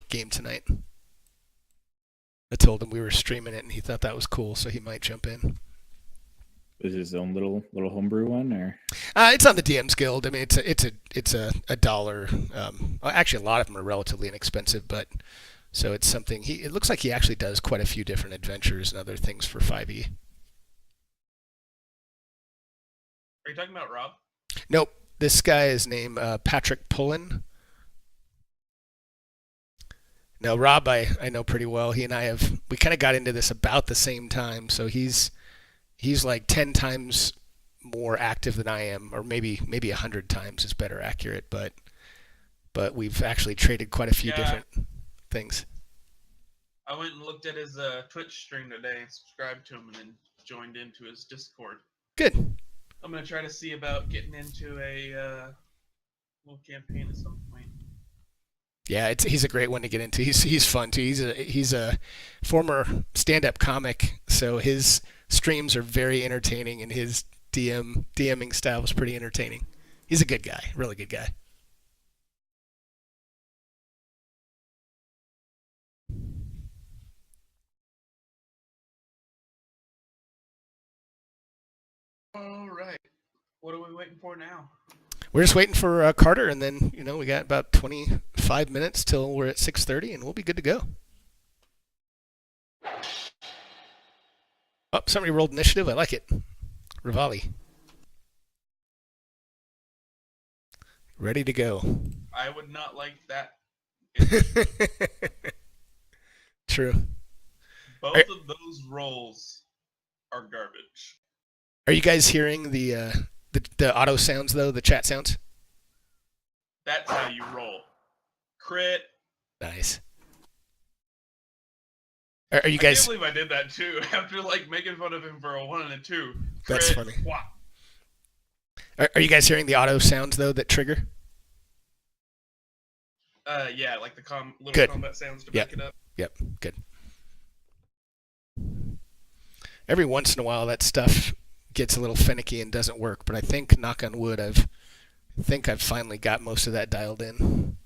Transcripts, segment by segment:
game tonight. I told him we were streaming it, and he thought that was cool, so he might jump in. Is his own little homebrew one, or? It's on the DMSguild. I mean, it's a dollar. Actually, a lot of them are relatively inexpensive, but so it's something. It looks like he actually does quite a few different adventures and other things for 5e. Are you talking about Rob? Nope. This guy is named Patrick Pullen. Now, Rob, I know pretty well. He and we kind of got into this about the same time, so he's like 10 times more active than I am, or maybe 100 times is better accurate, but we've actually traded quite a few different things. I went and looked at his Twitch stream today and subscribed to him and then joined into his Discord. Good. I'm going to try to see about getting into a little campaign at some point. Yeah, he's a great one to get into. He's fun too. He's a former stand-up comic, so his streams are very entertaining, and his DMing style is pretty entertaining. He's a good guy, really good guy. All right. What are we waiting for now? We're just waiting for Carter, and then we got about 25 minutes till we're at 6:30, and we'll be good to go. Oh, somebody rolled initiative. I like it. Rivali. Ready to go. I would not like that. True. Both of those rolls are garbage. Are you guys hearing the auto sounds, though, the chat sounds? That's how you roll. Crit. Nice. Are you guys... I can't believe I did that, too. After, making fun of him for a 1 and a 2. Crit. That's funny. Wow. Are you guys hearing the auto sounds, though, that trigger? Yeah, like the little good. Combat sounds to back it up. Yep, good. Every once in a while, that stuff gets a little finicky and doesn't work, but I think, knock on wood, I think I've finally got most of that dialed in.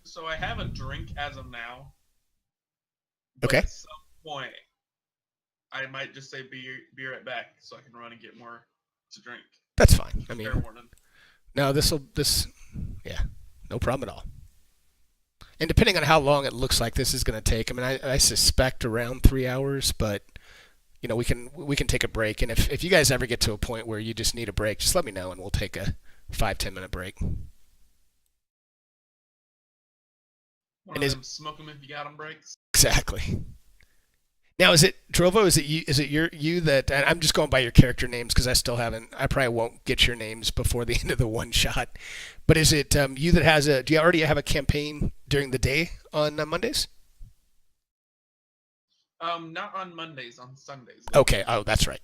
So I have a drink as of now. Okay. At some point, I might just say be right back so I can run and get more to drink. That's fine. I mean, fair warning. No, yeah, no problem at all. And depending on how long it looks like this is going to take, I mean, I suspect around 3 hours, but we can take a break. And if you guys ever get to a point where you just need a break, just let me know and we'll take a 5-10 minute break. One of them smoke them if you got them breaks. Exactly. Now, is it Drovo? Is it you that? And I'm just going by your character names because I probably won't get your names before the end of the one shot. But is it you that has do you already have a campaign during the day on Mondays? Not on Mondays, on Sundays. Okay. Oh, that's right.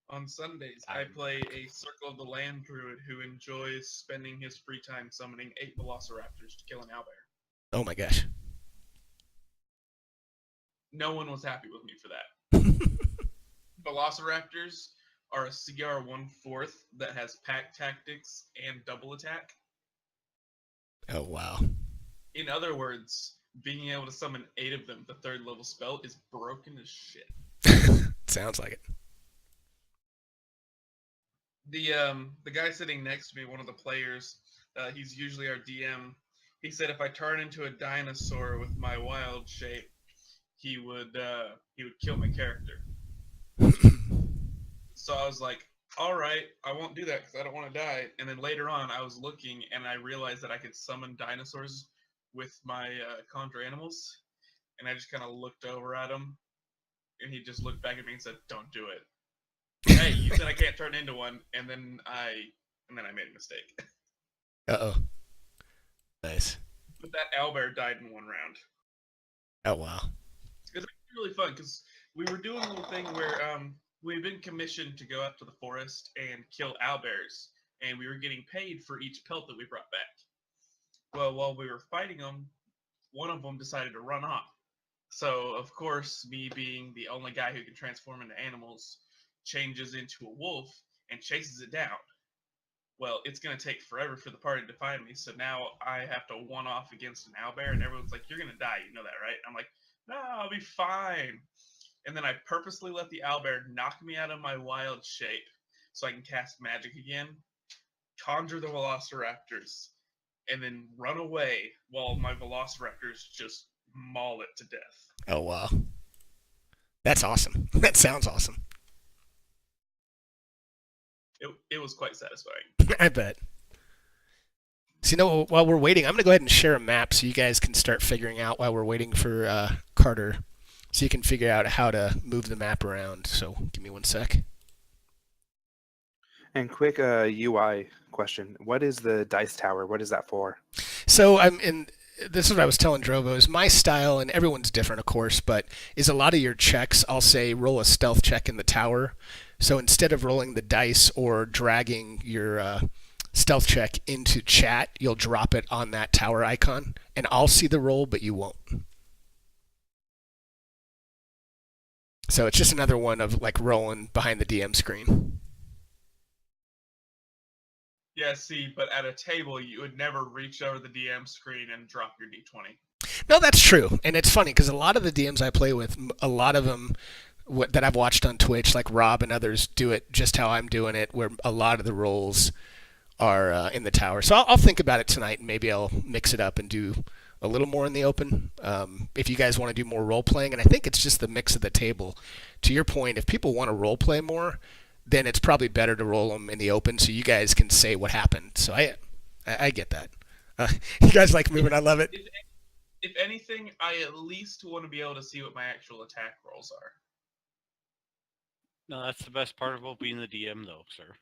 On Sundays, I play a Circle of the Land druid who enjoys spending his free time summoning 8 velociraptors to kill an owlbear. Oh my gosh. No one was happy with me for that. Velociraptors are a CR 1/4 that has pack tactics and double attack. Oh wow. In other words, being able to summon 8 of them, the 3rd level spell, is broken as shit. Sounds like it. The guy sitting next to me, one of the players, he's usually our DM. He said if I turn into a dinosaur with my wild shape, he would kill my character. So I was like, all right, I won't do that because I don't want to die. And then later on, I was looking and I realized that I could summon dinosaurs with my conjure animals. And I just kind of looked over at him, and he just looked back at me and said, "Don't do it." Hey, you said I can't turn into one, and then I made a mistake. Uh-oh. Nice. But that owlbear died in 1 round. Oh wow. It's really fun because we were doing a little thing where we've been commissioned to go out to the forest and kill owlbears, and we were getting paid for each pelt that we brought back. Well, while we were fighting them, one of them decided to run off. So, of course, me being the only guy who can transform into animals, changes into a wolf and chases it down. Well, it's going to take forever for the party to find me, so now I have to one off against an owlbear, and everyone's like, "You're going to die, you know that, right?" I'm like, "No, I'll be fine." And then I purposely let the owlbear knock me out of my wild shape so I can cast magic again, conjure the velociraptors, and then run away while my velociraptors just maul it to death. Oh wow, that's awesome. That sounds awesome. It was quite satisfying. I bet. So while we're waiting, I'm gonna go ahead and share a map so you guys can start figuring out while we're waiting for Carter, so you can figure out how to move the map around. So give me 1 sec. And quick UI question. What is the dice tower? What is that for? So this is what I was telling Drovo, is my style, and everyone's different, of course, but is a lot of your checks, I'll say roll a stealth check in the tower. So instead of rolling the dice or dragging your stealth check into chat, you'll drop it on that tower icon, and I'll see the roll, but you won't. So it's just another one of like rolling behind the DM screen. Yeah, see, but at a table, you would never reach over the DM screen and drop your d20. No, that's true. And it's funny because a lot of the DMs I play with, a lot of them that I've watched on Twitch, like Rob and others, do it just how I'm doing it, where a lot of the rolls are in the tower. So I'll think about it tonight, and maybe I'll mix it up and do a little more in the open. If you guys want to do more role playing, and I think it's just the mix of the table. To your point, if people want to role play more, then it's probably better to roll them in the open so you guys can say what happened. So I get that. You guys like moving? I love it. If anything, I at least want to be able to see what my actual attack rolls are. No, that's the best part about being the DM, though, sir.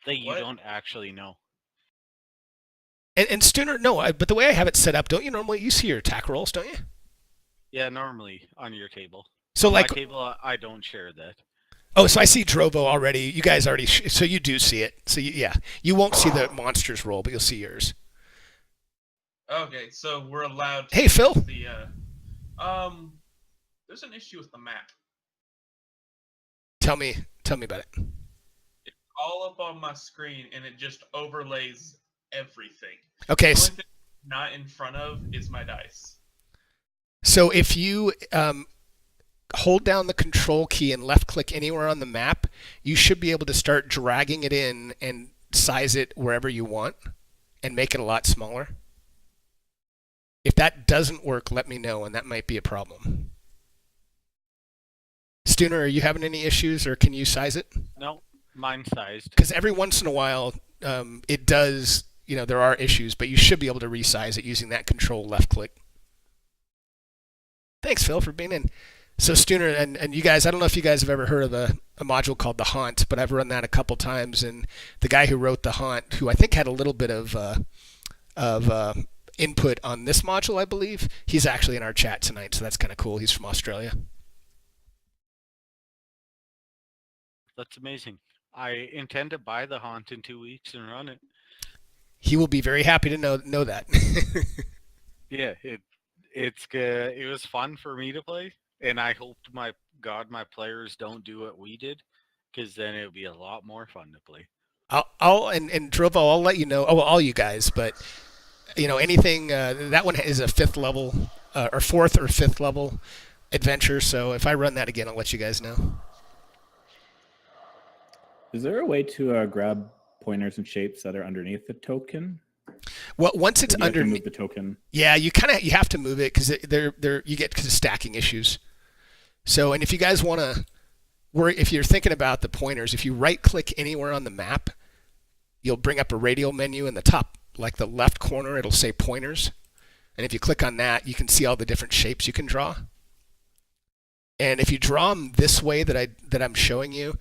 That you don't actually know. And Stooner, no, but the way I have it set up, don't you normally, you see your attack rolls, don't you? Yeah, normally on your table. So on like my table, I don't share that. Oh, so I see Drovo already. You guys already, so you do see it. So you won't see the monsters roll, but you'll see yours. Okay, so we're allowed to Hey, Phil. There's an issue with the map. Tell me about it. It's all up on my screen, and it just overlays everything. Okay. The only thing not in front of is my dice. So if you hold down the control key and left click anywhere on the map, you should be able to start dragging it in and size it wherever you want and make it a lot smaller. If that doesn't work, let me know, and that might be a problem. Stooner, are you having any issues, or can you size it? No, mine's sized. Because every once in a while, it does, there are issues, but you should be able to resize it using that control left click. Thanks, Phil, for being in. So Stooner and you guys, I don't know if you guys have ever heard of a module called the Haunt, but I've run that a couple times, and the guy who wrote the Haunt, who I think had a little bit of input on this module, I believe, he's actually in our chat tonight, so that's kind of cool. He's from Australia. That's amazing. I intend to buy the Haunt in 2 weeks and run it. He will be very happy to know that. Yeah, it was fun for me to play, and I hope my players don't do what we did, because then it would be a lot more fun to play. And Drovo, I'll let you know. Oh, well, all you guys, but anything. That one is a 5th level or 4th or 5th level adventure. So if I run that again, I'll let you guys know. Is there a way to grab pointers and shapes that are underneath the token? Well, once it's underneath the token, yeah, you have to move it because you get stacking issues. So, and if you guys want to, if you're thinking about the pointers, if you right-click anywhere on the map, you'll bring up a radial menu in the top, like the left corner. It'll say pointers, and if you click on that, you can see all the different shapes you can draw. And if you draw them this way that I'm showing you,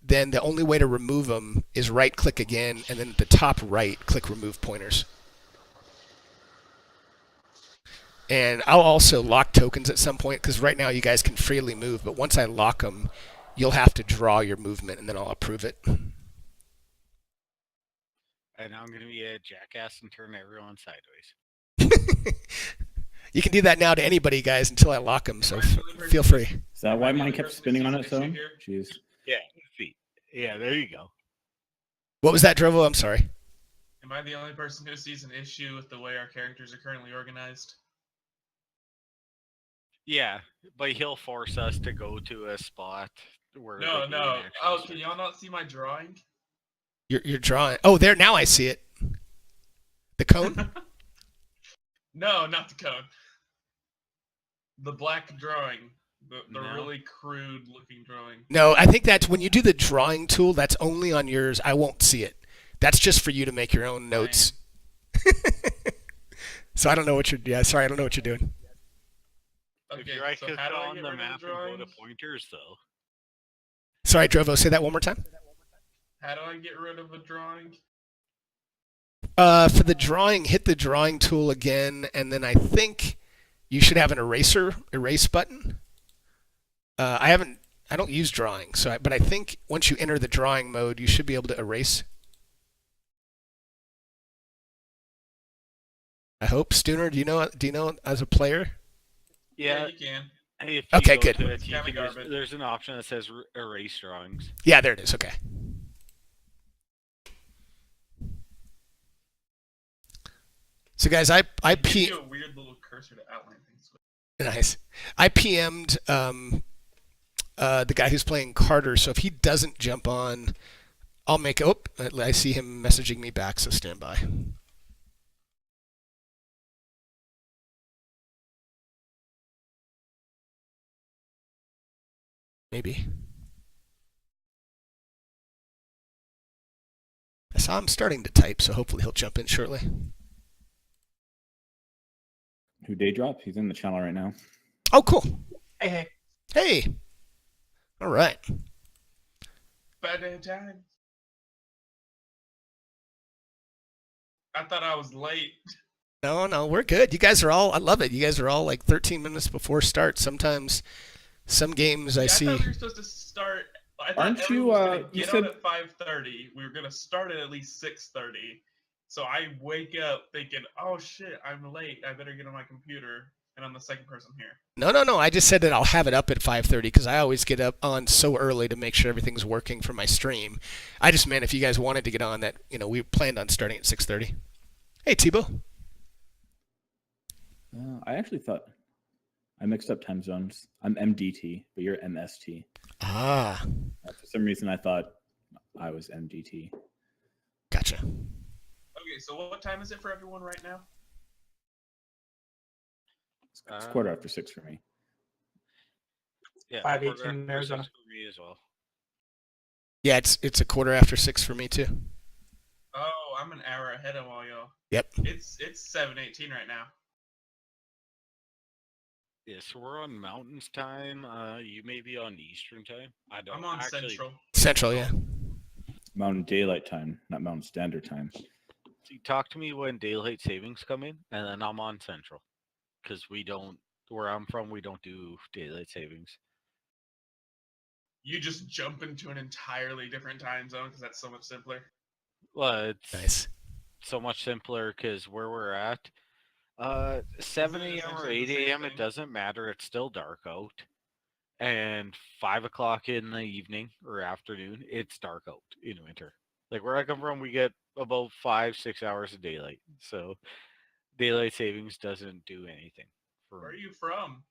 then the only way to remove them is right-click again, and then at the top right, click Remove Pointers. And I'll also lock tokens at some point, because right now you guys can freely move, but once I lock them, you'll have to draw your movement, and then I'll approve it. And I'm going to be a jackass and turn everyone sideways. You can do that now to anybody, guys, until I lock them. So Am I the only person feel who's- free. Is that Am why I the mine only kept person who spinning on sees its an own? issue here? Jeez. Yeah, see. Yeah, there you go. What was that, Drovo? I'm sorry. Am I the only person who sees an issue with the way our characters are currently organized? Yeah, but he'll force us to go to a spot where No, the game no. actually Oh, can starts. y'all not see my drawing? You're drawing. Oh, there. Now I see it. The cone. No, not the cone. The black drawing. The No. really crude looking drawing. No, I think that's when you do the drawing tool. That's only on yours. I won't see it. That's just for you to make your own notes. So I don't know what you're. Yeah, sorry, I don't know what you're doing. If Okay, you right so click how do I on get the rid map of the and go to drawings? pointers, though. Sorry, Drovo. Say that one more time. How do I get rid of a drawing? For the drawing, hit the drawing tool again, and then I think you should have an erase button. I don't use drawing, but I think once you enter the drawing mode, you should be able to erase. I hope. Stooner, do you know as a player? Yeah. You can. If Okay, go good. to it, Kinda garbage. there's an option that says erase drawings. Yeah, there it is. Okay. So guys, I It gives you a weird little cursor to outline things with. nice. I PM'd the guy who's playing Carter, so if he doesn't jump on, I'll make. Oh, I see him messaging me back, so stand by. Maybe. I saw him starting to type, so hopefully he'll jump in shortly. Who day drop? He's in the channel right now. Oh, cool. Hey. Hey. All right. Bad day time. I thought I was late. No, we're good. You guys are all, I love it. You guys are all like 13 minutes before start. Sometimes, some games I Yeah, see. I thought we were supposed to start. I thought Aren't you, everyone was gonna you get said- on at 5:30. We were gonna start at least 6:30. So I wake up thinking, "Oh shit, I'm late. I better get on my computer." And I'm the second person here. No. I just said that I'll have it up at 5:30 because I always get up on so early to make sure everything's working for my stream. I just meant if you guys wanted to get on that, we planned on starting at 6:30. Hey, Tebow. I actually thought I mixed up time zones. I'm MDT, but you're MST. Ah, For some reason, I thought I was MDT. gotcha. Okay, so what time is it for everyone right now? It's quarter after 6 for me. Yeah, 5:18 quarter after Arizona. 6 for me as well. Yeah, it's a quarter after 6 for me too. Oh, I'm an hour ahead of all y'all. Yep. It's 7:18 right now. Yeah, so we're on Mountains time. You may be on Eastern time. I don't. I'm on actually, Central. Central, yeah. Mountain Daylight Time, not Mountain Standard Time. See, talk to me when daylight savings come in, and then I'm on Central, because we don't. Where I'm from, we don't do daylight savings. You just jump into an entirely different time zone because that's so much simpler. Well, it's Nice. so much simpler because where we're at, 7 Isn't it a.m. or essentially 8 the same a.m. It thing? doesn't matter. It's still dark out. And 5 o'clock in the evening or afternoon, it's dark out in winter. Like where I come from, we get about 5-6 hours of daylight. So daylight savings doesn't do anything for Where are me. you from?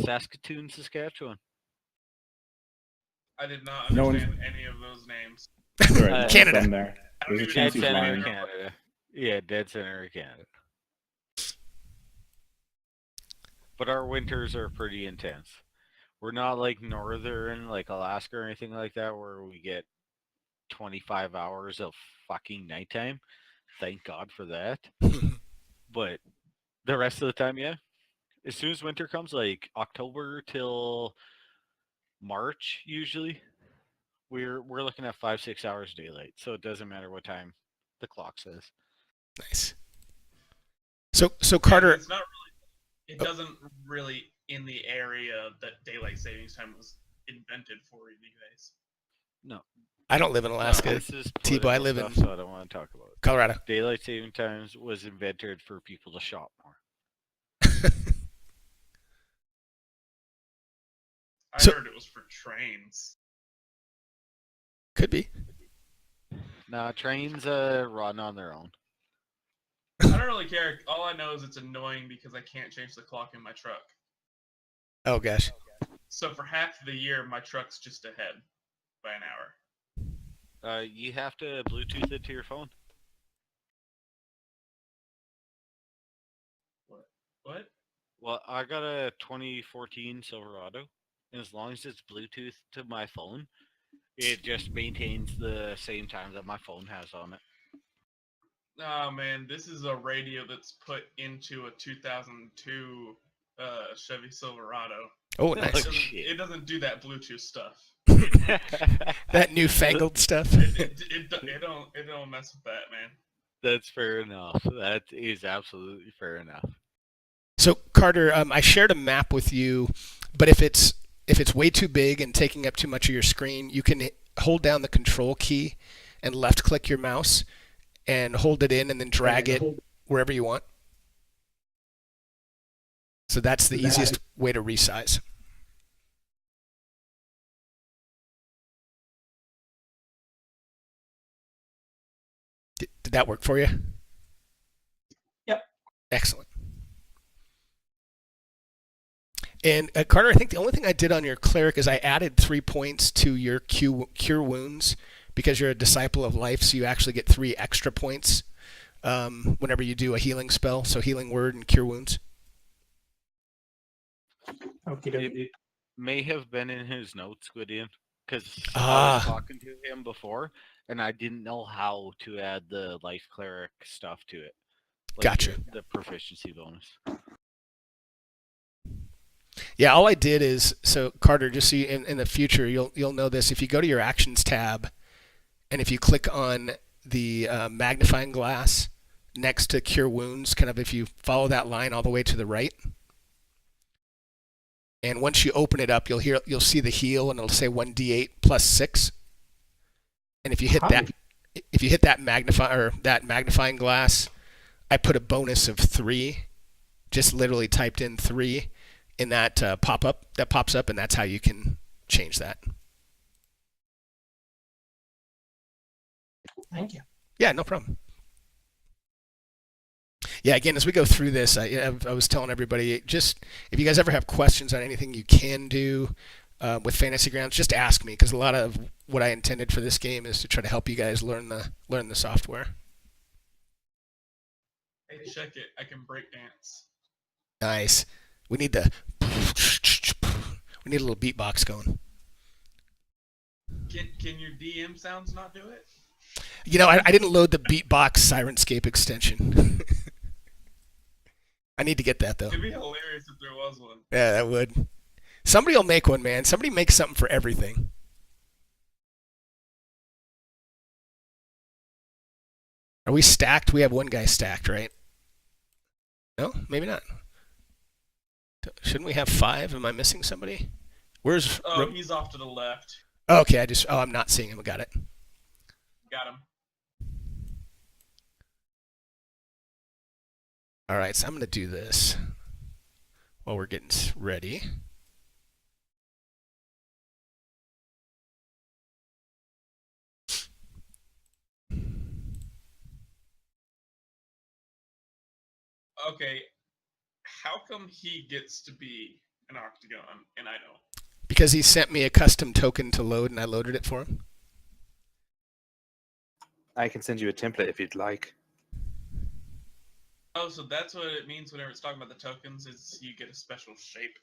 Saskatoon, Saskatchewan. I did not No understand any of those names. Sorry, I'm Canada. from there. I don't There's a even chance Dead he's center lying. of Canada. Yeah, dead center of Canada. But our winters are pretty intense. We're not like northern, like Alaska or anything like that, where we get 25 hours of fucking nighttime. Thank God for that. But the rest of the time, yeah. As soon as winter comes, like October till March, usually, we're looking at 5-6 hours daylight. So it doesn't matter what time the clock says. Nice. So Carter, It's not really. It doesn't really in the area that daylight savings time was invented for you guys. No, I don't live in Alaska. this is T-Bo, I political live stuff, in- so I don't want to talk about it. Colorado. Daylight saving times was invented for people to shop more. I So- heard it was for trains. Could be. Nah, trains run on their own. I don't really care. All I know is it's annoying because I can't change the clock in my truck. Oh gosh. So for half the year, my truck's just ahead by an hour. You have to Bluetooth it to your phone. What? Well, I got a 2014 Silverado, and as long as it's Bluetooth to my phone, it just maintains the same time that my phone has on it. Oh man, this is a radio that's put into a 2002 Chevy Silverado. Oh, It nice. doesn't, shit. it doesn't do that Bluetooth stuff. That newfangled stuff. It don't mess with that, man. That's fair enough. That is absolutely fair enough. So Carter, I shared a map with you, but if it's way too big and taking up too much of your screen, you can hold down the control key and left click your mouse and hold it in and then drag it wherever you want. So that's the easiest way to resize. Did that work for you? Yep. Excellent. And Carter, I think the only thing I did on your cleric is I added 3 points to your cure wounds because you're a disciple of life, so you actually get 3 extra points whenever you do a healing spell. So healing word and cure wounds. It may have been in his notes, Gideon, because I Ah. was talking to him before, and I didn't know how to add the life cleric stuff to it. Gotcha. The proficiency bonus. Yeah, all I did is, so Carter, just so you, in the future you'll know this. If you go to your actions tab, and if you click on the magnifying glass next to cure wounds, kind of if you follow that line all the way to the right, and once you open it up, you'll see the heal, and it'll say 1d8 plus 6. And if you hit that magnifying glass, I put a bonus of 3. Just literally typed in 3 in that pop-up that pops up, and that's how you can change that. Thank you. Yeah, no problem. Yeah, again, as we go through this, I was telling everybody, just if you guys ever have questions on anything you can do with Fantasy Grounds, just ask me, because a lot of what I intended for this game is to try to help you guys learn the software. Hey, check it. I can break dance. Nice. We need a little beatbox going. Can your DM sounds not do it? You know, I didn't load the beatbox Sirenscape extension. I need to get that though. It'd be hilarious if there was one. Yeah, that would. Somebody will make one, man. Somebody makes something for everything. Are we stacked? We have one guy stacked, right? No, maybe not. Shouldn't we have 5? Am I missing somebody? Where's? Oh, he's off to the left. Oh, okay, I'm not seeing him. I got it. Got him. All right, so I'm gonna do this while we're getting ready. Okay, how come he gets to be an octagon and I don't? Because he sent me a custom token to load, and I loaded it for him. I can send you a template if you'd like. Oh, so that's what it means whenever it's talking about the tokens, is you get a special shape.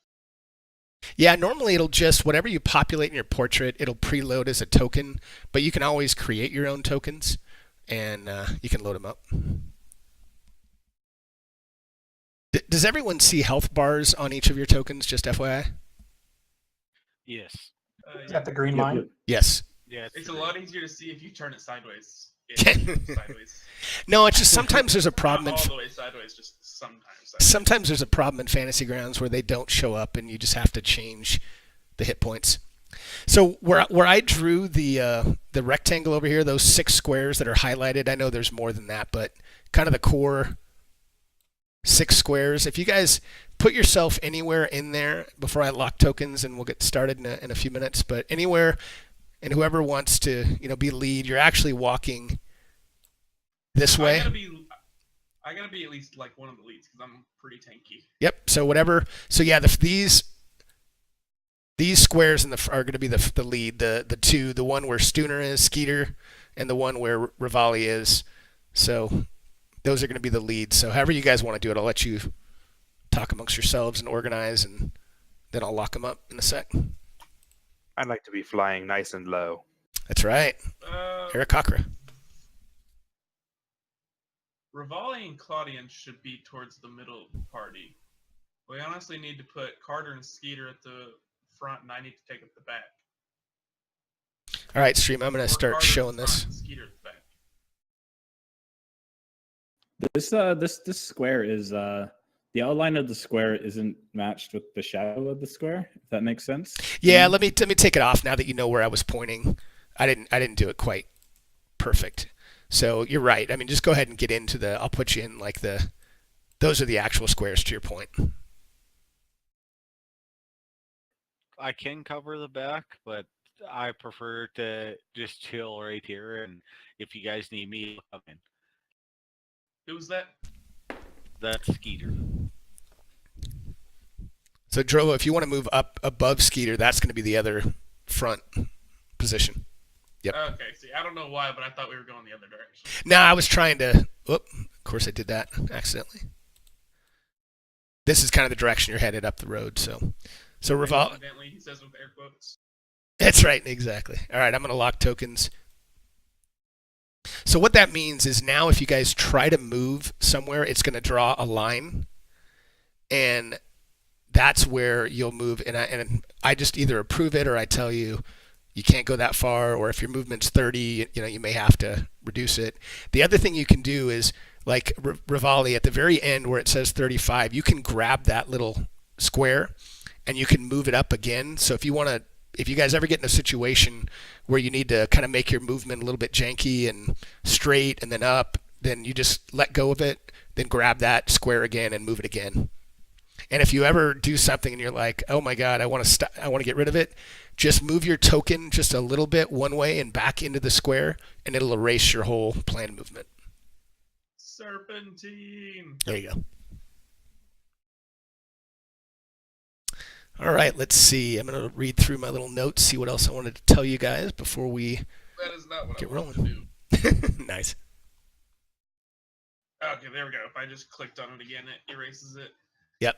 Yeah, normally it'll just, whatever you populate in your portrait, it'll preload as a token, but you can always create your own tokens, and you can load them up. Does everyone see health bars on each of your tokens, just FYI? Yes. Is that the green line? Yes. Yeah. It's a lot easier to see if you turn it sideways. Sideways. No, it's just sometimes there's a problem. Not all the way sideways, just sometimes. Sometimes there's a problem in Fantasy Grounds where they don't show up, and you just have to change the hit points. So where I drew the rectangle over here, those 6 squares that are highlighted, I know there's more than that, but kind of the core 6 squares. If you guys put yourself anywhere in there before I lock tokens, and we'll get started in a few minutes, but anywhere, and whoever wants to, be lead, you're actually walking this way. I gotta be at least like one of the leads because I'm pretty tanky. Yep. So whatever. So yeah, these squares are going to be the lead. The one where Stooner is, Skeeter, and the one where Rivali is. So those are going to be the leads. So however you guys want to do it, I'll let you talk amongst yourselves and organize, and then I'll lock them up in a sec. I'd like to be flying nice and low. That's right. Eric Cochran. Rivali and Claudian should be towards the middle of the party. We honestly need to put Carter and Skeeter at the front, and I need to take up the back. All right, stream. I'm going to start Carter showing at the front this. and Skeeter at the back. This square is the outline of the square isn't matched with the shadow of the square. If that makes sense. Yeah, let me take it off now that you know where I was pointing. I didn't do it quite perfect. So you're right. I mean, just go ahead and get into I'll put you in like those are the actual squares to your point. I can cover the back, but I prefer to just chill right here. And if you guys need me, I'll come in. Who's that? That's Skeeter. So Drovo, if you want to move up above Skeeter, that's going to be the other front position. Yep. Okay, see, I don't know why, but I thought we were going the other direction. No, I was trying to. Of course, I did that accidentally. This is kind of the direction you're headed up the road. So Rivali. Evidently, he says with air quotes. That's right, exactly. All right, I'm going to lock tokens. So what that means is now if you guys try to move somewhere, it's going to draw a line, and that's where you'll move. And I just either approve it or I tell you you can't go that far, or if your movement's 30, you may have to reduce it. The other thing you can do is, like Rivali, at the very end where it says 35, you can grab that little square and you can move it up again. So if you guys ever get in a situation where you need to kind of make your movement a little bit janky and straight and then up, then you just let go of it, then grab that square again and move it again. And if you ever do something and you're like, oh my God, I want to get rid of it, just move your token just a little bit one way and back into the square, and it'll erase your whole planned movement. Serpentine. There you go. All right, let's see. I'm going to read through my little notes, see what else I wanted to tell you guys before we That is not what get I wanted rolling. to do. Nice. Okay, there we go. If I just clicked on it again, it erases it. Yep.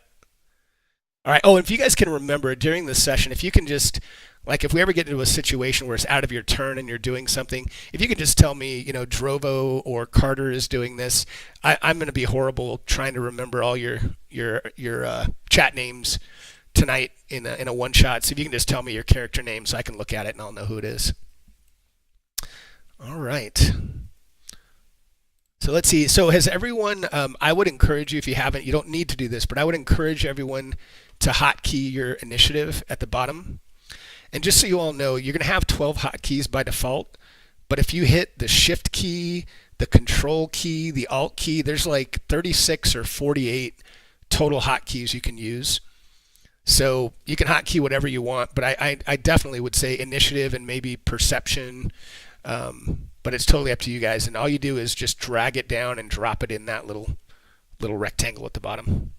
All right. Oh, and if you guys can remember during this session, if you can just, like, if we ever get into a situation where it's out of your turn and you're doing something, if you can just tell me, Drovo or Carter is doing this, I'm going to be horrible trying to remember all your chat names tonight in a one shot. So if you can just tell me your character name so I can look at it and I'll know who it is. All right. So let's see. So has everyone, I would encourage you, if you haven't, you don't need to do this, but I would encourage everyone to hotkey your initiative at the bottom. And just so you all know, you're going to have 12 hotkeys by default, but if you hit the shift key, the control key, the alt key, there's like 36 or 48 total hotkeys you can use. So you can hotkey whatever you want, but I definitely would say initiative and maybe perception, but it's totally up to you guys. And all you do is just drag it down and drop it in that little rectangle at the bottom.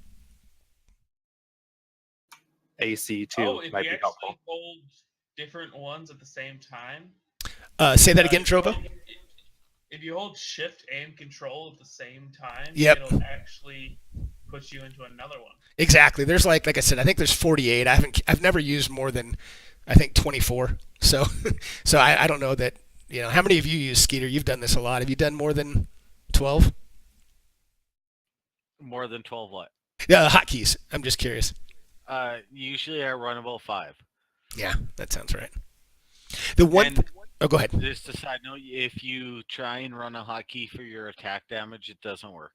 AC2 if might you be actually helpful. hold different ones at the same time. Say that again, Drovo. If you hold shift and control at the same time, Yep. it'll actually put you into another one. Exactly. There's like I said, I think there's 48. I've never used more than I think 24. So I don't know that, how many of you use Skeeter? You've done this a lot. Have you done more than 12? More than 12 what? Yeah, hotkeys. I'm just curious. Usually I run about 5. Yeah, that sounds right. The one. Oh, go ahead. Just a side note: if you try and run a hotkey for your attack damage, it doesn't work.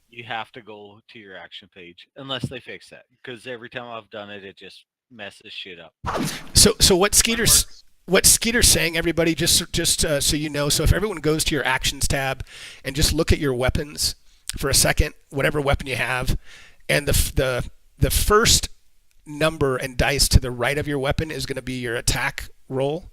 You have to go to your action page unless they fix that. Because every time I've done it, it just messes shit up. So what Skeeter's saying, everybody, just so you know. So if everyone goes to your actions tab and just look at your weapons, for a second, whatever weapon you have, and the first number and dice to the right of your weapon is going to be your attack roll,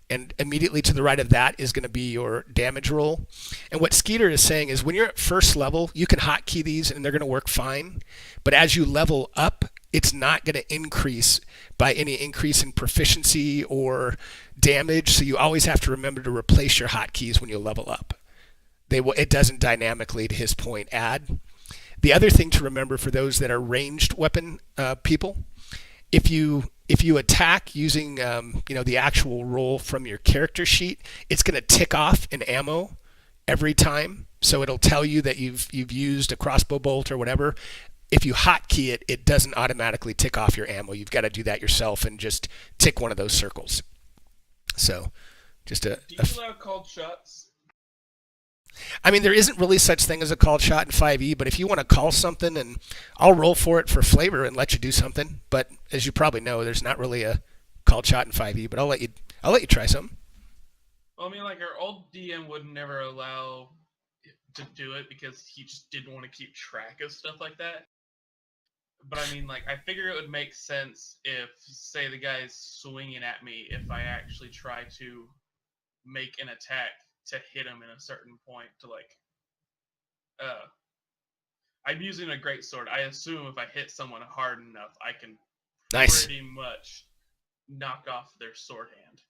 and immediately to the right of that is going to be your damage roll. And what Skeeter is saying is when you're at first level, you can hotkey these and they're going to work fine, but as you level up, it's not going to increase by any increase in proficiency or damage, so you always have to remember to replace your hotkeys when you level up. It doesn't dynamically, to his point, add. The other thing to remember for those that are ranged weapon people, if you attack using the actual roll from your character sheet, it's going to tick off an ammo every time. So it'll tell you that you've used a crossbow bolt or whatever. If you hotkey it, it doesn't automatically tick off your ammo. You've got to do that yourself and just tick one of those circles. So just Do you allow called shots? I mean, there isn't really such thing as a called shot in 5e, but if you want to call something, and I'll roll for it for flavor and let you do something. But as you probably know, there's not really a called shot in 5e. But I'll let you try something. Well, I mean, like our old DM would never allow to do it because he just didn't want to keep track of stuff like that. But I mean, like, I figure it would make sense if, say, the guy's swinging at me, if I actually try to make an attack to hit him in a certain point to, like, I'm using a greatsword. I assume if I hit someone hard enough, I can pretty much knock off their sword hand.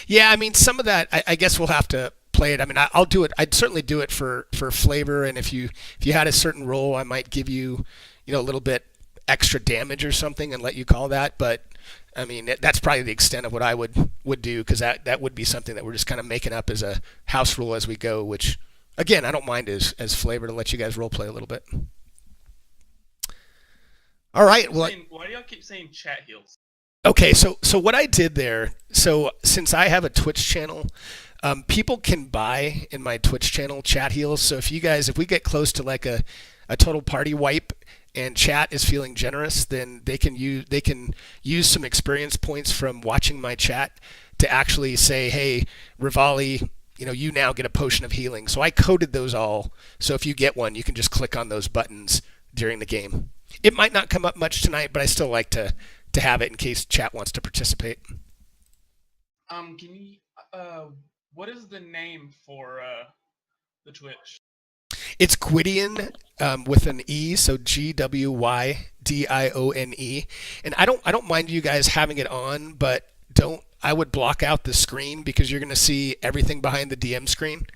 Yeah, I mean, some of that, I guess we'll have to play it. I mean, I'll do it. I'd certainly do it for flavor, and if you had a certain roll, I might give you, a little bit extra damage or something and let you call that. But I mean, that's probably the extent of what I would do, because that would be something that we're just kind of making up as a house rule as we go, which, again, I don't mind as flavor to let you guys role play a little bit. All right. Well, why do y'all keep saying chat heals? Okay, so what I did there, so since I have a Twitch channel, people can buy in my Twitch channel chat heals. So if we get close to like a total party wipe and chat is feeling generous, then they can use some experience points from watching my chat to actually say, hey, Rivali, you now get a potion of healing. So I coded those all. So if you get one, you can just click on those buttons during the game. It might not come up much tonight, but I still like to have it in case chat wants to participate. Can you what is the name for the Twitch? It's Gwydion with an E, so Gwyddione. And I don't mind you guys having it on, but I would block out the screen because you're going to see everything behind the DM screen.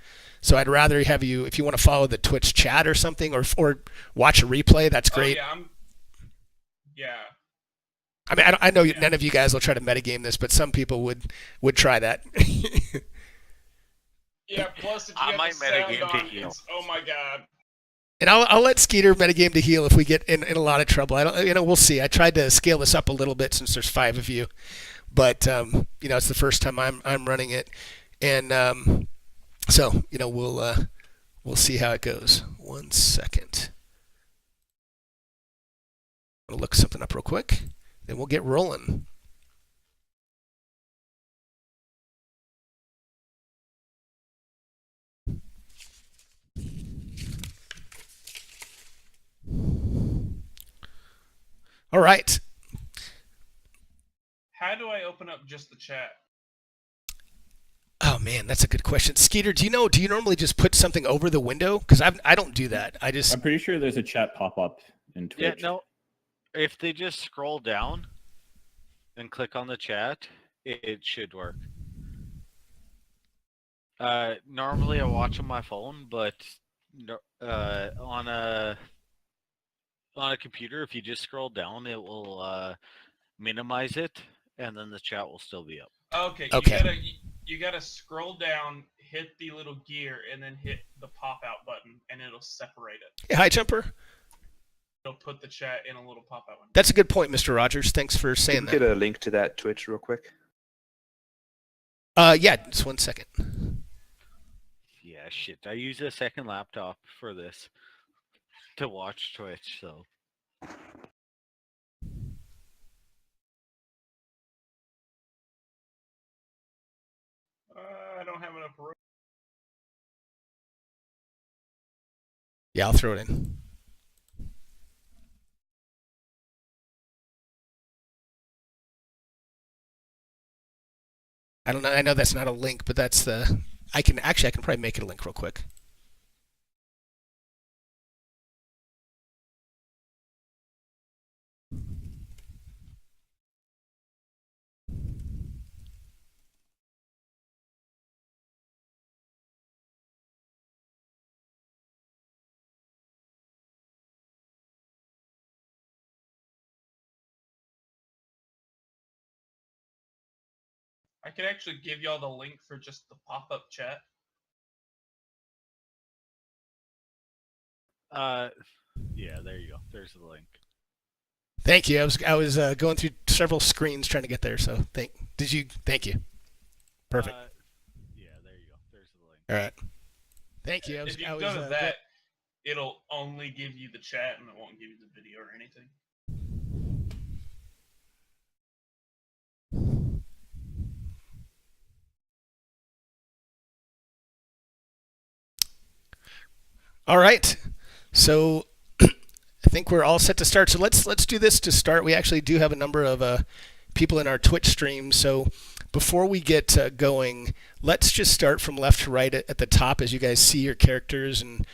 So I'd rather have you, if you want to follow the Twitch chat or something, or watch a replay, that's great. Oh, yeah. I mean, I know none of you guys will try to metagame this, but some people would try that. Yeah, plus if you I have might the sound metagame to on, heal. oh my god. And I'll let Skeeter metagame to heal if we get in a lot of trouble. We'll see. I tried to scale this up a little bit since there's 5 of you, but it's the first time I'm running it, and so we'll see how it goes. 1 second. I'll look something up real quick, then we'll get rolling. All right. How do I open up just the chat? Oh man, that's a good question. Skeeter, do you normally just put something over the window? Because I don't do that. I'm pretty sure there's a chat pop-up in Twitch. Yeah, no. If they just scroll down and click on the chat, it should work. Normally I watch on my phone, but on a computer, if you just scroll down, it will minimize it, and then the chat will still be up. Okay. You gotta scroll down, hit the little gear, and then hit the pop-out button, and it'll separate it. Yeah, hi, Jumper. It'll put the chat in a little pop-out window. That's a good point, Mr. Rogers. Thanks for saying Can that. you get a link to that Twitch real quick? Yeah, just 1 second. Yeah, shit. I use a second laptop for this to watch Twitch, so. I don't have enough room. Yeah, I'll throw it in. I don't know. I know that's not a link, but that's the. I can probably make it a link real quick. I could actually give y'all the link for just the pop-up chat. Yeah, there you go. There's the link. Thank you. I was going through several screens trying to get there. So thank you. Perfect. Yeah, there you go. There's the link. All right. Thank you. If you go to that, it'll only give you the chat and it won't give you the video or anything. All right. So I think we're all set to start. So let's do this to start. We actually do have a number of people in our Twitch stream. So before we get going, let's just start from left to right at the top as you guys see your characters. And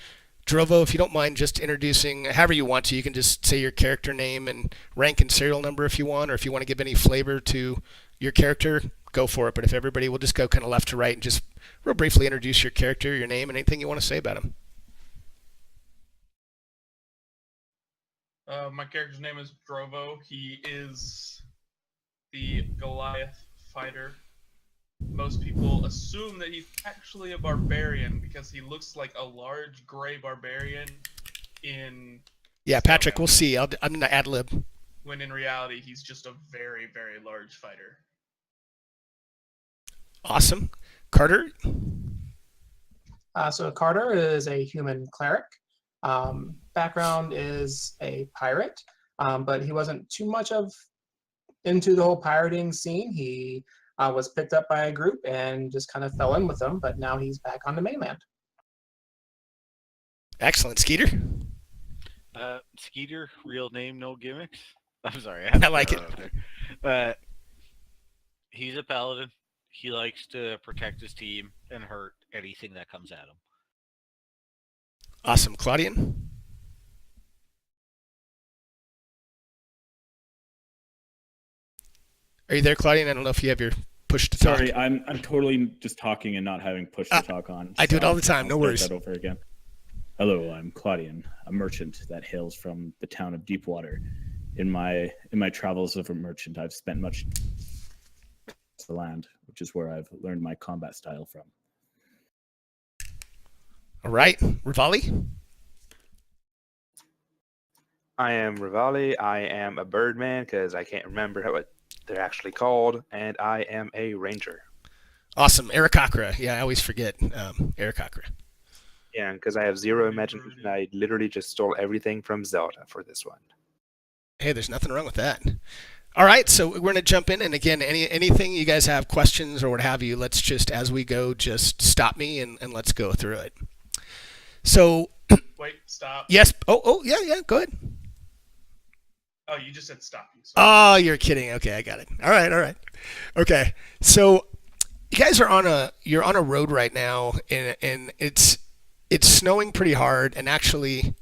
Drovo, if you don't mind just introducing however you want to, you can just say your character name and rank and serial number if you want, or if you want to give any flavor to your character, go for it. But if everybody will just go kind of left to right and just real briefly introduce your character, your name, and anything you want to say about him. My character's name is Drovo. He is the Goliath fighter. Most people assume that he's actually a barbarian because he looks like a large gray barbarian in... Yeah, Patrick, we'll see. I'm going to ad-lib. When in reality, he's just a very, very large fighter. Awesome. Carter? So Carter is a human cleric. Background is a pirate, but he wasn't too much into the whole pirating scene. He was picked up by a group and just kind of fell in with them, but now he's back on the mainland. Excellent. Skeeter? Skeeter, real name, no gimmicks. I'm sorry. I like it. He's a paladin. He likes to protect his team and hurt anything that comes at him. Awesome. Claudian? Are you there, Claudian? I don't know if you have your push to talk. Sorry, I'm totally just talking and not having push to talk on. I do it all the time. No I'll worries. start that over again. Hello, I'm Claudian, a merchant that hails from the town of Deepwater. In my travels of a merchant, I've spent much the land, which is where I've learned my combat style from. All right. Rivali? I am Rivali. I am a birdman because I can't remember what they're actually called, and I am a ranger. Awesome. Eric Akra. Yeah, I always forget Eric Akra. Yeah, because I have zero imagination. I literally just stole everything from Zelda for this one. Hey, there's nothing wrong with that. All right, so we're going to jump in, and again, anything you guys have questions or what have you, let's just, as we go, just stop me and let's go through it. So... Wait, stop. Yes. Oh, yeah, go ahead. Oh, you just said stop. Oh, you're kidding. Okay, I got it. All right. Okay, so you guys are on a road right now, and it's snowing pretty hard, and actually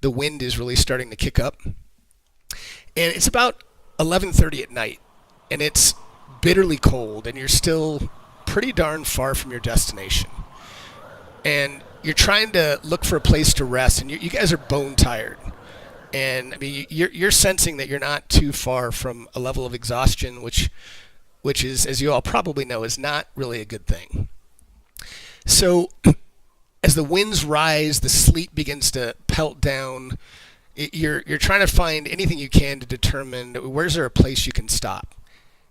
the wind is really starting to kick up. And it's about 11:30 at night, and it's bitterly cold, and you're still pretty darn far from your destination. And you're trying to look for a place to rest, and you guys are bone tired. And I mean, you're sensing that you're not too far from a level of exhaustion, which is, as you all probably know, is not really a good thing. So as the winds rise, the sleet begins to pelt down. You're trying to find anything you can to determine where's there a place you can stop.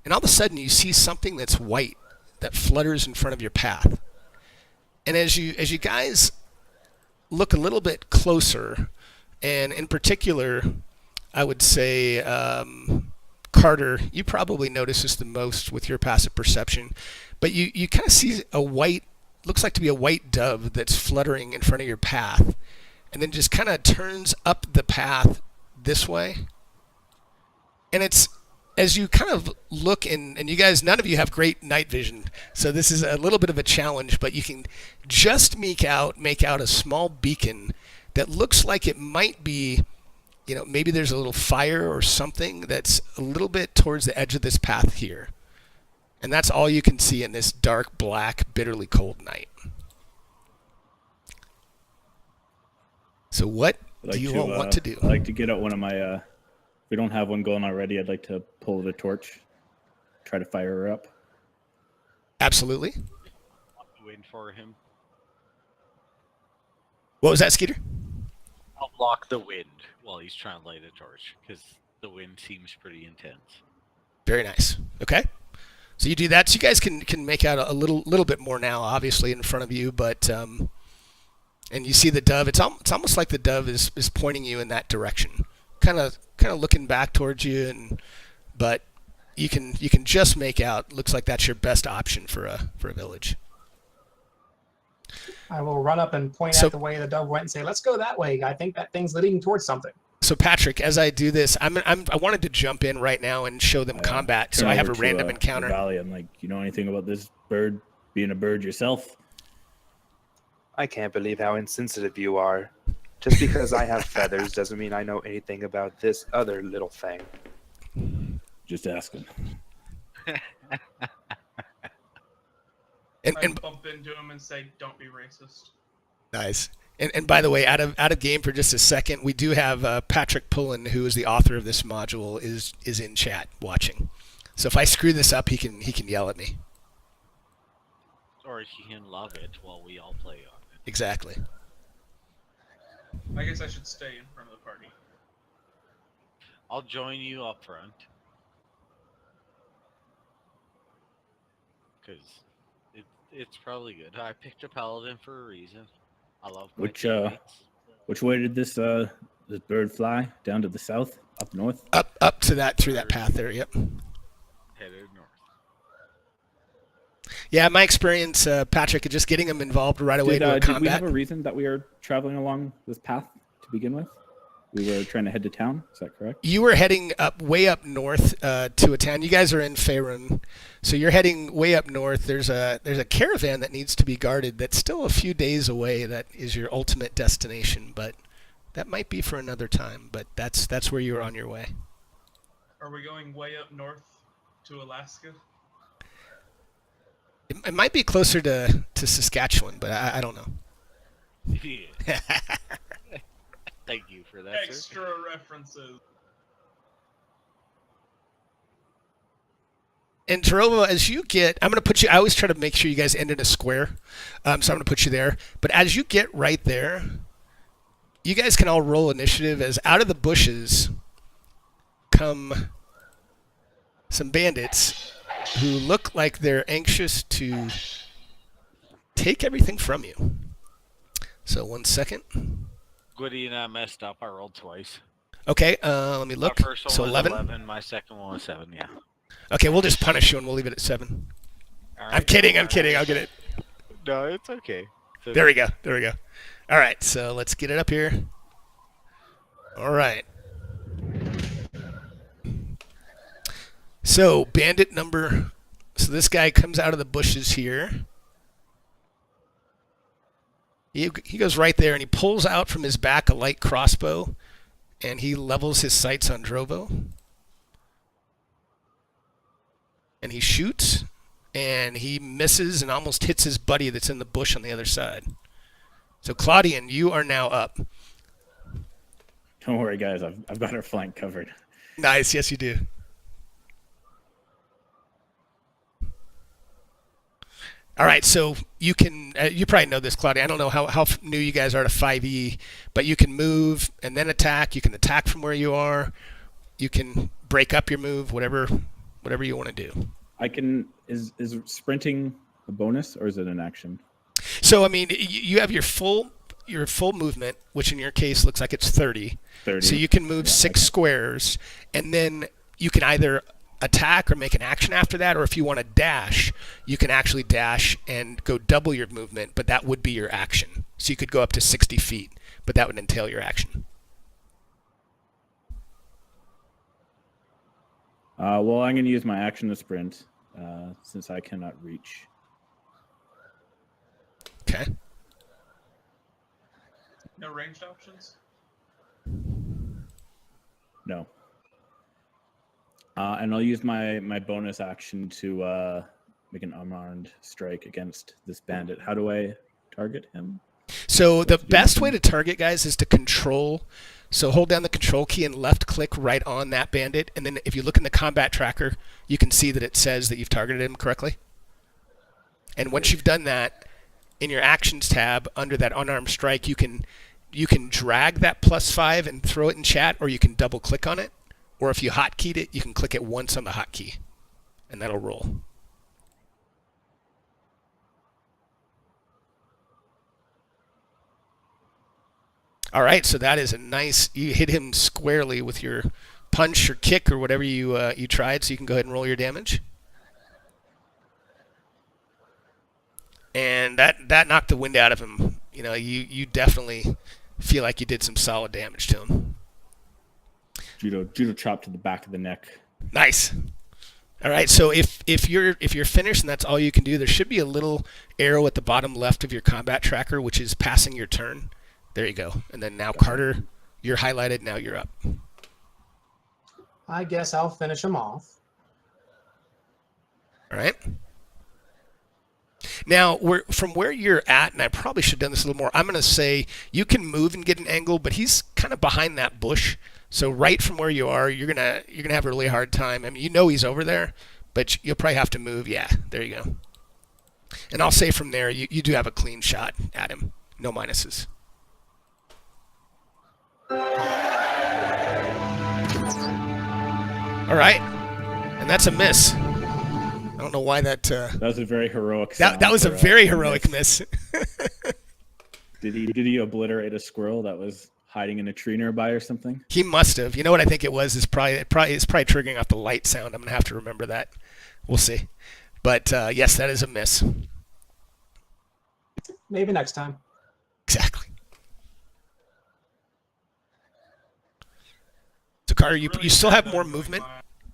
And all of a sudden you see something that's white that flutters in front of your path. And as you guys look a little bit closer, and in particular, I would say, Carter, you probably notice this the most with your passive perception, but you kind of see a white, looks like to be a white dove that's fluttering in front of your path. and then just kind of turns up the path this way. And it's, as you kind of look, and you guys, none of you have great night vision, so this is a little bit of a challenge, but you can just make out a small beacon that looks like it might be, maybe there's a little fire or something that's a little bit towards the edge of this path here. And that's all you can see in this dark, black, bitterly cold night. So what do you all want to do? I'd like to get out one of my, if we don't have one going already, I'd like to pull the torch, try to fire her up. Absolutely. Wait for him. What was that, Skeeter? I'll block the wind while he's trying to light a torch, because the wind seems pretty intense. Very nice. Okay. So you do that. So you guys can make out a little bit more now, obviously, in front of you, but and you see the dove. It's almost like the dove is pointing you in that direction, kind of looking back towards you, but you can just make out. Looks like that's your best option for a village. I will run up and point at the way the dove went and say, "Let's go that way. I think that thing's leading towards something." So Patrick, as I do this, I wanted to jump in right now and show them combat. So I have a random encounter. Valley. I'm like, you know anything about this bird? Being a bird yourself? I can't believe how insensitive you are. Just because I have feathers doesn't mean I know anything about this other little thing. Just asking. I bump into him and say, "Don't be racist." Nice. And by the way, out of game for just a second, we do have Patrick Pullen, who is the author of this module, is in chat watching. So if I screw this up, he can yell at me. Or he can love it while we all play on it. Exactly. I guess I should stay in front of the party. I'll join you up front. Because it's probably good. I picked a paladin for a reason. I love my teammates. Which way did this bird fly? Down to the south? Up north? Up to that, through that path there, yep. Headed north. Yeah, my experience, Patrick, just getting them involved right away to combat. Did we have a reason that we are traveling along this path to begin with? We were trying to head to town, is that correct? You were heading way up north to a town. You guys are in Faerun, so you're heading way up north. There's a caravan that needs to be guarded that's still a few days away. That is your ultimate destination, but that might be for another time. But that's where you're on your way. Are we going way up north to Alaska? It might be closer to Saskatchewan, but I don't know. Yeah. Thank you for that, Extra sir. references. And Tarova, as you get, I'm going to put you, I always try to make sure you guys end in a square. So I'm going to put you there. But as you get right there, you guys can all roll initiative as out of the bushes come some bandits who look like they're anxious to take everything from you. So 1 second. Goody and I messed up. I rolled twice. Okay, let me look. My first one So was 11. My second one was 7, yeah. Okay, we'll just punish you and we'll leave it at 7. All right. I'm kidding. I'll get it. No, it's okay. So There we go. All right, so let's get it up here. All right. So so this guy comes out of the bushes here. He goes right there and he pulls out from his back a light crossbow and he levels his sights on Drovo. And he shoots and he misses and almost hits his buddy that's in the bush on the other side. So Claudian, you are now up. Don't worry, guys. I've got our flank covered. Nice. Yes, you do. All right, so you can, you probably know this, Claudia. I don't know how new you guys are to 5e, but you can move and then attack. You can attack from where you are. You can break up your move, whatever you want to do. Is sprinting a bonus or is it an action? So, I mean, you have your full movement, which in your case looks like it's 30. So you can move 6 squares, and then you can either attack or make an action after that, or if you want to dash, you can actually dash and go double your movement, but that would be your action. So you could go up to 60 feet. but that would entail your action. Well, I'm going to use my action to sprint since I cannot reach. Okay. No ranged options? No. And I'll use my bonus action to make an unarmed strike against this bandit. How do I target him? So the best way to target guys is to control. So hold down the control key and left click right on that bandit, and then if you look in the combat tracker, you can see that it says that you've targeted him correctly. And once you've done that, in your actions tab under that unarmed strike, you can drag that +5 and throw it in chat, or you can double click on it, or if you hotkeyed it, you can click it once on the hotkey, and that'll roll. All right, so that is a nice. You hit him squarely with your punch or kick or whatever you tried. So you can go ahead and roll your damage. And that knocked the wind out of him. You know, you definitely feel like you did some solid damage to him. Judo chop to the back of the neck. Nice. All right, so if you're finished and that's all you can do, there should be a little arrow at the bottom left of your combat tracker, which is passing your turn. There you go. And then now, Carter, you're highlighted. Now you're up. I guess I'll finish him off. All right. Now, from where you're at, and I probably should have done this a little more, I'm going to say you can move and get an angle, but he's kind of behind that bush. So right from where you are, you're gonna have a really hard time. I mean, you know he's over there, but you'll probably have to move. Yeah, there you go. And I'll say from there, you do have a clean shot at him. No minuses. All right, and that's a miss. I don't know why that. That was a very heroic. That was a very heroic miss. Did he obliterate a squirrel that was hiding in a tree nearby or something? He must have. You know what I think it was? It's probably triggering off the light sound. I'm gonna have to remember that. We'll see. But yes, that is a miss. Maybe next time. Exactly. So Carter, you still have more movement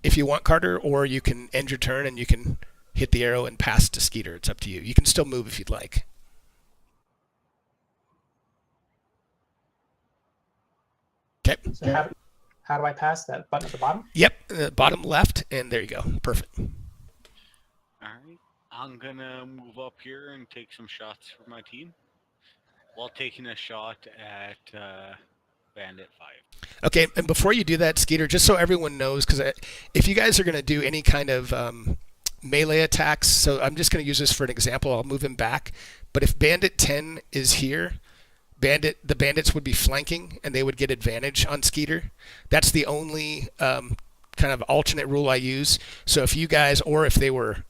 if you want, Carter, or you can end your turn and you can hit the arrow and pass to Skeeter. It's up to you. You can still move if you'd like. Okay. So how do I pass that button at the bottom? Yep, bottom left, and there you go. Perfect. All right. I'm going to move up here and take some shots for my team while taking a shot at Bandit 5. Okay, and before you do that, Skeeter, just so everyone knows, because if you guys are going to do any kind of melee attacks, so I'm just going to use this for an example. I'll move him back. But if Bandit 10 is here, the bandits would be flanking, and they would get advantage on Skeeter. That's the only kind of alternate rule I use. So if you guys, or if they were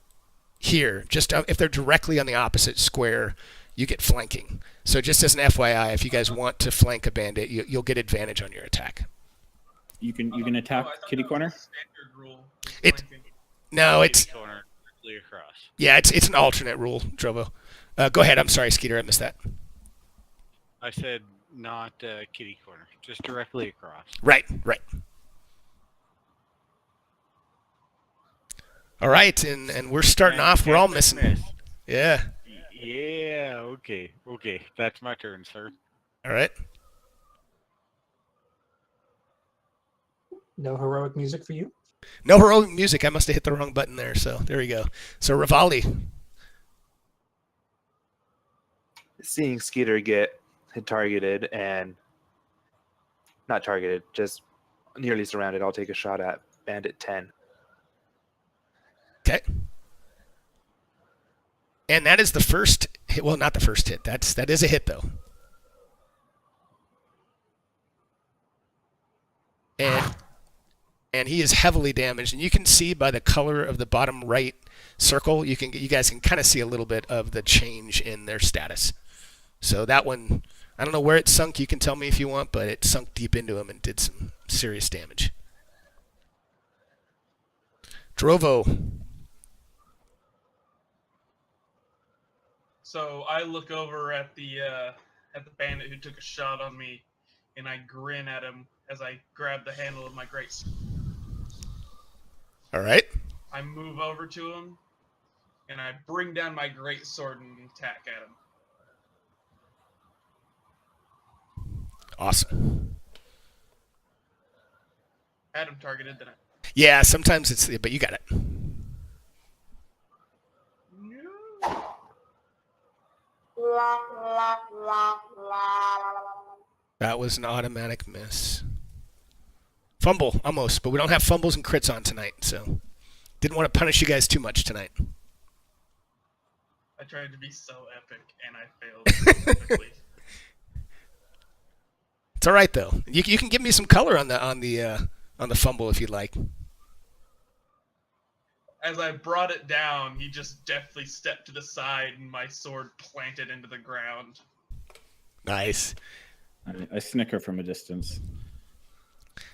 here, just if they're directly on the opposite square, you get flanking. So just as an FYI, if you guys want to flank a bandit, you'll get advantage on your attack. You can attack kitty corner. Standard rule. No, it's Corner directly across. yeah, it's an alternate rule, Drovo. Go ahead. I'm sorry, Skeeter, I missed that. I said not kitty corner, just directly across. Right. All right, and we're starting off. We're all missing. Miss. Yeah. Yeah, okay. That's my turn, sir. All right. No heroic music for you? No heroic music. I must have hit the wrong button there. So there we go. So Rivali. Seeing Skeeter get targeted and not targeted, just nearly surrounded, I'll take a shot at Bandit 10. Okay. And that is the first hit. Well, not the first hit. That is a hit though. And he is heavily damaged, and you can see by the color of the bottom right circle, you guys can kind of see a little bit of the change in their status. So that one, I don't know where it sunk. You can tell me if you want, but it sunk deep into him and did some serious damage. Drovo. So I look over at the at the bandit who took a shot on me, and I grin at him as I grab the handle of my great sword. All right. I move over to him, and I bring down my great sword and attack at him. Awesome. Had him targeted, then I... Yeah, sometimes it's, but you got it. No. That was an automatic miss. Fumble, almost, but we don't have fumbles and crits on tonight, so didn't want to punish you guys too much tonight. I tried to be so epic, and I failed so epically. It's all right though. You can give me some color on the fumble if you'd like. As I brought it down, he just deftly stepped to the side, and my sword planted into the ground. Nice. I snicker from a distance.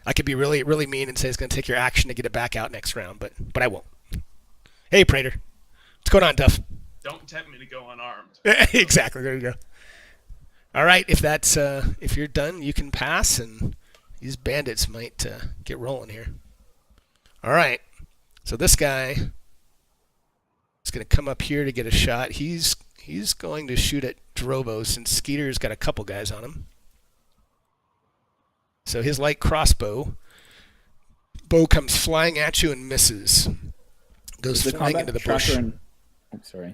I could be really, really mean and say it's going to take your action to get it back out next round, but I won't. Hey, Prater. What's going on, Duff? Don't tempt me to go unarmed. Exactly. There you go. All right. If you're done, you can pass, and these bandits might get rolling here. All right. So this guy is going to come up here to get a shot. He's going to shoot at Drobo since Skeeter's got a couple guys on him. So his light crossbow bow comes flying at you and misses. Goes flying into the bush.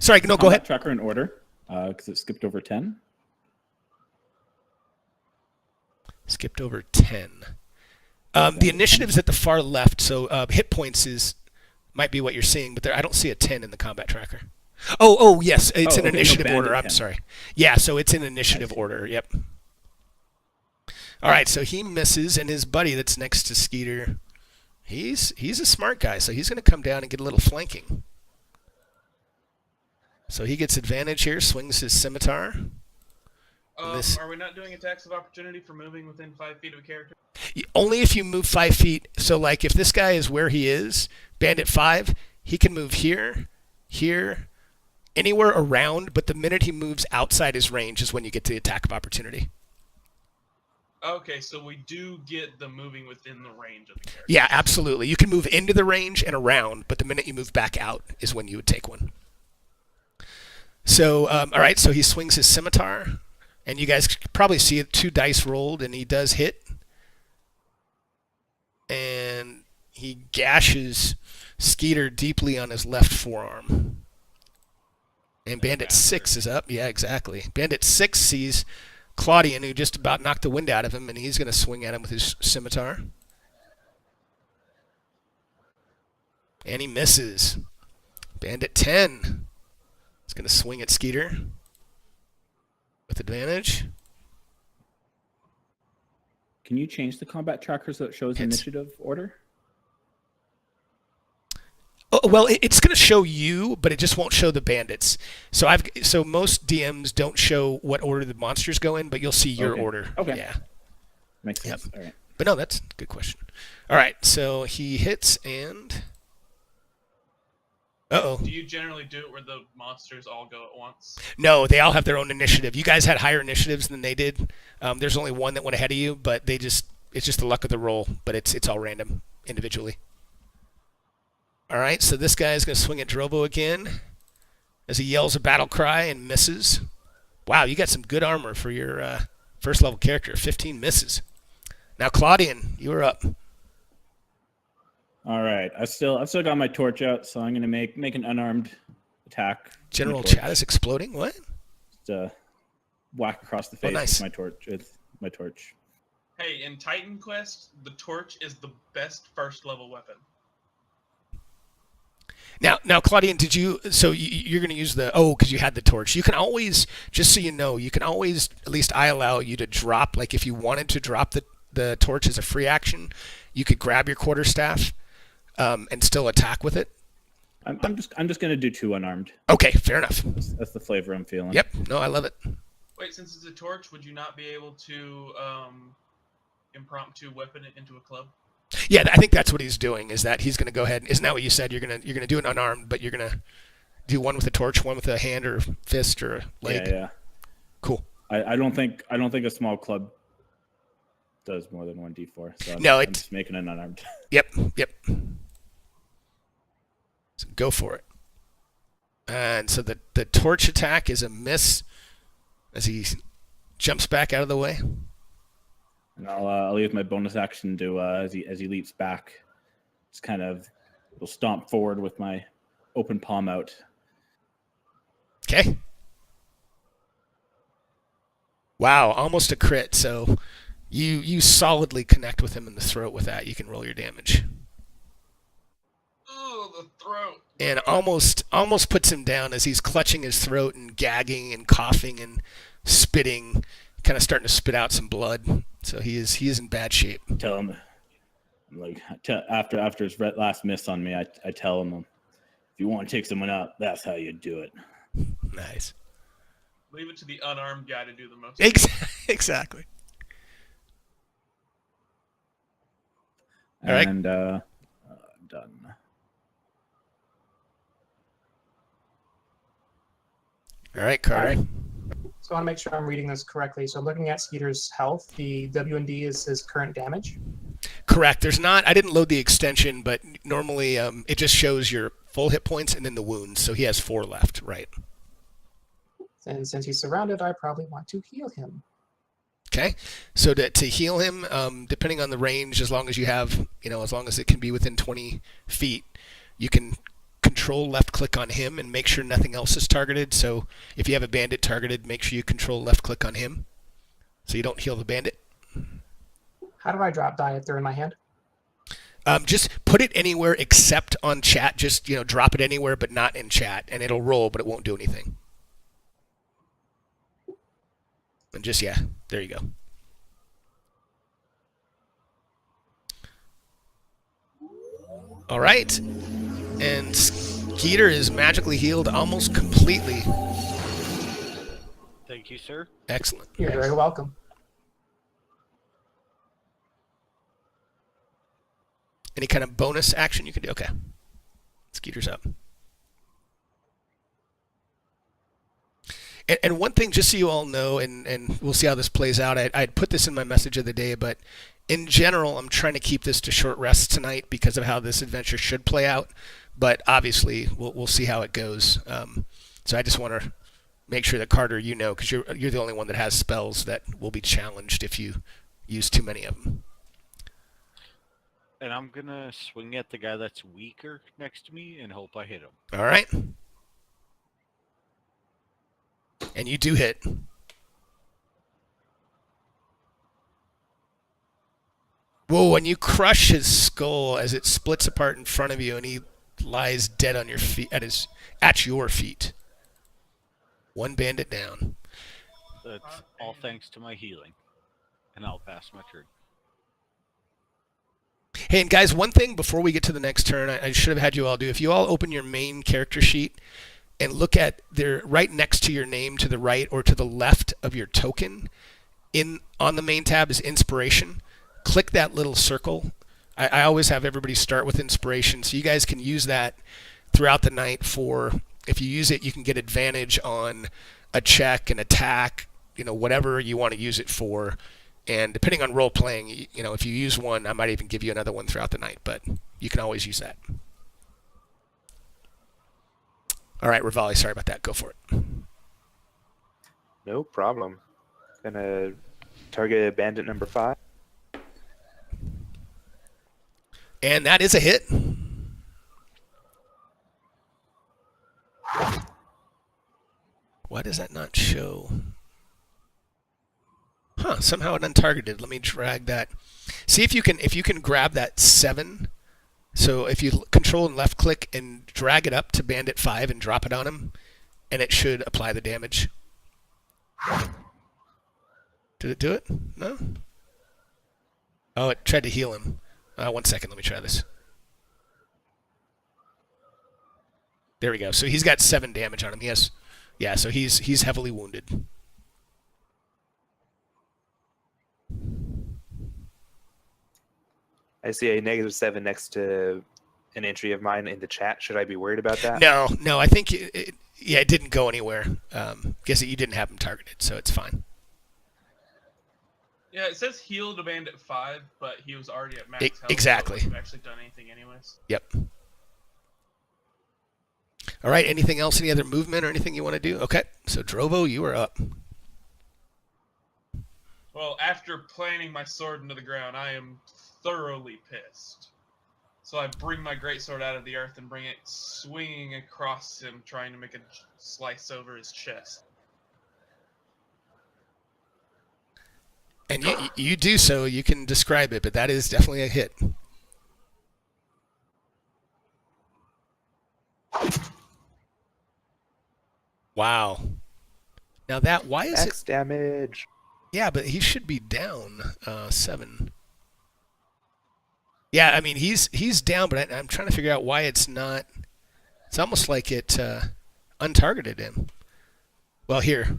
Sorry, no, go ahead. Tracker in order, because it skipped over 10. Skipped over 10. The initiative's at the far left, so hit points might be what you're seeing, but I don't see a 10 in the combat tracker. Oh, yes, it's in initiative order. I'm sorry. Yeah, so it's in initiative order. Yep. All right, so he misses, and his buddy that's next to Skeeter, he's a smart guy, so he's going to come down and get a little flanking. So he gets advantage here, swings his scimitar. Are we not doing attacks of opportunity for moving within 5 feet of a character? Only if you move 5 feet. So, like, if this guy is where he is, Bandit 5, he can move here, here, anywhere around, but the minute he moves outside his range is when you get to the attack of opportunity. Okay, so we do get the moving within the range of the character. Yeah, absolutely. You can move into the range and around, but the minute you move back out is when you would take one. So, all right, so he swings his scimitar, and you guys probably see it, 2 dice rolled, and he does hit. And he gashes Skeeter deeply on his left forearm. And Bandit 6 is up. Yeah, exactly. Bandit 6 sees Claudian, who just about knocked the wind out of him, and he's going to swing at him with his scimitar. And he misses. Bandit 10 is going to swing at Skeeter with advantage. Can you change the combat tracker so it shows initiative order? Oh, well, it's going to show you, but it just won't show the bandits. So most DMs don't show what order the monsters go in, but you'll see your order. Okay. Yeah. Makes sense. Yep. All right. But no, that's a good question. All right, so he hits and... Uh-oh. Do you generally do it where the monsters all go at once? No, they all have their own initiative. You guys had higher initiatives than they did. There's only one that went ahead of you, but it's just the luck of the roll, but it's all random individually. All right, so this guy is going to swing at Drobo again as he yells a battle cry and misses. Wow, you got some good armor for your first level character. 15 misses. Now, Claudian, you are up. All right, I've still got my torch out, so I'm going to make an unarmed attack. General chat is exploding. What? Just whack across the face nice. with my torch. Hey, in Titan Quest, the torch is the best first level weapon. Now, Claudian, you're going to use because you had the torch. You can always, just so you know, at least I allow you to drop, like if you wanted to drop the torch as a free action, you could grab your quarterstaff and still attack with it. I'm just going to do 2 unarmed. Okay, fair enough. That's the flavor I'm feeling. Yep, no, I love it. Wait, since it's a torch, would you not be able to impromptu weapon it into a club? Yeah, I think that's what he's doing. Is that he's going to go ahead? Isn't that what you said? You're going to do an unarmed, but you're going to do one with a torch, one with a hand or fist or a leg. Yeah. Cool. I don't think a small club does more than 1d4. So I'm No, just making an unarmed. Yep. So go for it. And so the torch attack is a miss as he jumps back out of the way. And I'll use my bonus action to as he leaps back, just kind of will stomp forward with my open palm out. Okay. Wow, almost a crit. So you solidly connect with him in the throat with that. You can roll your damage. Oh, the throat. And almost puts him down as he's clutching his throat and gagging and coughing and spitting, kind of starting to spit out some blood. So he is in bad shape. Tell him, like, after his last miss on me, I tell him, if you want to take someone out, that's how you do it. Nice. Leave it to the unarmed guy to do the most. Exactly. All right. And I'm done. All right, Carter. So I want to make sure I'm reading this correctly. So looking at Skeeter's health, the W&D is his current damage. Correct. There's not. I didn't load the extension, but normally it just shows your full hit points and then the wounds. So he has 4 left. Right. And since he's surrounded, I probably want to heal him. Okay. So to heal him, depending on the range, as long as you have, as long as it can be within 20 feet, you can control left click on him and make sure nothing else is targeted. So if you have a bandit targeted, make sure you control left click on him so you don't heal the bandit. How do I drop die if they're in my hand? Just put it anywhere except on chat. Just, drop it anywhere but not in chat, and it'll roll, but it won't do anything. And just, there you go. All right. And Skeeter is magically healed almost completely. Thank you, sir. Excellent. You're very welcome. Any kind of bonus action you can do? Okay. Skeeter's up. And one thing, just so you all know, and we'll see how this plays out, I'd put this in my message of the day, but in general, I'm trying to keep this to short rests tonight because of how this adventure should play out. But obviously, we'll see how it goes. So I just want to make sure that, Carter, because you're the only one that has spells that will be challenged if you use too many of them. And I'm going to swing at the guy that's weaker next to me and hope I hit him. All right. And you do hit. Whoa, and you crush his skull as it splits apart in front of you, and he lies dead on your feet, at your feet. One bandit down. That's all thanks to my healing. And I'll pass my turn. Hey, and guys, one thing before we get to the next turn, I should have had you all do. If you all open your main character sheet and look at right next to your name to the right or to the left of your token, on the main tab is inspiration. Click that little circle. I always have everybody start with inspiration, so you guys can use that throughout the night if you use it, you can get advantage on a check, an attack, whatever you want to use it for. And depending on role playing, if you use one, I might even give you another one throughout the night, but you can always use that. All right, Rivali, sorry about that. Go for it. No problem. Gonna target bandit number 5. And that is a hit. Why does that not show? Somehow it untargeted. Let me drag that. See if you can grab that 7. So if you control and left click and drag it up to bandit 5 and drop it on him, and it should apply the damage. Did it do it? No? Oh, it tried to heal him. 1 second, let me try this. There we go. So he's got 7 damage on him. Yes. Yeah, so he's heavily wounded. I see a -7 next to an entry of mine in the chat. Should I be worried about that? No, I think it didn't go anywhere. Guess you didn't have him targeted, so it's fine. Yeah, it says heal to bandit 5, but he was already at max health. Exactly. So he wouldn't have actually done anything anyways. Yep. All right. Anything else? Any other movement or anything you want to do? Okay. So Drobo, you are up. Well, after planting my sword into the ground, I am thoroughly pissed. So I bring my greatsword out of the earth and bring it swinging across him, trying to make a slice over his chest. And you do so. You can describe it, but that is definitely a hit. Wow. Now why is X damage. Yeah, but he should be down 7. Yeah, I mean he's down, but I'm trying to figure out why it's not. It's almost like it untargeted him. Well, here.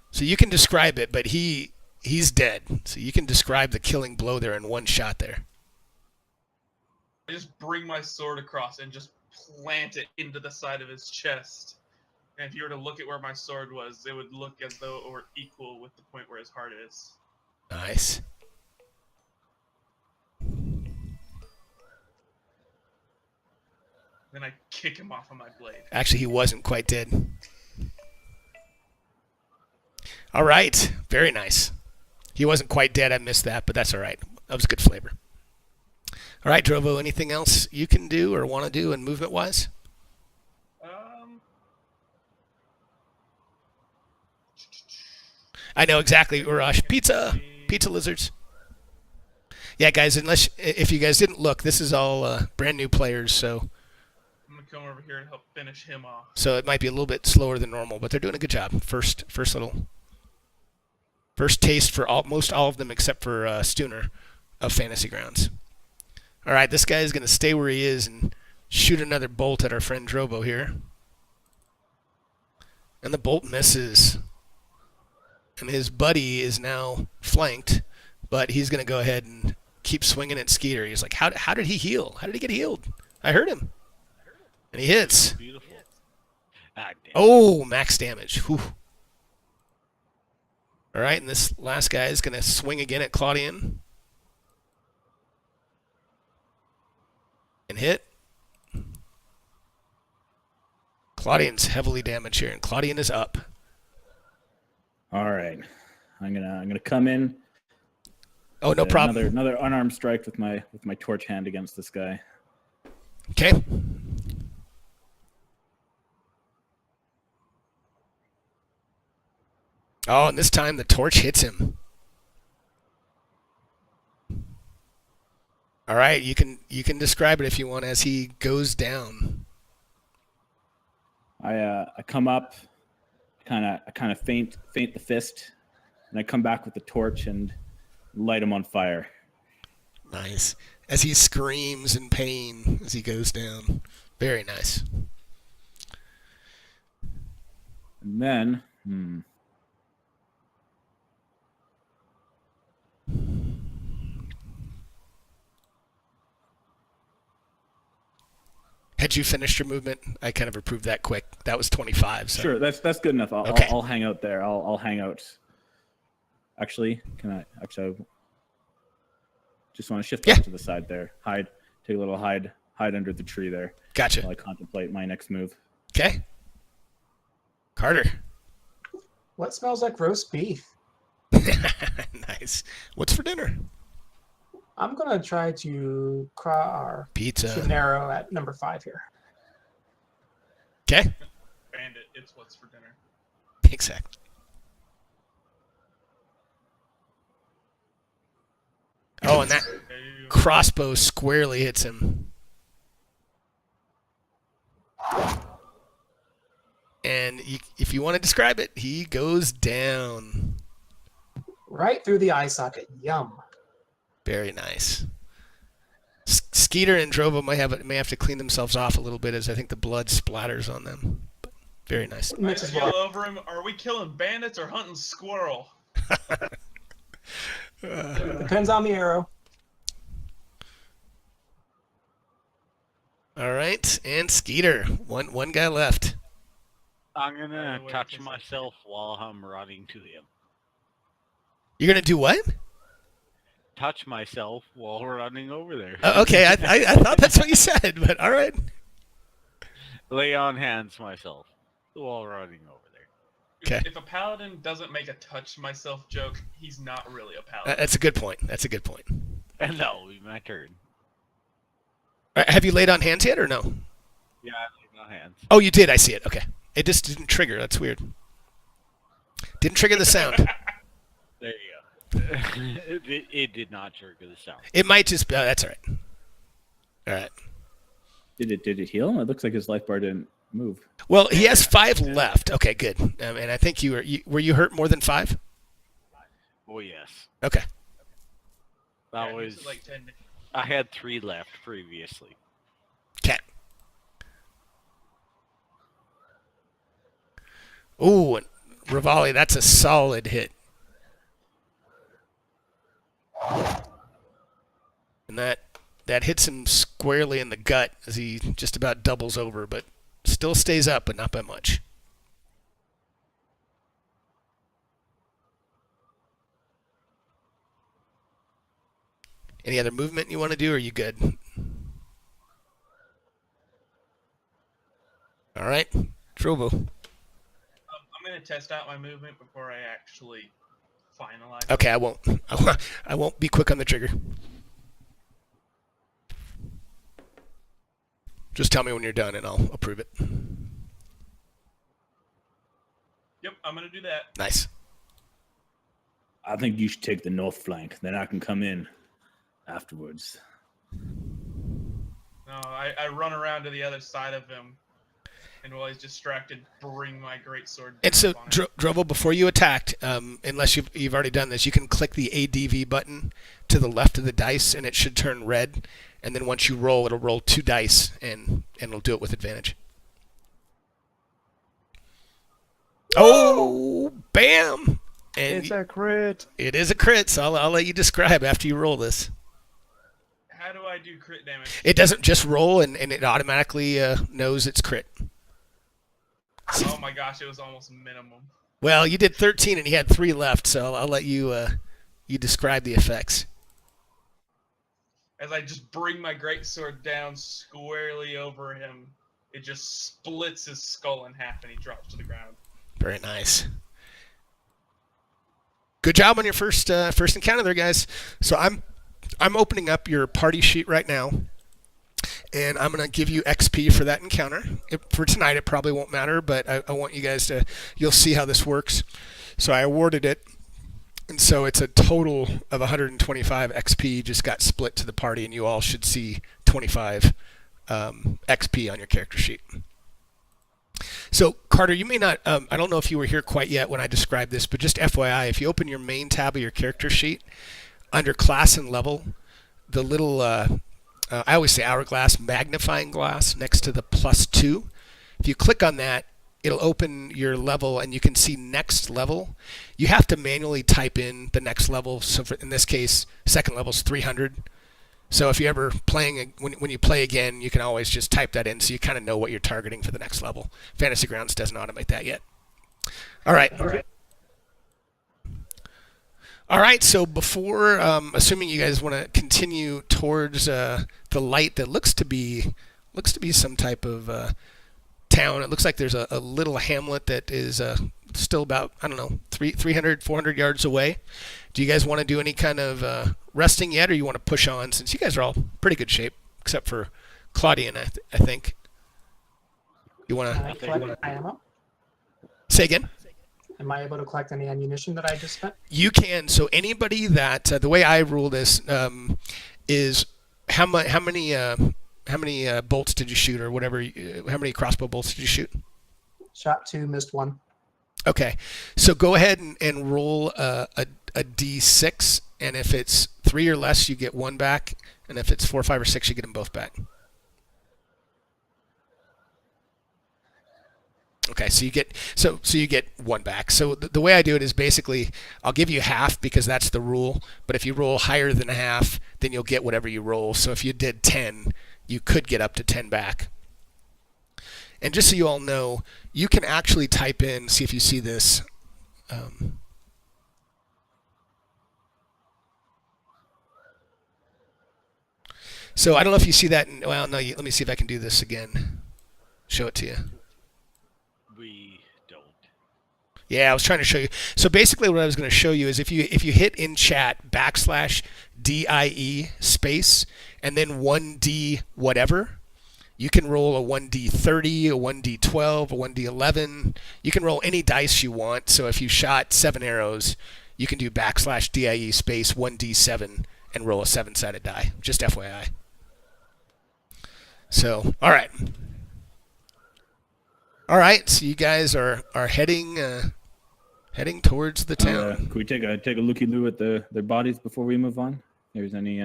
So you can describe it, but he's dead. So you can describe the killing blow there in one shot there. I just bring my sword across and just plant it into the side of his chest. And if you were to look at where my sword was, it would look as though it were equal with the point where his heart is. Nice. Then I kick him off of my blade. Actually, he wasn't quite dead. All right. Very nice. He wasn't quite dead. I missed that, but that's all right. That was good flavor. All right, Drobo, anything else you can do or want to do in movement-wise? I know exactly, Urash. Pizza lizards. Yeah, guys, if you guys didn't look, this is all brand new players, so I'm going to come over here and help finish him off. So it might be a little bit slower than normal, but they're doing a good job. First taste for most all of them except for Stooner of Fantasy Grounds. All right, this guy is going to stay where he is and shoot another bolt at our friend Drobo here. And the bolt misses. And his buddy is now flanked, but he's going to go ahead and keep swinging at Skeeter. He's like, how did he heal? How did he get healed? I heard him. And he hits. Beautiful. Ah, damn. Oh, max damage. Whew. All right, and this last guy is going to swing again at Claudian. And hit. Claudian's heavily damaged here, and Claudian is up. All right, I'm gonna come in. Oh, no problem. Another unarmed strike with my torch hand against this guy. Okay. Oh, and this time the torch hits him. All right, you can describe it if you want as he goes down. I come up, kind of feint the fist, and I come back with the torch and light him on fire. Nice. As he screams in pain as he goes down. Very nice. And then, Had you finished your movement? I kind of approved that quick. That was 25. So. Sure, that's good enough. I'll hang out there. I'll hang out. Actually, I just want to shift off to the side there. Hide. Take a little hide under the tree there. Gotcha. While I contemplate my next move. Okay. Carter. What smells like roast beef? Nice. What's for dinner? I'm gonna try to shoot Pizza. an arrow at number 5 here. Okay. Bandit, it's what's for dinner. Exactly. Oh, and that crossbow squarely hits him. And if you want to describe it, he goes down. Right through the eye socket. Yum. Very nice. Skeeter and Drobo may have to clean themselves off a little bit as I think the blood splatters on them. But very nice. I just yell over him, are we killing bandits or hunting squirrel? Depends on the arrow. All right, and Skeeter. One guy left. I'm gonna touch myself while I'm running to him. You're gonna do what? touch myself while running over there. Okay, I thought that's what you said, but all right. Lay on hands myself while running over there. Okay. If a paladin doesn't make a touch myself joke, he's not really a paladin. That's a good point. That's a good point. And that will be my turn. All right, have you laid on hands yet or no? Yeah, I laid on hands. Oh, you did. I see it. Okay. It just didn't trigger. That's weird. Didn't trigger the sound. There you go. It did not trigger the sound. It might just. That's all right. All right. Did it heal? It looks like his life bar didn't move. Well, he has 5 left. Okay, good. And I think were you hurt more than 5? Oh yes. Okay. That Yeah, he was. at like 10. I had 3 left previously. Okay. Ooh, Rivali, that's a solid hit. And that hits him squarely in the gut as he just about doubles over, but still stays up, but not by much. Any other movement you want to do, or are you good? All right, Drobo. I'm going to test out my movement before I actually finalize. Okay, I won't. I won't be quick on the trigger. Just tell me when you're done, and I'll approve it. Yep, I'm going to do that. Nice. I think you should take the north flank. Then I can come in afterwards. No, I run around to the other side of him, and while he's distracted, bring my greatsword. And so, down on him. Drobo, before you attacked, unless you've already done this, you can click the ADV button to the left of the dice, and it should turn red. And then once you roll, it'll roll 2 dice, and it'll do it with advantage. Oh, bam! And It's a crit. it is a crit, so I'll let you describe after you roll this. How do I do crit damage? It doesn't just roll, and it automatically knows it's crit. Oh my gosh, it was almost minimum. Well, you did 13, and he had 3 left, so I'll let you you describe the effects. As I just bring my greatsword down squarely over him, it just splits his skull in half, and he drops to the ground. Very nice. Good job on your first encounter there, guys. So I'm opening up your party sheet right now, and I'm going to give you XP for that encounter. For tonight, it probably won't matter, but I want you guys you'll see how this works. So I awarded it, and so it's a total of 125 XP just got split to the party, and you all should see 25 XP on your character sheet. So, Carter, you may not, I don't know if you were here quite yet when I described this, but just FYI, if you open your main tab of your character sheet, under class and level, the little, I always say hourglass, magnifying glass next to the +2, if you click on that, it'll open your level and you can see next level. You have to manually type in the next level. So in this case, second level is 300. So if you're ever playing, when you play again, you can always just type that in so you kind of know what you're targeting for the next level. Fantasy Grounds doesn't automate that yet. All right. All right, so before, assuming you guys want to continue towards the light that looks to be some type of town. It looks like there's a little hamlet that is still about, I don't know, 300, 400 yards away. Do you guys want to do any kind of resting yet, or you want to push on, since you guys are all pretty good shape, except for Claudian, I think. You want Can I to collect ammo? say again? Am I able to collect any ammunition that I just spent? You can. So anybody that the way I rule this is how many bolts did you shoot, or whatever? How many crossbow bolts did you shoot? Shot 2, missed 1. Okay, so go ahead and roll a d6, and if it's 3 or less, you get 1 back, and if it's 4, 5, or 6, you get them both back. Okay, so you get 1 back. So the way I do it is basically I'll give you half because that's the rule. But if you roll higher than half, then you'll get whatever you roll. So if you did 10, you could get up to 10 back. And just so you all know, you can actually type in, see if you see this. So I don't know if you see that. Well, no. Let me see if I can do this again. Show it to you. We don't. Yeah, I was trying to show you. So basically, what I was going to show you is if you hit in chat /DIE space and then 1D whatever, you can roll a 1D30, a 1D12, a 1D11. You can roll any dice you want. So if you shot 7 arrows, you can do /DIE space 1D7 and roll a 7-sided die. Just FYI. So, all right. All right, so you guys are heading towards the town. Can we take a looky-loo at their bodies before we move on? If there's any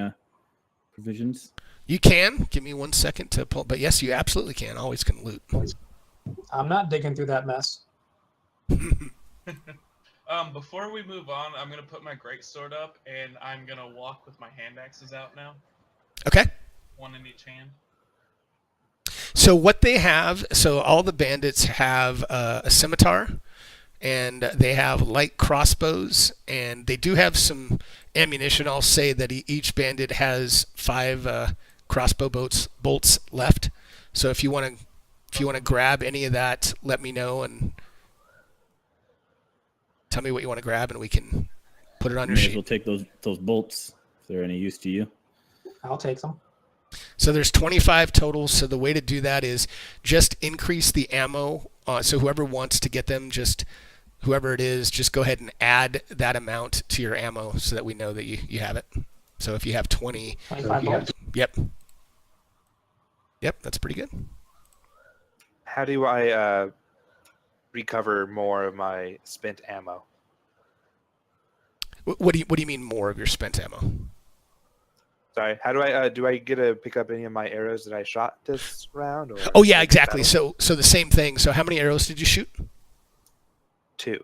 provisions? You can. Give me 1 second to pull. But yes, you absolutely can. Always can loot. I'm not digging through that mess. Before we move on, I'm gonna put my greatsword up, and I'm gonna walk with my hand axes out now. Okay. One in each hand. So what they have, so all the bandits have a scimitar, and they have light crossbows, and they do have some ammunition. I'll say that each bandit has 5 crossbow bolts left. So if you want to grab any of that, let me know and tell me what you want to grab, and we can put it on your sheet. We'll take those bolts if they're any use to you. I'll take them. So there's 25 total. So the way to do that is just increase the ammo. So whoever wants to get them, whoever it is, just go ahead and add that amount to your ammo so that we know that you have it. So if you have 20, 25 bolts. Yep, that's pretty good. How do I recover more of my spent ammo? What do you mean more of your spent ammo? Sorry, how do I get to pick up any of my arrows that I shot this round? Or Oh yeah, exactly. So the same thing. So how many arrows did you shoot? 2.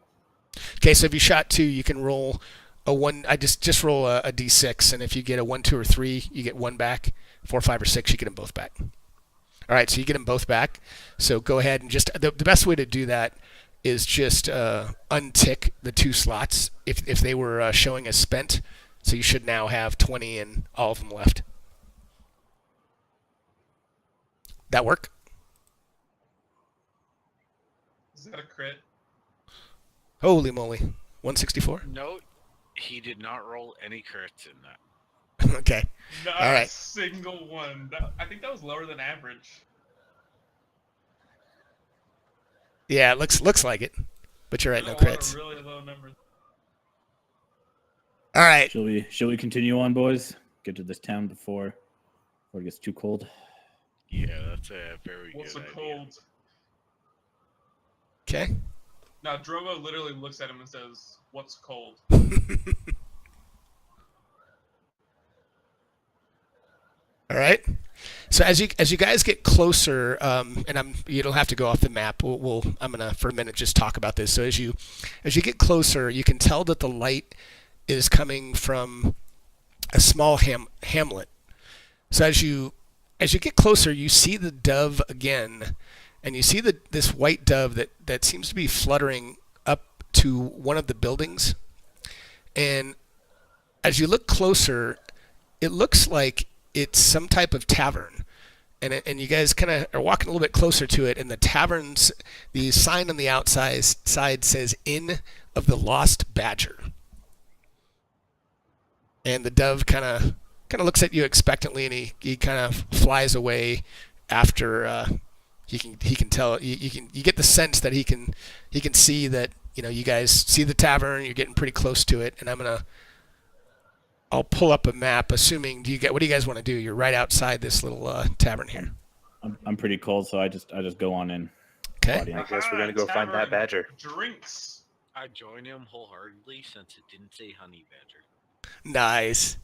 Okay, so if you shot 2, you can roll a 1. I just roll a d6, and if you get a 1, 2, or 3, you get 1 back. 4, 5, or 6, you get them both back. All right, so you get them both back. So go ahead and just the best way to do that is just untick the 2 slots if they were showing as spent. So you should now have 20 and all of them left. That work? Is that a crit? Holy moly. 164? Note, he did not roll any crits in that. Okay. Not All right. a single one. I think that was lower than average. Yeah, it looks like it. But you're right, no I want crits. a really low number. All right. Shall we continue on, boys? Get to this town before it gets too cold. Yeah, that's a very What's good a idea. cold? Okay. Now Drogo literally looks at him and says, "What's cold?" All right. So as you guys get closer, and you don't have to go off the map. I'm gonna for a minute just talk about this. So as you get closer, you can tell that the light is coming from a small hamlet. So as you get closer, you see the dove again, and you see this white dove that seems to be fluttering up to one of the buildings. And as you look closer, it looks like it's some type of tavern. And you guys kind of are walking a little bit closer to it, and the sign on the outside says Inn of the Lost Badger. And the dove kind of looks at you expectantly, and he kind of flies away after he can tell you get the sense that he can see that you guys see the tavern. You're getting pretty close to it, and I'll pull up a map. Assuming what do you guys want to do? You're right outside this little tavern here. I'm pretty cold, so I just go on in. Okay. I guess we're gonna go find that badger. Drinks. I join him wholeheartedly since it didn't say honey badger. Nice.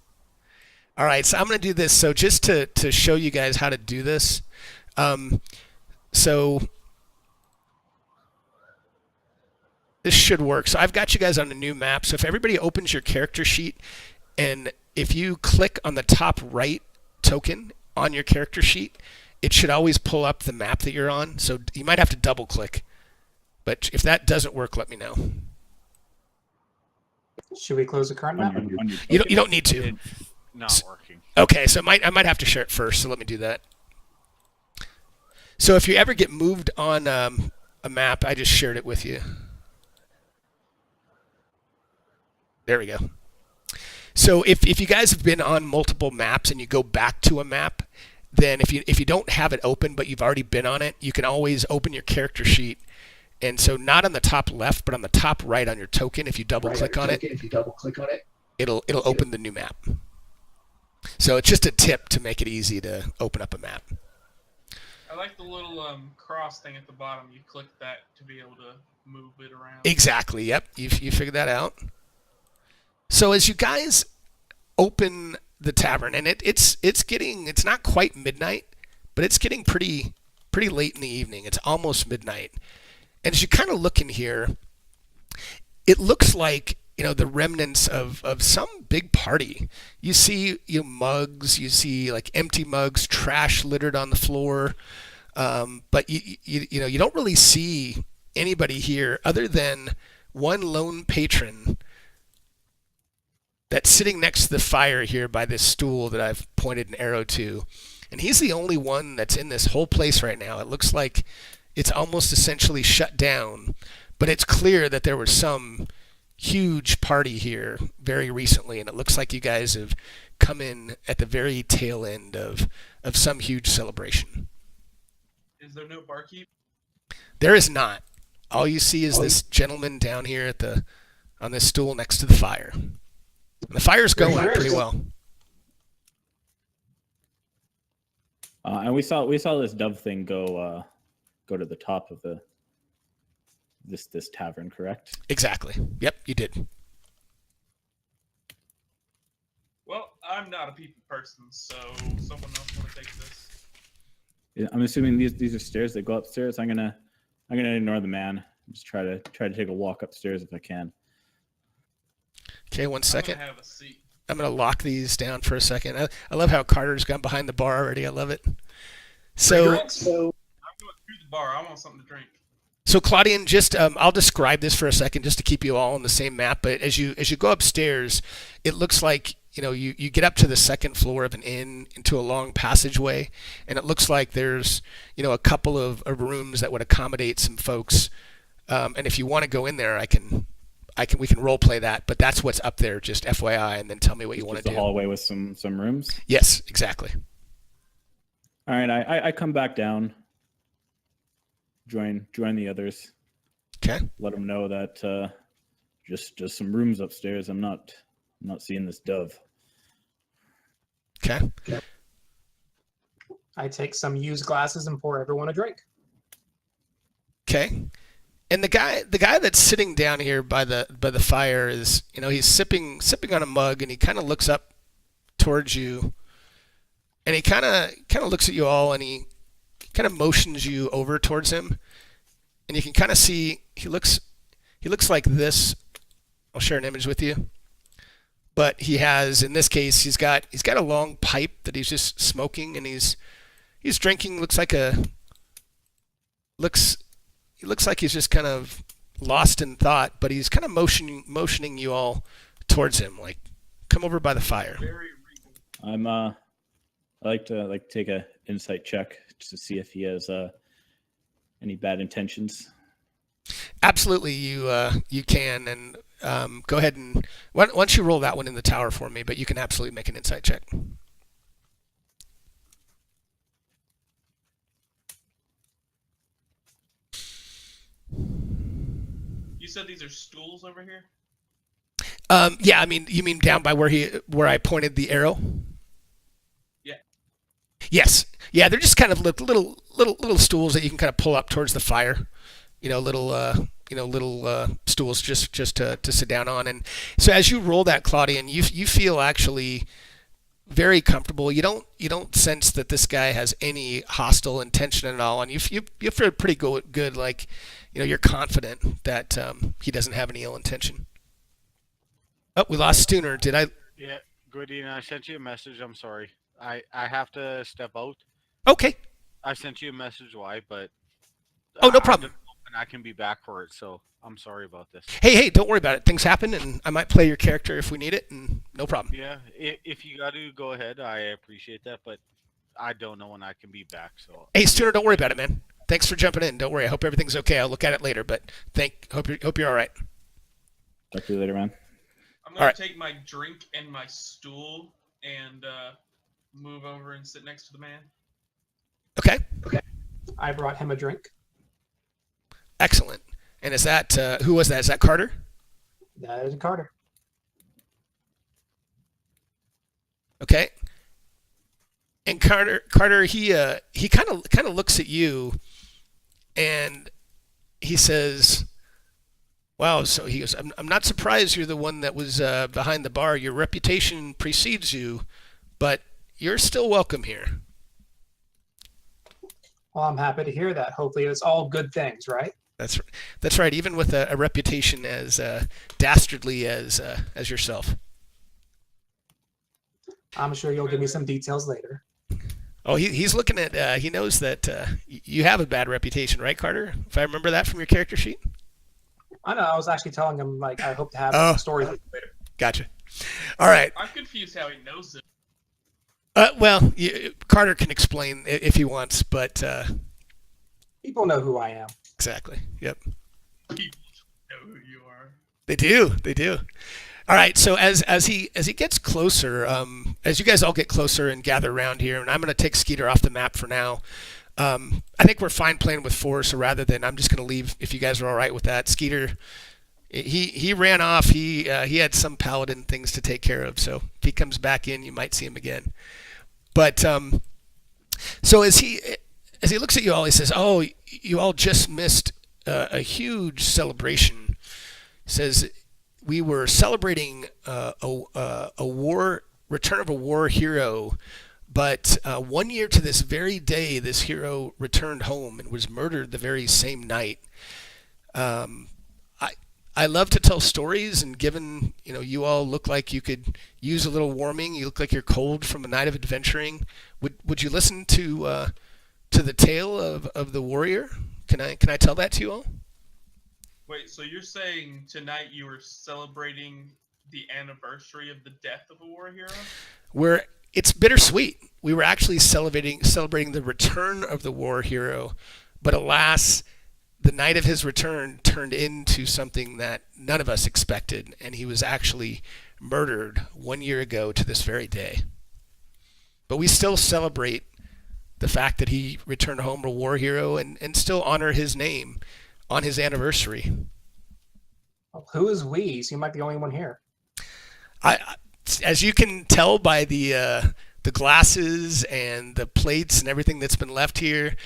All right, so I'm going to do this. So just to show you guys how to do this, so this should work. So I've got you guys on a new map. So if everybody opens your character sheet, and if you click on the top right token on your character sheet, it should always pull up the map that you're on. So you might have to double click. But if that doesn't work, let me know. Should we close the current map? On your You don't need to. not working. Okay, so I might have to share it first, so let me do that. So if you ever get moved on a map, I just shared it with you. There we go. So if you guys have been on multiple maps and you go back to a map, then if you don't have it open but you've already been on it, you can always open your character sheet. And so not on the top left, but on the top right on your token, if you double click on it, it'll open the new map. So it's just a tip to make it easy to open up a map. I like the little cross thing at the bottom. You click that to be able to move it around. Exactly. Yep. You figured that out. So as you guys open the tavern, and it's not quite midnight, but it's getting pretty late in the evening. It's almost midnight. And as you kind of look in here, it looks like, the remnants of some big party. You see mugs, you see like empty mugs, trash littered on the floor. But you don't really see anybody here other than one lone patron that's sitting next to the fire here by this stool that I've pointed an arrow to. And he's the only one that's in this whole place right now. It looks like it's almost essentially shut down, but it's clear that there was some huge party here very recently, and it looks like you guys have come in at the very tail end of some huge celebration. Is there no barkeep? There is not. All you see is this gentleman down here on this stool next to the fire. And the fire's going pretty well. And we saw this dove thing go to the top of this tavern, correct? Exactly. Yep, you did. Well, I'm not a people person, so someone else want to take this. Yeah, I'm assuming these are stairs that go upstairs. I'm gonna ignore the man. Just try to take a walk upstairs if I can. Okay, 1 second. I'm gonna have a seat. I'm going to lock these down for a second. I love how Carter's gone behind the bar already. I love it. So I'm going through the bar. I want something to drink. So Claudian, just I'll describe this for a second just to keep you all on the same map. But as you go upstairs, it looks like you get up to the second floor of an inn into a long passageway, and it looks like there's a couple of rooms that would accommodate some folks. And if you want to go in there, we can role play that. But that's what's up there, just FYI, and then tell me what you want to do. The hallway with some rooms. Yes, exactly. All right, I come back down. Join the others. Okay. Let them know that just some rooms upstairs. I'm not seeing this dove. Okay. I take some used glasses and pour everyone a drink. Okay. And the guy that's sitting down here by the fire is, he's sipping on a mug, and he kind of looks up towards you, and he kind of looks at you all, and he kind of motions you over towards him, and you can kind of see he looks like this. I'll share an image with you. But he has, in this case, he's got a long pipe that he's just smoking, and he's drinking. He looks like he's just kind of lost in thought, but he's kind of motioning you all towards him, like, come over by the fire. I like to take a insight check just to see if he has any bad intentions. Absolutely, you can, and go ahead and once you roll that one in the tower for me, but you can absolutely make an insight check. You said these are stools over here? Yeah, I mean, you mean down by where I pointed the arrow? Yeah. Yes. Yeah, they're just kind of little stools that you can kind of pull up towards the fire. Little stools just to sit down on. And so as you roll that, Claudian, you feel actually very comfortable. You don't sense that this guy has any hostile intention at all, and you feel pretty good. Like, you're confident that he doesn't have any ill intention. Oh, we lost Stooner. Did I? Yeah, Goodine, I sent you a message. I'm sorry. I have to step out. Okay. I sent you a message. Why? But Oh, no problem. Open when I can be back for it, so I'm sorry about this. Hey, don't worry about it. Things happen, and I might play your character if we need it, and no problem. Yeah, if you got to go ahead, I appreciate that, but I don't know when I can be back. So Hey, Stuart, don't worry about it, man. Thanks for jumping in. Don't worry. I hope everything's okay. I'll look at it later, but hope you're all right. Talk to you later, man. I'm All gonna right. take my drink and my stool and move over and sit next to the man. Okay, I brought him a drink. excellent. And is that who was that? Is that Carter? That is Carter. Okay. And Carter, he kind of looks at you, and he says, "Wow." So he goes, "I'm not surprised you're the one that was behind the bar. Your reputation precedes you, but you're still welcome here." Well, I'm happy to hear that. Hopefully, it's all good things, right? That's right. Even with a reputation as dastardly as yourself. I'm sure you'll give me some details later. Oh, he's looking at. He knows that you have a bad reputation, right, Carter? If I remember that from your character sheet. I know. I was actually telling him like I hope to have Oh. a story later. Gotcha. All right. I'm confused how he knows it. Well, Carter can explain if he wants, but People know who I am. exactly. Yep. People know who you are. They do. They do. All right. So as he gets closer, as you guys all get closer and gather around here, and I'm going to take Skeeter off the map for now. I think we're fine playing with 4. So rather than I'm just going to leave, if you guys are all right with that, Skeeter. He ran off. He had some paladin things to take care of. So if he comes back in, you might see him again. But so as he looks at you all, he says, "Oh, you all just missed a huge celebration." He says, "We were celebrating a return of a war hero, but 1 year to this very day, this hero returned home and was murdered the very same night." I love to tell stories, and given you all look like you could use a little warming, you look like you're cold from a night of adventuring. Would you listen to the tale of the warrior? Can I tell that to you all? Wait, so you're saying tonight you were celebrating the anniversary of the death of a war hero? It's bittersweet. We were actually celebrating the return of the war hero, but alas, the night of his return turned into something that none of us expected, and he was actually murdered 1 year ago to this very day. But we still celebrate the fact that he returned home a war hero and still honor his name on his anniversary. Well, who is we? You seem like the only one here. As you can tell by the glasses and the plates and everything that's been left here,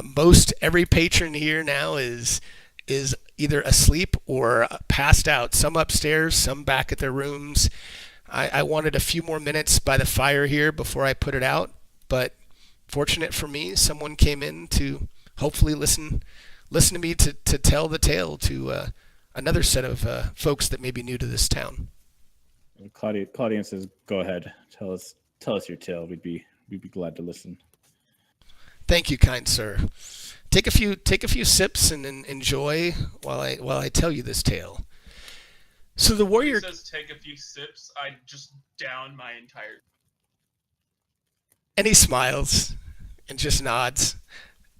most every patron here now is either asleep or passed out. Some upstairs, some back at their rooms. I wanted a few more minutes by the fire here before I put it out, but fortunate for me, someone came in to hopefully listen to me to tell the tale to another set of folks that may be new to this town. Claudian says, "Go ahead, tell us your tale. We'd be glad to listen." Thank you, kind sir. Take a few sips and enjoy while I tell you this tale. So the warrior He says take a few sips. I just down my entire. And he smiles and just nods.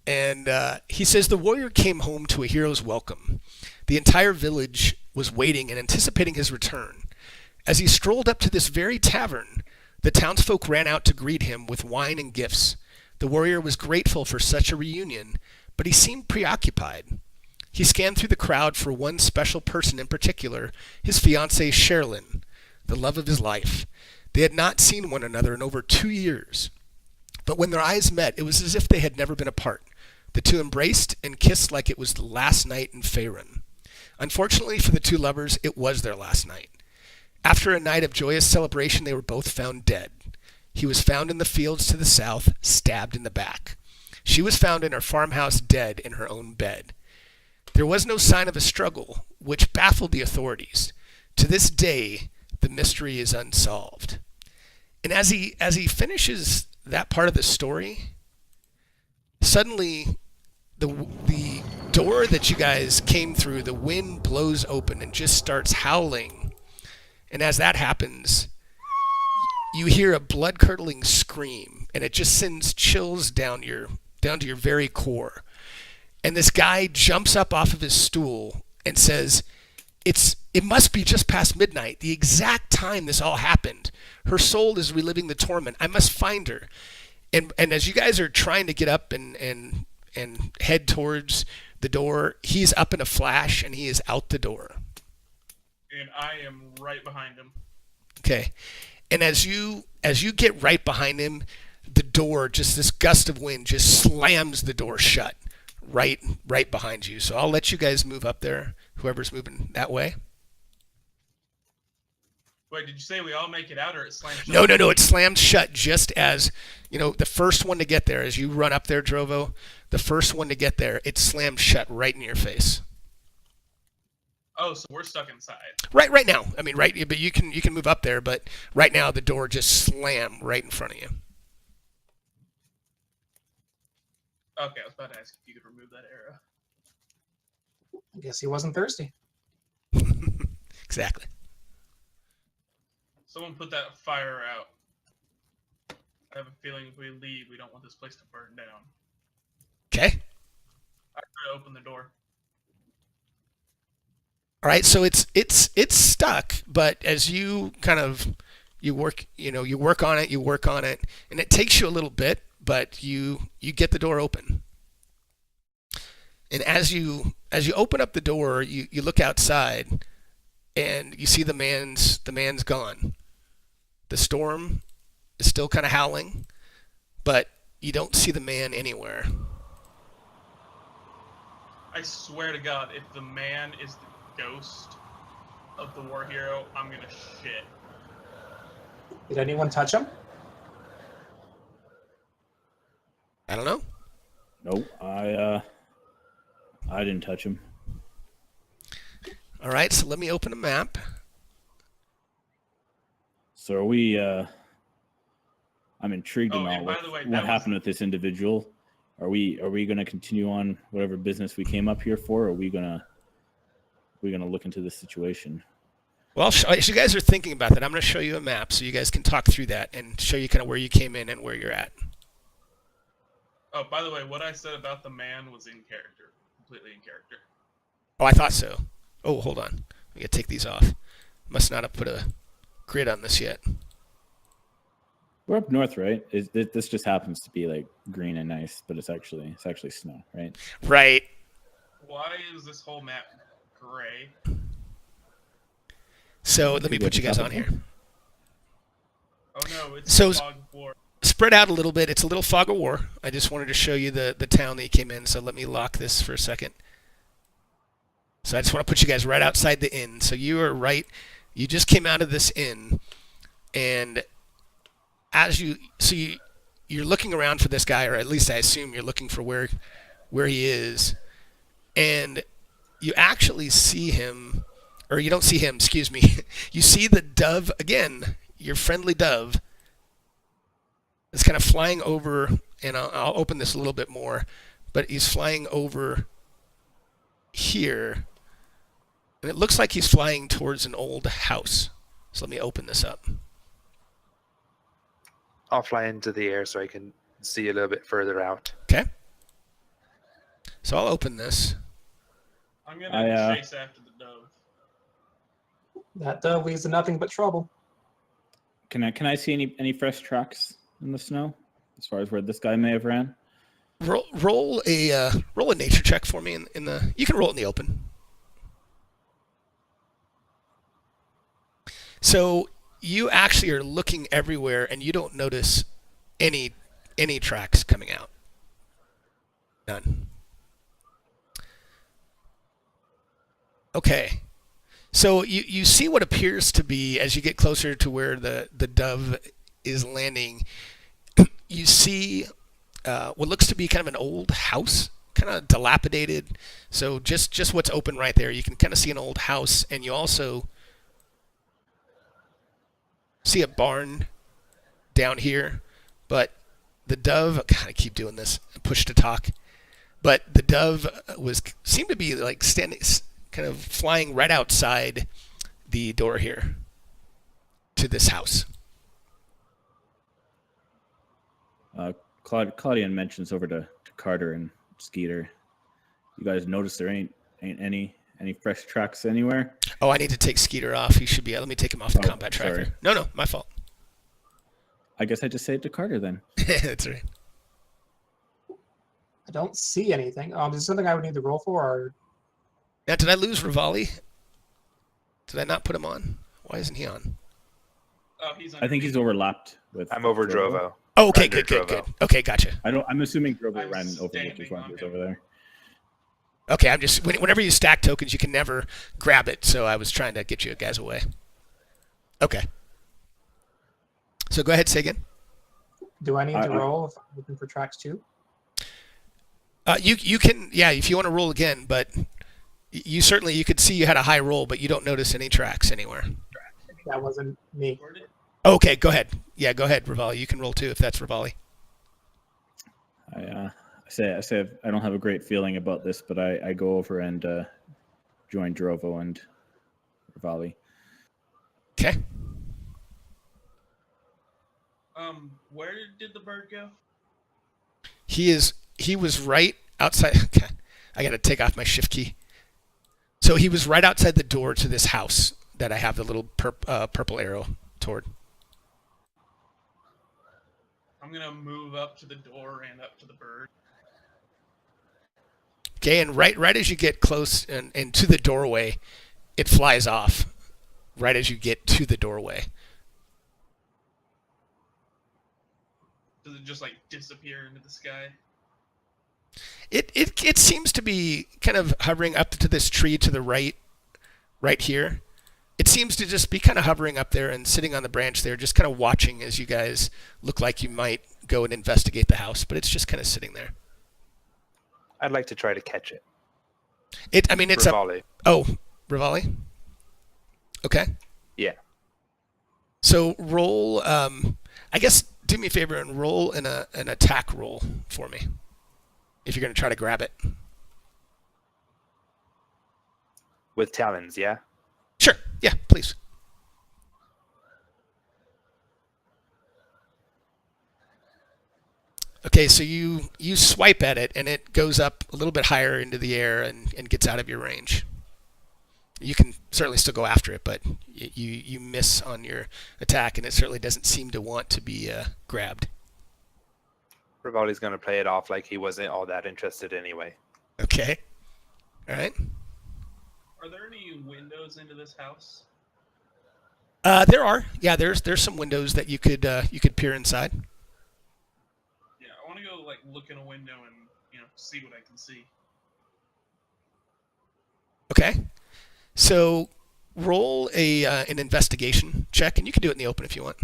And he says the warrior came home to a hero's welcome. The entire village was waiting and anticipating his return. As he strolled up to this very tavern, the townsfolk ran out to greet him with wine and gifts. The warrior was grateful for such a reunion, but he seemed preoccupied. He scanned through the crowd for one special person in particular, his fiancée Sherilyn, the love of his life. They had not seen one another in over 2 years. But when their eyes met, it was as if they had never been apart. The two embraced and kissed like it was the last night in Faerun. Unfortunately for the two lovers, it was their last night. After a night of joyous celebration, they were both found dead. He was found in the fields to the south, stabbed in the back. She was found in her farmhouse dead in her own bed. There was no sign of a struggle, which baffled the authorities. To this day, the mystery is unsolved. And as he finishes that part of the story, suddenly the door that you guys came through, the wind blows open and just starts howling. And as that happens, you hear a blood-curdling scream, and it just sends chills down to your very core. And this guy jumps up off of his stool and says, It must be just past midnight, the exact time this all happened. Her soul is reliving the torment. I must find her. And as you guys are trying to get up and head towards the door, he's up in a flash and he is out the door. And I am right behind him. Okay. And as you get right behind him, the door, just this gust of wind just slams the door shut right behind you. So I'll let you guys move up there, whoever's moving that way. Wait, did you say we all make it out or it slams shut? No. It slams shut just as, the first one to get there, as you run up there, Drovo, the first one to get there, it slams shut right in your face. Oh, so we're stuck inside. Right now. I mean, right, but you can move up there, but right now the door just slammed right in front of you. Okay, I was about to ask if you could remove that arrow. I guess he wasn't thirsty. Exactly. Someone put that fire out. I have a feeling if we leave, we don't want this place to burn down. Okay. I try to open the door. All right, so it's stuck, but as you kind of you work on it, and it takes you a little bit, but you get the door open. And as you open up the door, you look outside, and you see the man's gone. The storm is still kind of howling, but you don't see the man anywhere. I swear to God, if the man is the ghost of the war hero, I'm gonna shit. Did anyone touch him? I don't know. Nope, I didn't touch him. All right, so let me open a map. So are we? I'm intrigued Oh, about and by the way, what that happened with this individual. Are we going to continue on whatever business we came up here for? Or are we gonna look into this situation? Well, as you guys are thinking about that, I'm going to show you a map so you guys can talk through that and show you kind of where you came in and where you're at. Oh, by the way, what I said about the man was in character. Completely in character. Oh, I thought so. Oh, hold on. We got to take these off. Must not have put a grid on this yet. We're up north, right? This just happens to be like green and nice, but it's actually snow, right? Right. Why is this whole map gray? So let me put you guys on here. Oh no, it's So- fog of war. Spread out a little bit. It's a little fog of war. I just wanted to show you the town that you came in, so let me lock this for a second. So I just want to put you guys right outside the inn. So you are right. You just came out of this inn, and you're looking around for this guy, or at least I assume you're looking for where he is, and you actually see him, or you don't see him. Excuse me. You see the dove again. Your friendly dove. It's kind of flying over, and I'll open this a little bit more, but he's flying over here, and it looks like he's flying towards an old house. So let me open this up. I'll fly into the air so I can see a little bit further out. Okay. So I'll open this. I'm gonna chase after the dove. That dove leads to nothing but trouble. Can I see any fresh tracks in the snow as far as where this guy may have ran? Roll a nature check for me in the. You can roll it in the open. So you actually are looking everywhere, and you don't notice any tracks coming out. None. Okay. So you see what appears to be, as you get closer to where the dove is landing, you see what looks to be kind of an old house, kind of dilapidated. So just what's open right there, you can kind of see an old house, and you also see a barn down here. But the dove, God, I keep doing this, push to talk. but the dove seemed to be like standing, kind of flying right outside the door here to this house. Claudian mentions over to Carter and Skeeter. You guys notice there ain't any fresh tracks anywhere? Oh, I need to take Skeeter off. He should be. Let me take him off the combat tracker. Sorry. No, my fault. I guess I just say it to Carter then. That's right. I don't see anything. Is this something I would need to roll for? Or... Now, did I lose Rivali? Did I not put him on? Why isn't he on? Oh, he's. I think he's overlapped with. I'm over Drovo. Oh, okay, Under good. Drovo. Okay, gotcha. I'm assuming Drovo I'm ran over, which standing is why on he was him. over there. Okay, I'm just whenever you stack tokens, you can never grab it. So I was trying to get you guys away. Okay. So go ahead, say again. Do I need to roll if I'm looking for tracks too? You can, yeah, if you want to roll again, but you could see you had a high roll, but you don't notice any tracks anywhere. That wasn't me. Okay, go ahead. Yeah, go ahead, Rivali. You can roll too if that's Rivali. I say I don't have a great feeling about this, but I go over and join Drovo and Rivali. Okay. Where did the bird go? He was right outside. Okay. I got to take off my shift key. So he was right outside the door to this house that I have the little purple arrow toward. I'm gonna move up to the door and up to the bird. Okay, and right as you get close and to the doorway, it flies off. Right as you get to the doorway. Does it just like disappear into the sky? It seems to be kind of hovering up to this tree to the right here. It seems to just be kind of hovering up there and sitting on the branch there, just kind of watching as you guys look like you might go and investigate the house, but it's just kind of sitting there. I'd like to try to catch it. It's Rivali. Rivali? Okay. Yeah. So roll, I guess do me a favor and roll an attack roll for me. If you're going to try to grab it. With talons, yeah? Sure. Yeah, please. Okay, so you swipe at it, and it goes up a little bit higher into the air and gets out of your range. You can certainly still go after it, but you miss on your attack, and it certainly doesn't seem to want to be grabbed. Rivali's going to play it off like he wasn't all that interested anyway. Okay. All right. Are there any windows into this house? There are. Yeah, there's some windows that you could peer inside. Yeah, I want to go like look in a window and see what I can see. Okay. So roll an investigation check, and you can do it in the open if you want.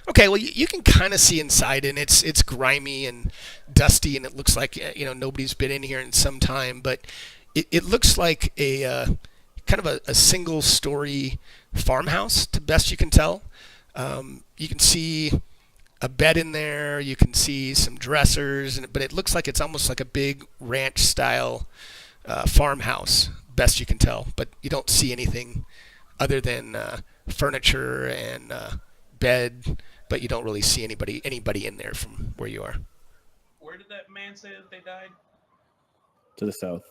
Okay, well you can kind of see inside, and it's grimy and dusty, and it looks like nobody's been in here in some time, but it looks like a kind of a single-story farmhouse, to best you can tell. You can see a bed in there, you can see some dressers, but it looks like it's almost like a big ranch-style farmhouse, best you can tell. But you don't see anything other than furniture and bed, but you don't really see anybody in there from where you are. Where did that man say that they died? To the south.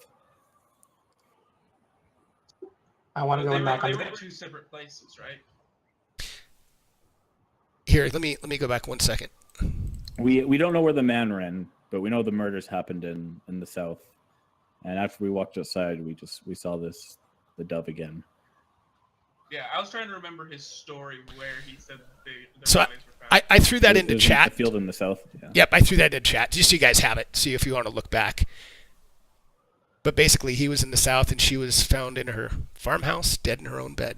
I want to go They and knock on were the in door. two separate places, right? Here, let me go back 1 second. We don't know where the man ran, but we know the murders happened in the south. And after we walked outside, we saw the dove again. Yeah, I was trying to remember his story where he said the So bodies were found. I threw that It into was chat. the field in the south. Yeah. Yep, I threw that in chat, just so you guys have it. See if you want to look back. But basically, he was in the south, and she was found in her farmhouse, dead in her own bed.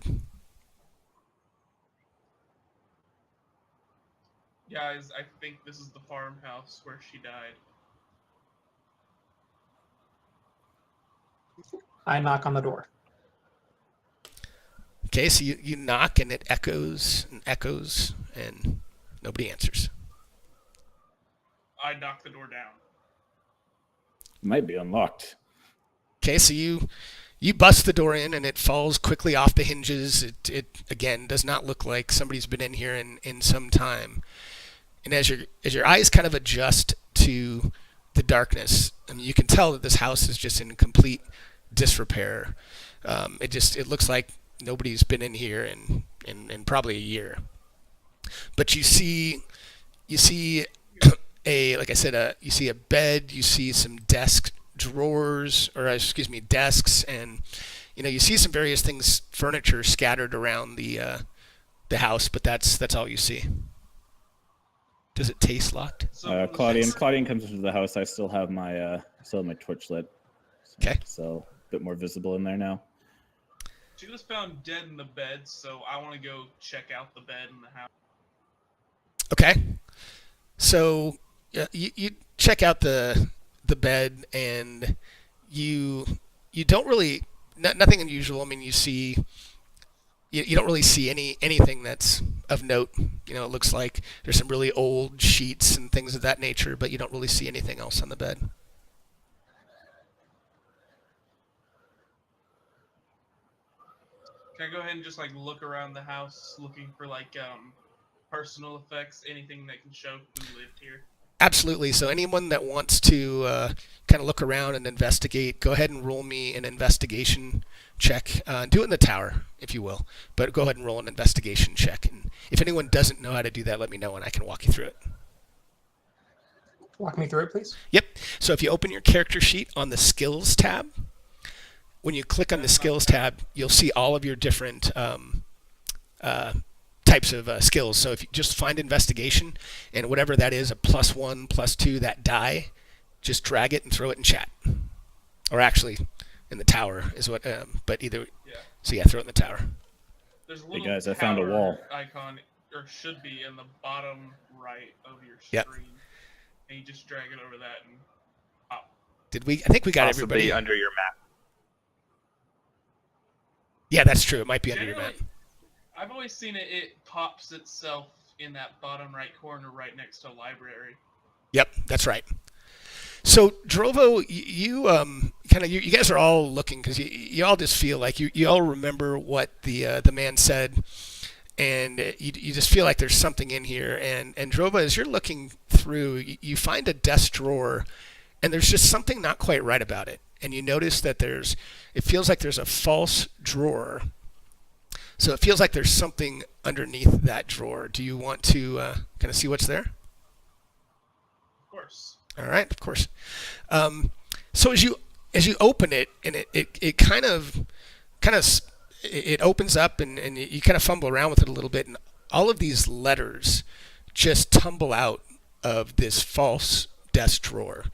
Guys, I think this is the farmhouse where she died. I knock on the door. Okay, so you knock and it echoes and echoes and nobody answers. I knock the door down. It might be unlocked. Okay, so you bust the door in and it falls quickly off the hinges. It again does not look like somebody's been in here in some time. And as your eyes kind of adjust to the darkness, I mean, you can tell that this house is just in complete disrepair. It looks like nobody's been in here in probably a year. But you see like I said, you see a bed, you see some desks, and you see some various things, furniture scattered around the house, but that's all you see. Does it taste locked? So Claudian comes into the house. I still have my torch lit. Okay. So a bit more visible in there now. She was found dead in the bed, so I want to go check out the bed in the house. Okay. So you check out the bed, and you don't really nothing unusual. I mean, you don't really see anything that's of note. It looks like there's some really old sheets and things of that nature, but you don't really see anything else on the bed. Can I go ahead and just look around the house, looking for personal effects, anything that can show who lived here? Absolutely. So anyone that wants to kind of look around and investigate, go ahead and roll me an investigation check. Do it in the tower, if you will. But go ahead and roll an investigation check. And if anyone doesn't know how to do that, let me know and I can walk you through it. Walk me through it, please. Yep. So if you open your character sheet on the skills tab, when you click on the skills tab, you'll see all of your different types of skills. So if you just find investigation, and whatever that is, a +1, +2, that die, just drag it and throw it in chat. Or actually, in the tower is what, but either, Yeah. So yeah, throw it in the tower. There's a little guys, I found a tower wall. icon, or should be in the bottom right of your Yep. screen. And you just drag it over that and pop. I think we got Possibly everybody. under your map. Yeah, that's true. It might be under your map. Generally, I've always seen it pops itself in that bottom right corner right next to library. Yep, that's right. So Drovo, you guys are all looking because you all just feel like you all remember what the man said, and you just feel like there's something in here. And Drovo, as you're looking through, you find a desk drawer, and there's just something not quite right about it. And you notice that it feels like there's a false drawer. So it feels like there's something underneath that drawer. Do you want to kind of see what's there? Of course. All right, of course. So as you open it, and it kind of it opens up, and you kind of fumble around with it a little bit, and all of these letters just tumble out of this false desk drawer,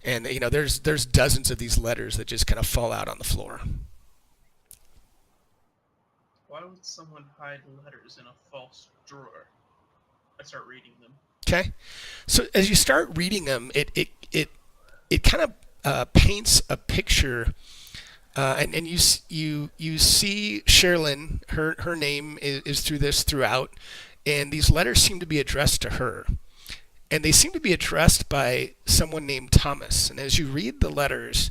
and there's dozens of these letters that just kind of fall out on the floor. Why would someone hide letters in a false drawer? I start reading them. Okay, so as you start reading them, it kind of paints a picture, and you see Sherilyn. Her name is throughout, and these letters seem to be addressed to her, and they seem to be addressed by someone named Thomas. And as you read the letters,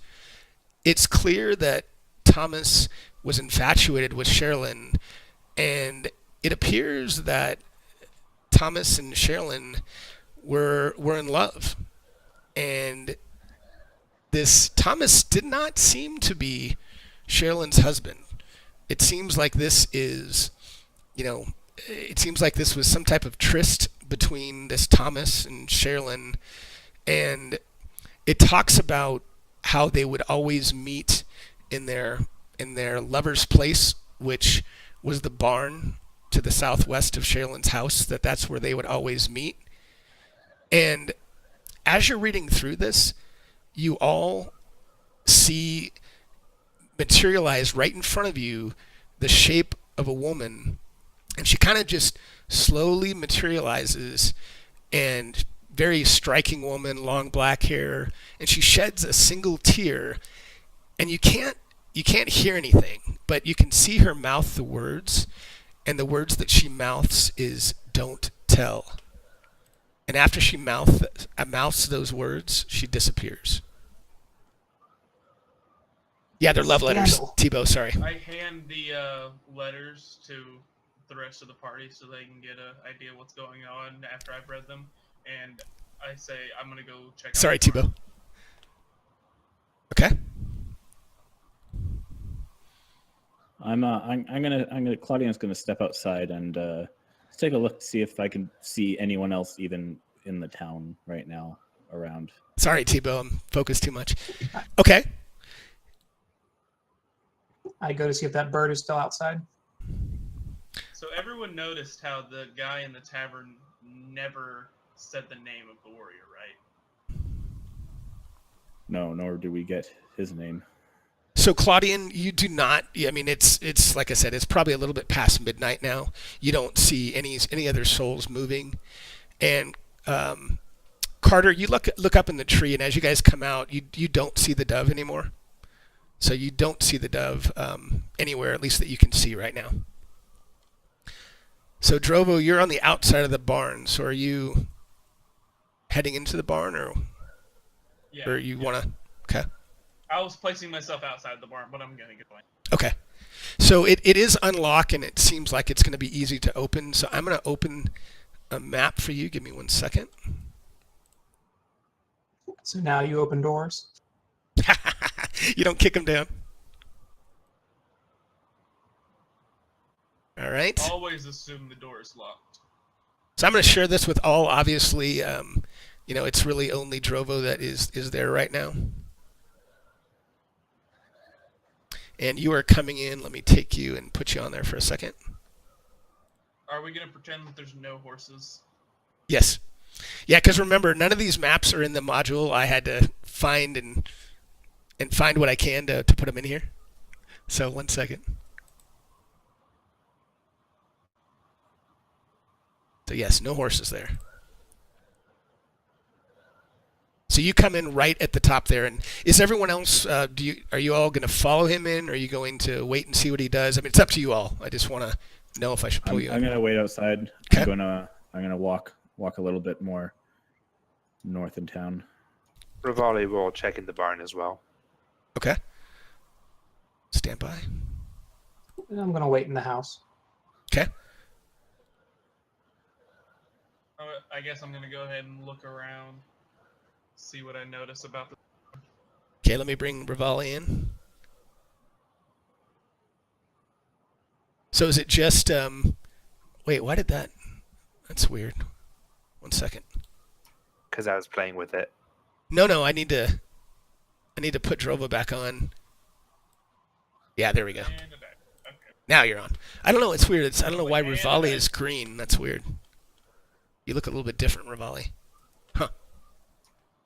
it's clear that Thomas was infatuated with Sherilyn, and it appears that Thomas and Sherilyn were in love, and this Thomas did not seem to be Sherilyn's husband. It seems like this is, it seems like this was some type of tryst between this Thomas and Sherilyn, and it talks about how they would always meet in their lover's place, which was the barn to the southwest of Sherilyn's house, that's where they would always meet. And as you're reading through this, you all see materialize right in front of you the shape of a woman, and she kind of just slowly materializes, and very striking woman, long black hair, and she sheds a single tear, and you can't you can't hear anything, but you can see her mouth the words, and the words that she mouths is "don't tell." And after she mouths those words, she disappears. Yeah, they're love letters. Scandal. Tebow, sorry. I hand the letters to the rest of the party so they can get an idea what's going on after I've read them, and I say I'm gonna go check out. Sorry, the farm. Tebow. Okay. I'm gonna Claudian's gonna step outside and take a look to see if I can see anyone else even in the town right now around. Sorry, Tebow. I'm focused too much. Okay. I go to see if that bird is still outside. So everyone noticed how the guy in the tavern never said the name of the warrior, right? No, nor do we get his name. So Claudian, you do not. I mean, it's like I said, it's probably a little bit past midnight now. You don't see any other souls moving, and Carter, you look up in the tree, and as you guys come out, you don't see the dove anymore. So you don't see the dove anywhere, at least that you can see right now. So Drovo, you're on the outside of the barn. So are you heading into the barn, Yeah. or you want to? Okay. I was placing myself outside the barn, but I'm gonna get going. Okay. So it is unlocked, and it seems like it's going to be easy to open. So I'm going to open a map for you. Give me 1 second. So now you open doors. You don't kick them down. All right. Always assume the door is locked. So I'm going to share this with all. Obviously, it's really only Drovo that is there right now. And you are coming in. Let me take you and put you on there for a second. Are we gonna pretend that there's no horses? Yes. Yeah, because remember, none of these maps are in the module. I had to find and find what I can to put them in here. So 1 second. So yes, no horses there. So you come in right at the top there, and is everyone else? Are you all going to follow him in, or are you going to wait and see what he does? I mean, it's up to you all. I just want to know if I should pull you in. I'm gonna wait outside. Okay. I'm gonna walk a little bit more north in town. Rivali will check in the barn as well. Okay. Stand by. And I'm gonna wait in the house. Okay. I guess I'm gonna go ahead and look around, see what I notice about the. Okay, let me bring Rivali in. So is it just wait, why did that? That's weird. 1 second. Because I was playing with it. No, I need to put Drovo back on. Yeah, there we go. And a back. Okay. Now you're on. I don't know, it's weird. I don't know why And Rivali back. is green. That's weird. You look a little bit different, Rivali. Huh.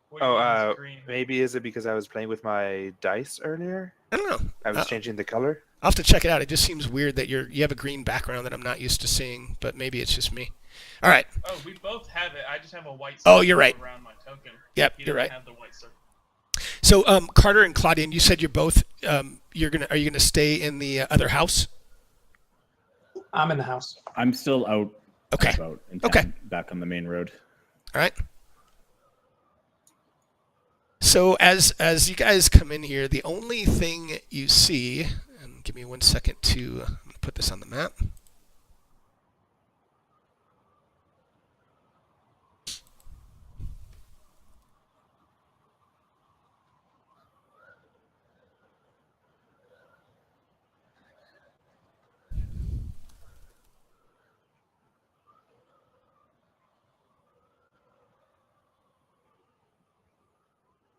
What do you mean Oh, screen? maybe is it because I was playing with my dice earlier? I don't know. I was changing the color. I'll have to check it out. It just seems weird that you have a green background that I'm not used to seeing, but maybe it's just me. All right. Oh, we both have it. I just have a white Oh, circle you're right. around my token. Yep, He you're doesn't right. have the white circle. So Carter and Claudian, you said you're both are you gonna stay in the other house? I'm in the house. I'm still out. Okay. About in town, Okay. back on the main road. All right. So as you guys come in here, the only thing you see, and give me 1 second to put this on the map.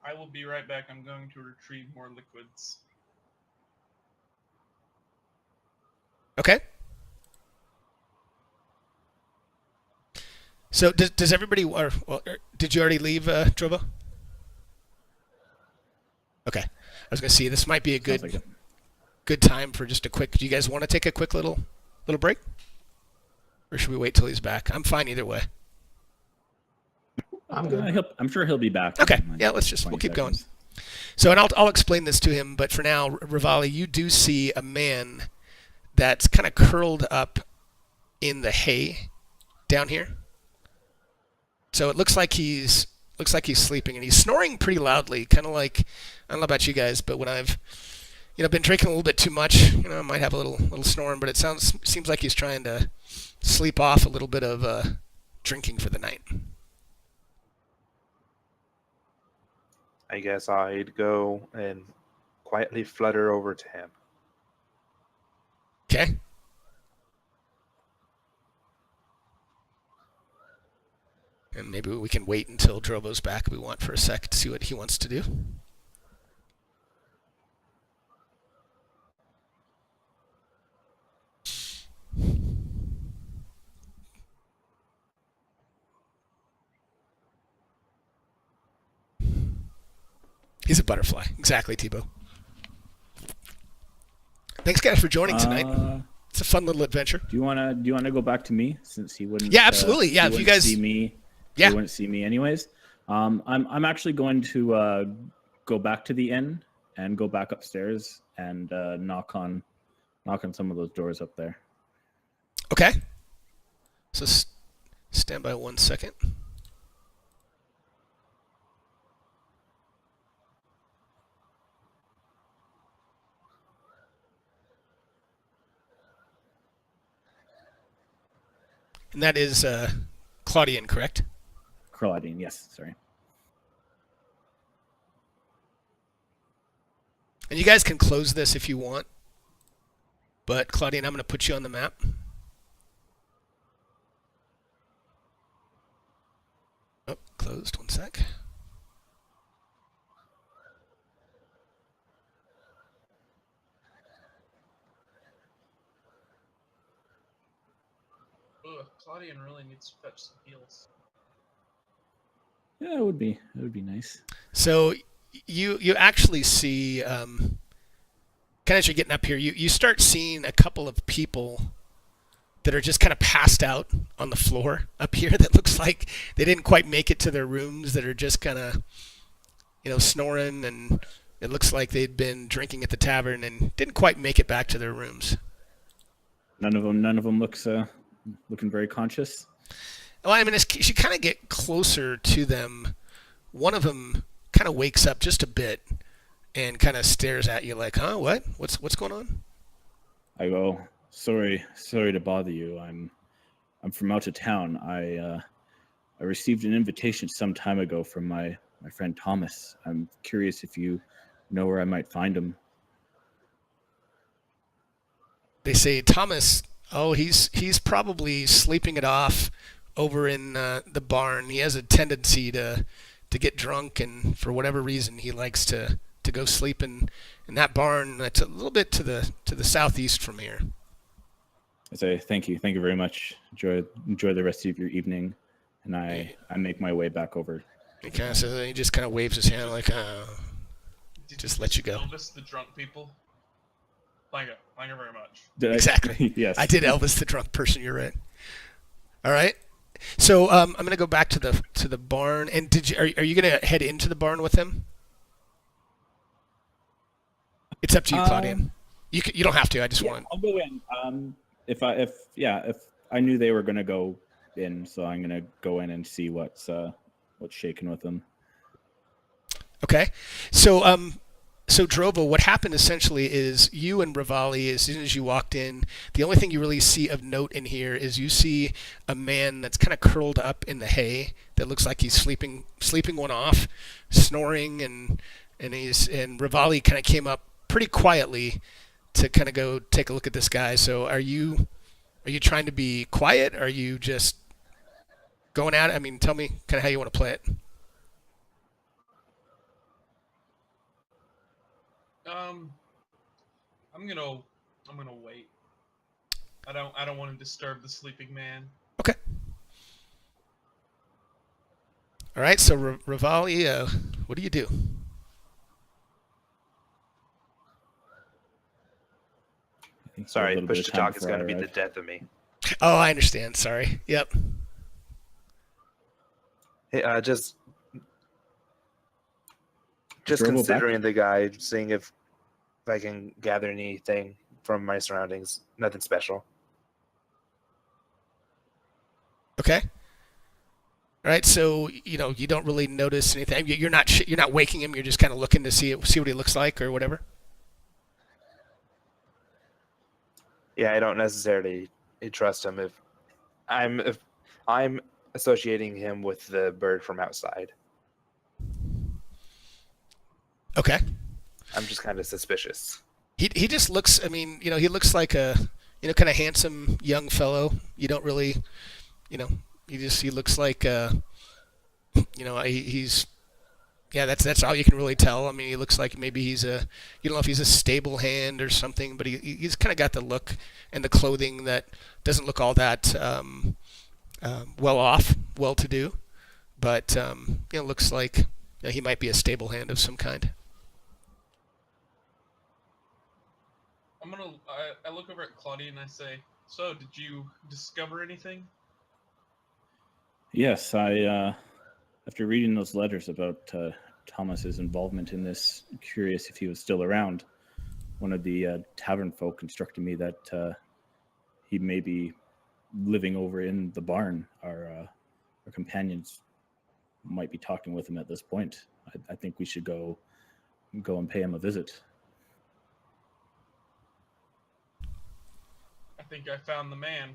I will be right back. I'm going to retrieve more liquids. Okay. So does everybody, did you already leave, Drovo? Okay. I was gonna see, this might be a Sounds like it. good time for just a quick. Do you guys want to take a quick little break, or should we wait till he's back? I'm fine either way. I'm good. I'm sure he'll be back. Okay. in, like, Yeah. We'll 20 keep going. seconds. So, and I'll explain this to him, but for now, Rivali, you do see a man that's kind of curled up in the hay down here. So it looks like he's sleeping, and he's snoring pretty loudly, kind of like, I don't know about you guys, but when I've been drinking a little bit too much, I might have a little snoring, but it seems like he's trying to sleep off a little bit of drinking for the night. I guess I'd go and quietly flutter over to him. Okay. And maybe we can wait until Drovo's back if we want for a sec to see what he wants to do. He's a butterfly. Exactly, Tebow. Thanks, guys, for joining tonight. It's a fun little adventure. Do you wanna go back to me since he wouldn't? Yeah, absolutely. Yeah, he if you guys see me, yeah, he wouldn't see me anyways. I'm actually going to go back to the inn and go back upstairs and knock on some of those doors up there. Okay. So stand by 1 second. And that is Claudian, correct? Claudine, yes, sorry. And you guys can close this if you want. But Claudian, I'm going to put you on the map. Oh, closed. 1 sec. Ugh, Claudian really needs to fetch some heals. Yeah, it would be nice. So you actually see, kind of as you're getting up here, you start seeing a couple of people that are just kind of passed out on the floor up here that looks like they didn't quite make it to their rooms, that are just kind of, snoring, and it looks like they'd been drinking at the tavern and didn't quite make it back to their rooms. None of them looks looking very conscious. Well, I mean, as you kind of get closer to them, one of them kind of wakes up just a bit and kind of stares at you like, "Huh? What? What's going on?" I go, sorry to bother you. I'm from out of town. I received an invitation some time ago from my friend Thomas. I'm curious if you know where I might find him. They say, "Thomas, oh, he's probably sleeping it off over in the barn. He has a tendency to get drunk, and for whatever reason, he likes to go sleep in that barn that's a little bit to the southeast from here." I say, thank you very much. Enjoy the rest of your evening, and I make my way back over. He kind of says, he just kind of waves his hand like, just let you go. Elvis the drunk people. Thank you very much. Exactly. Yes. I did Elvis the drunk person. You're right. All right. So I'm gonna go back to the barn. And are you gonna head into the barn with him? It's up to you, Claudian. You don't have to. I just want. I'll go in. If I knew they were gonna go in, so I'm gonna go in and see what's shaking with them. Okay. So Drovo, what happened essentially is you and Rivali, as soon as you walked in, the only thing you really see of note in here is you see a man that's kind of curled up in the hay that looks like he's sleeping one off, snoring, and Rivali kind of came up pretty quietly to kind of go take a look at this guy. So are you trying to be quiet? Are you just going at it? I mean, tell me kind of how you want to play it. I'm gonna wait. I don't want to disturb the sleeping man. Okay. All right. So Rivali, what do you do? Sorry, push to talk is going to be the death of me. Oh, I understand. Sorry. Yep. Hey, just Just Drobo back? considering the guy, seeing if I can gather anything from my surroundings. Nothing special. Okay. All right. So you don't really notice anything. You're not waking him. You're just kind of looking to see what he looks like or whatever. Yeah, I don't necessarily trust him if I'm associating him with the bird from outside. Okay. I'm just kind of suspicious. He just looks. I mean, he looks like a kind of handsome young fellow. You don't really, he looks like he's that's all you can really tell. I mean, he looks like maybe you don't know if he's a stable hand or something, but he's kind of got the look and the clothing that doesn't look all that well to do, but looks like he might be a stable hand of some kind. I look over at Claudia and I say, "So, did you discover anything?" Yes, I after reading those letters about Thomas's involvement in this, curious if he was still around. One of the tavern folk instructed me that he may be living over in the barn. Our companions might be talking with him at this point. I think we should go and pay him a visit. I think I found the man.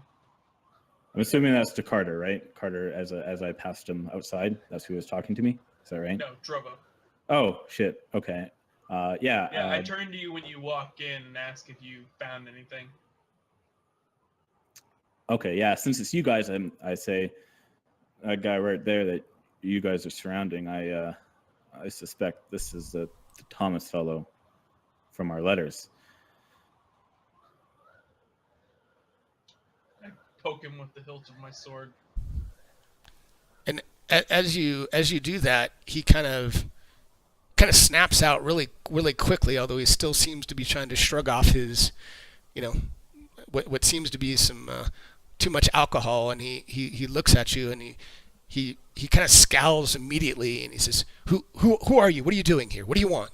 I'm assuming that's to Carter, right? Carter, as I passed him outside, that's who was talking to me. Is that right? No, Drobo. Oh shit. Okay. Yeah. Yeah, I turned to you when you walked in and asked if you found anything. Okay. Yeah. Since it's you guys, I say that guy right there that you guys are surrounding. I suspect this is the Thomas fellow from our letters. Poke him with the hilt of my sword. And as you do that, he kind of snaps out really quickly. Although he still seems to be trying to shrug off his, what seems to be some too much alcohol. And he looks at you and he kind of scowls immediately and he says, "Who are you? What are you doing here? What do you want?"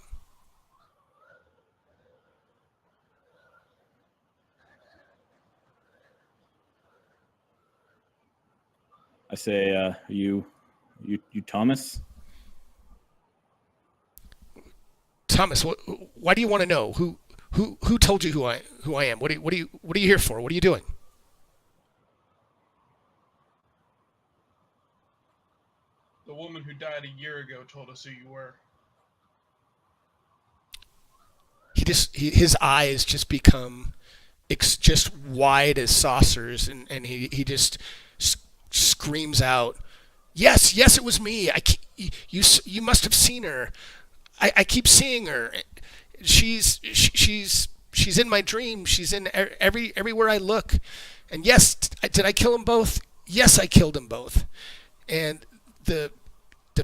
I say, you Thomas? Thomas, why do you want to know? Who told you who I am? What are you here for? What are you doing? The woman who died a year ago told us who you were. His eyes just become just wide as saucers, and he just screams out, yes, it was me. You must have seen her. I keep seeing her. She's in my dream. She's in everywhere I look. And yes, did I kill them both? Yes, I killed them both. And the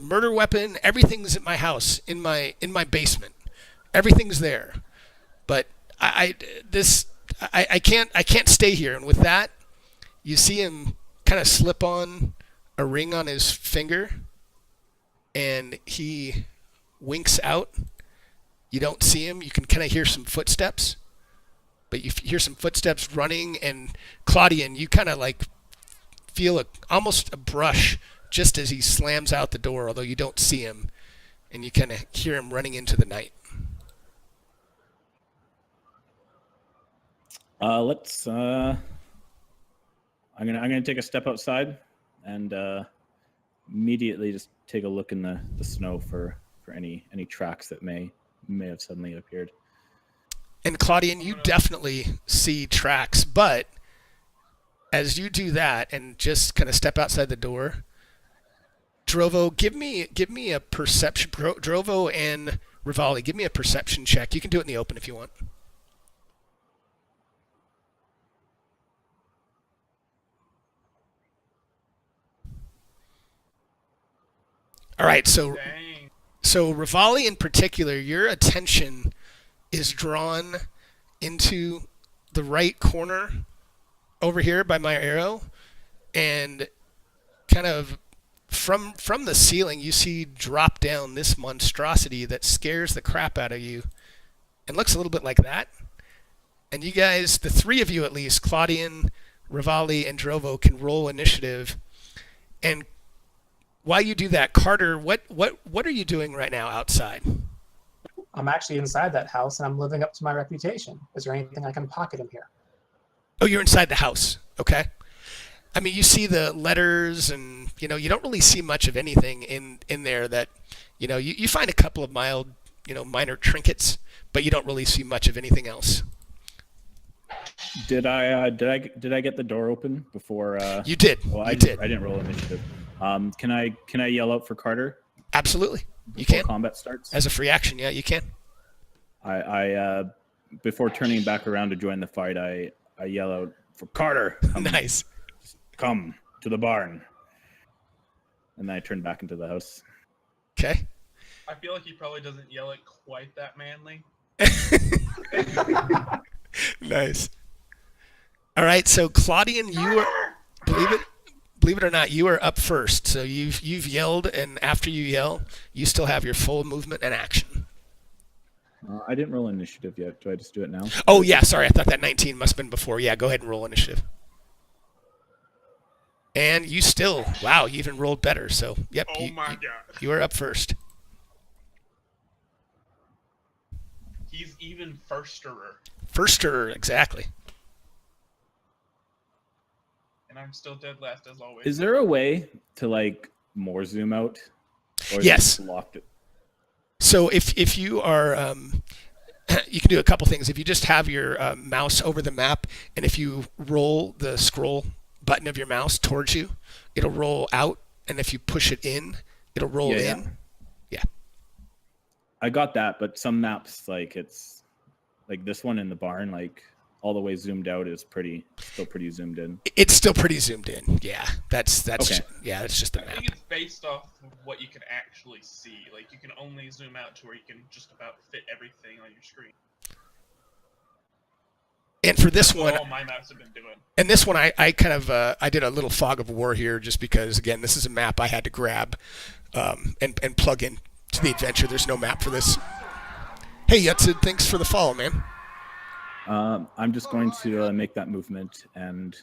murder weapon, everything's at my house, in my basement. Everything's there. But I can't stay here. And with that, you see him kind of slip on a ring on his finger, and he winks out. You don't see him. You can kind of hear some footsteps, but you hear some footsteps running, and Claudian, you kind of like feel almost a brush just as he slams out the door, although you don't see him, and you kind of hear him running into the night. Let's. I'm gonna take a step outside and immediately just take a look in the snow for any tracks that may have suddenly appeared. And Claudian, you definitely see tracks, but as you do that and just kind of step outside the door, Drovo, give me a perception. Drovo and Rivali, give me a perception check. You can do it in the open if you want. All right, so Rivali in particular, your attention is drawn into the right corner over here by my arrow, and kind of from the ceiling, you see drop down this monstrosity that scares the crap out of you, and looks a little bit like that. And you guys, the three of you at least, Claudian, Rivali, and Drovo, can roll initiative. And while you do that, Carter, what are you doing right now outside? I'm actually inside that house, and I'm living up to my reputation. Is there anything I can pocket in here? Oh, you're inside the house. Okay. I mean, you see the letters, and you don't really see much of anything in there that, you find a couple of mild, minor trinkets, but you don't really see much of anything else. Did I get the door open before? You did. Well, I didn't roll initiative. Can I yell out for Carter? Absolutely. You Before can. combat starts. As a free action, yeah, you can. I before turning back around to join the fight, I yell out for Carter. Nice. Come to the barn. And then I turn back into the house. Okay. I feel like he probably doesn't yell it quite that manly. Nice. All right, so Claudian, you are believe it or not, you are up first. So you've yelled, and after you yell, you still have your full movement and action. I didn't roll initiative yet. Do I just do it now? Oh yeah, sorry, I thought that 19 must have been before. Yeah, go ahead and roll initiative. And you still, wow, you even rolled better. So yep, Oh my god. you are up first. He's even firsterer. Firster, exactly. And I'm still dead last as always. Is there a way to more zoom out? Or is Yes. it locked? So if you are, you can do a couple things. If you just have your mouse over the map, and if you roll the scroll button of your mouse towards you, it'll roll out, and if you push it in, it'll roll in. Yeah. I got that, but some maps it's like this one in the barn, all the way zoomed out is still pretty zoomed in. It's still pretty zoomed in. Yeah, that's Okay. that's just the I map. think it's based off of what you can actually see. Like, you can only zoom out to where you can just about fit everything on your screen. And for this That's what one, all my maps have been doing. and this one, I kind of I did a little fog of war here, just because again, this is a map I had to grab and plug in to the adventure. There's no map for this. Hey, Yutsid, thanks for the follow, man. I'm just going to make that movement and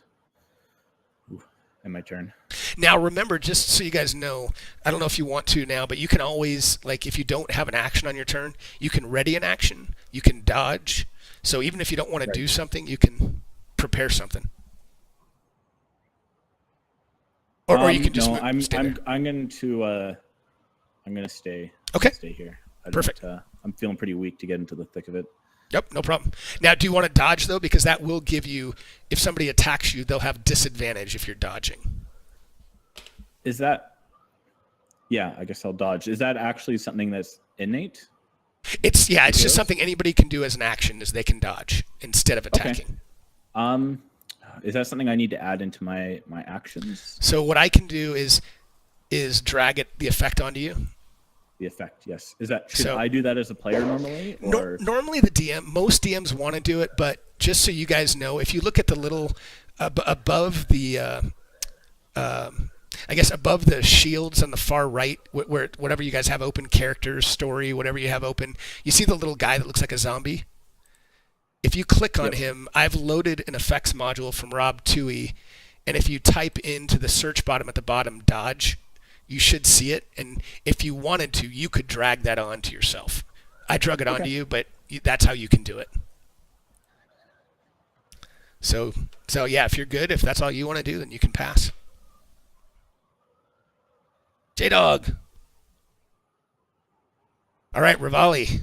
my turn. Now, remember, just so you guys know, I don't know if you want to now, but you can always, if you don't have an action on your turn, you can ready an action, you can dodge. So even if you don't want to do something, you can prepare something. Or you can just no, I'm stay going to stay. Okay. Stay here. Perfect. I'm feeling pretty weak to get into the thick of it. Yep, no problem. Now, do you want to dodge, though? Because that will give you, if somebody attacks you, they'll have disadvantage if you're dodging. Is that... Yeah, I guess I'll dodge. Is that actually something that's innate? It's just something anybody can do as an action, is they can dodge instead of attacking. Okay. Is that something I need to add into my actions? So what I can do is drag the effect onto you. The effect, yes. Should I do that as a player normally? Or... Normally most DMs want to do it, but just so you guys know, if you look at the little above the, I guess above the shields on the far right, where whatever you guys have open, characters, story, whatever you have open, you see the little guy that looks like a zombie? If you click on him, I've loaded an effects module from Rob Toohey, and if you type into the search bottom at the bottom, dodge, you should see it, and if you wanted to, you could drag that onto yourself. I drug it onto you, but that's how you can do it. So yeah, if you're good, if that's all you want to do, then you can pass. J-Dog. All right, Rivali.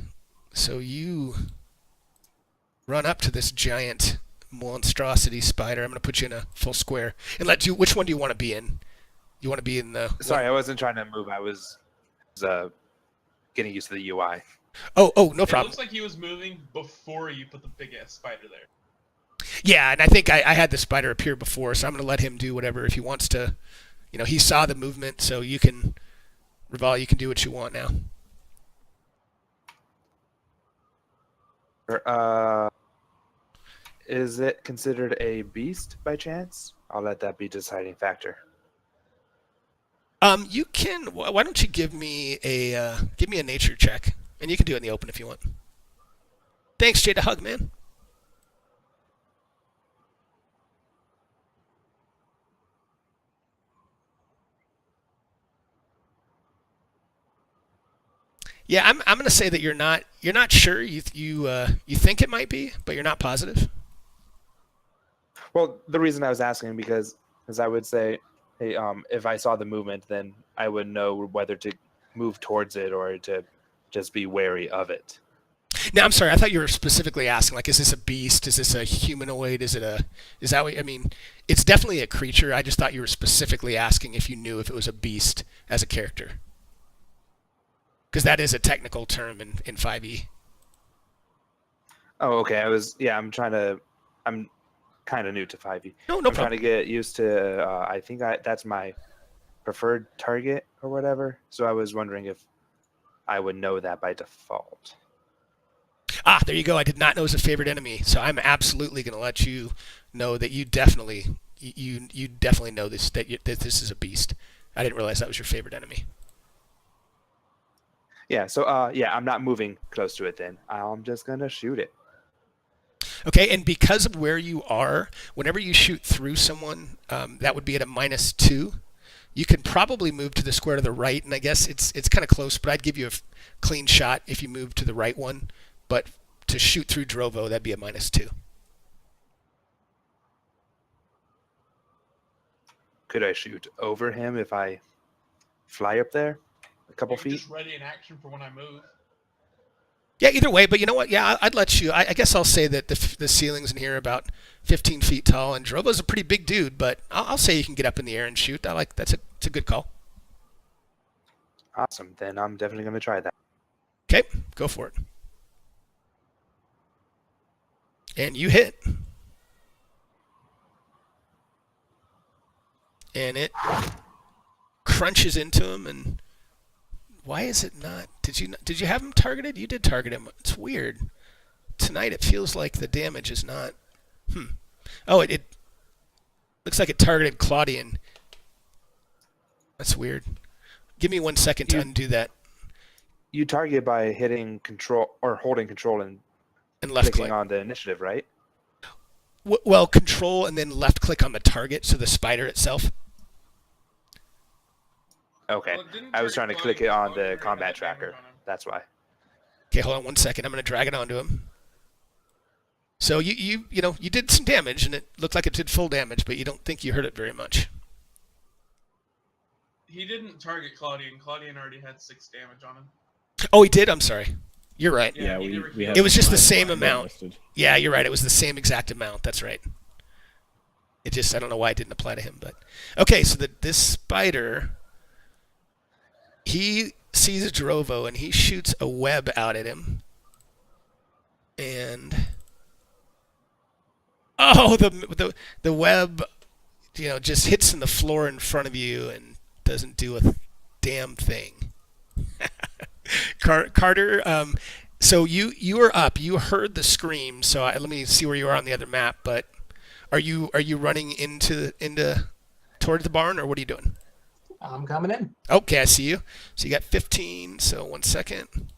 So you run up to this giant monstrosity spider. I'm going to put you in a full square and let you. Which one do you want to be in? You want to be in the... Sorry, I wasn't trying to move. I was getting used to the UI. Oh, no It problem. looks like he was moving before you put the big-ass spider there. Yeah, and I think I had the spider appear before, so I'm going to let him do whatever if he wants to. He saw the movement, so you can... Rivali, you can do what you want now. Is it considered a beast by chance? I'll let that be deciding factor. You can. Why don't you give me a nature check, and you can do it in the open if you want. Thanks, Jade. A hug, man. Yeah, I'm gonna say that you're not sure. You think it might be, but you're not positive. Well, the reason I was asking because I would say, hey, if I saw the movement, then I would know whether to move towards it or to just be wary of it. No, I'm sorry. I thought you were specifically asking, like, is this a beast? Is this a humanoid? Is that what, I mean, it's definitely a creature. I just thought you were specifically asking if you knew if it was a beast as a character. Because that is a technical term in 5e. Oh, okay. I'm kind of new to 5e. No I'm trying problem. to get used to, I think that's my preferred target or whatever. So I was wondering if I would know that by default. Ah, there you go. I did not know it was a favorite enemy, so I'm absolutely going to let you know that you definitely know that this is a beast. I didn't realize that was your favorite enemy. Yeah. So, I'm not moving close to it then. I'm just going to shoot it. Okay, and because of where you are, whenever you shoot through someone, that would be at a -2. You can probably move to the square to the right, and I guess it's kind of close, but I'd give you a clean shot if you move to the right one. But to shoot through Drovo, that'd be a -2. Could I shoot over him if I fly up there a couple I'm feet? just ready in action for when I move. Yeah, either way, but you know what? Yeah, I'd let you. I guess I'll say that the ceilings in here are about 15 feet tall, and Drovo's a pretty big dude, but I'll say you can get up in the air and shoot. It's a good call. Awesome. Then I'm definitely going to try that. Okay, go for it. And you hit. And it crunches into him, and why is it not? Did you have him targeted? You did target him. It's weird. Tonight it feels like the damage is not. Oh, it looks like it targeted Claudian. That's weird. Give me 1 second to undo that. You target by hitting control or holding control and And left clicking click. on the initiative, right? Well, control and then left click on the target, so the spider itself. Okay. Well, it didn't I was trying target to click it Claudian, on Claudian the already had combat damage tracker. on him. That's why. Okay, hold on 1 second. I'm going to drag it onto him. So you did some damage, and it looked like it did full damage, but you don't think you hurt it very much. He didn't target Claudian. Claudian already had 6 damage on him. Oh, he did? I'm sorry. You're right. Yeah, we never had healed It was just him the by same five. amount. listed. Yeah, you're right. It was the same exact amount. That's right. I don't know why it didn't apply to him, but okay. So this spider, he sees Drovo and he shoots a web out at him, and the web, just hits in the floor in front of you and doesn't do a damn thing. Carter, so you were up. You heard the scream. So let me see where you are on the other map. But are you running into towards the barn, or what are you doing? I'm coming in. Okay, I see you. So you got 15. So 1 second.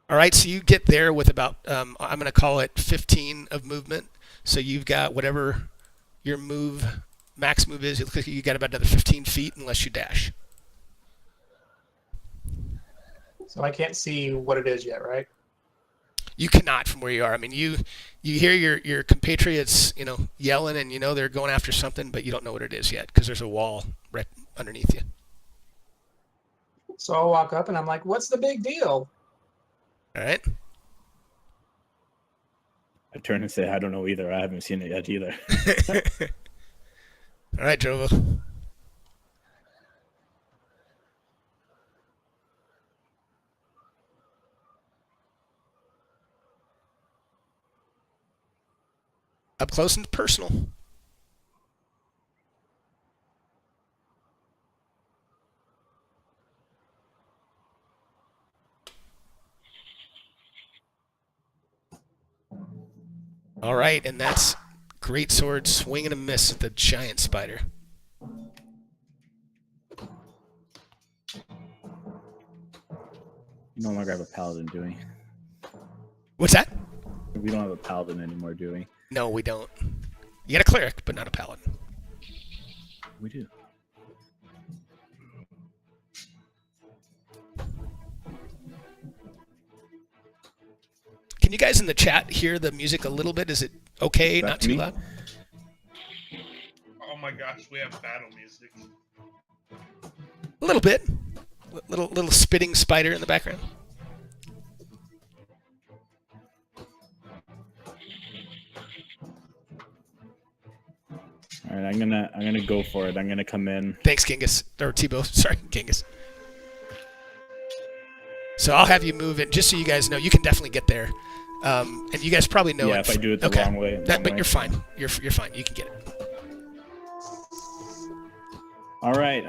All right, so you get there with about, I'm going to call it 15 of movement. So you've got whatever your max move is. It looks like you got about another 15 feet unless you dash. So I can't see what it is yet, right? You cannot from where you are. I mean, you hear your compatriots, yelling, and they're going after something, but you don't know what it is yet because there's a wall right underneath you. So I'll walk up and I'm like, what's the big deal? All right. I turn and say, I don't know either. I haven't seen it yet either. All right, Drovo. Up close and personal. All right, and that's great sword swing and a miss at the giant spider. We no longer have a paladin, do we? What's that? We don't have a paladin anymore, do we? No, we don't. You got a cleric, but not a paladin. We do. Can you guys in the chat hear the music a little bit? Is it okay? Back Not to too me? loud? Oh my gosh, we have battle music. A little bit. Little spitting spider in the background. All right, I'm gonna go for it. I'm gonna come in. Thanks, Genghis. Or Tebow. Sorry, Genghis. So I'll have you move it, just so you guys know. You can definitely get there. And you guys probably know Yeah, it. if I do it the okay. wrong way. But you're fine. You're fine. You can get it. All right,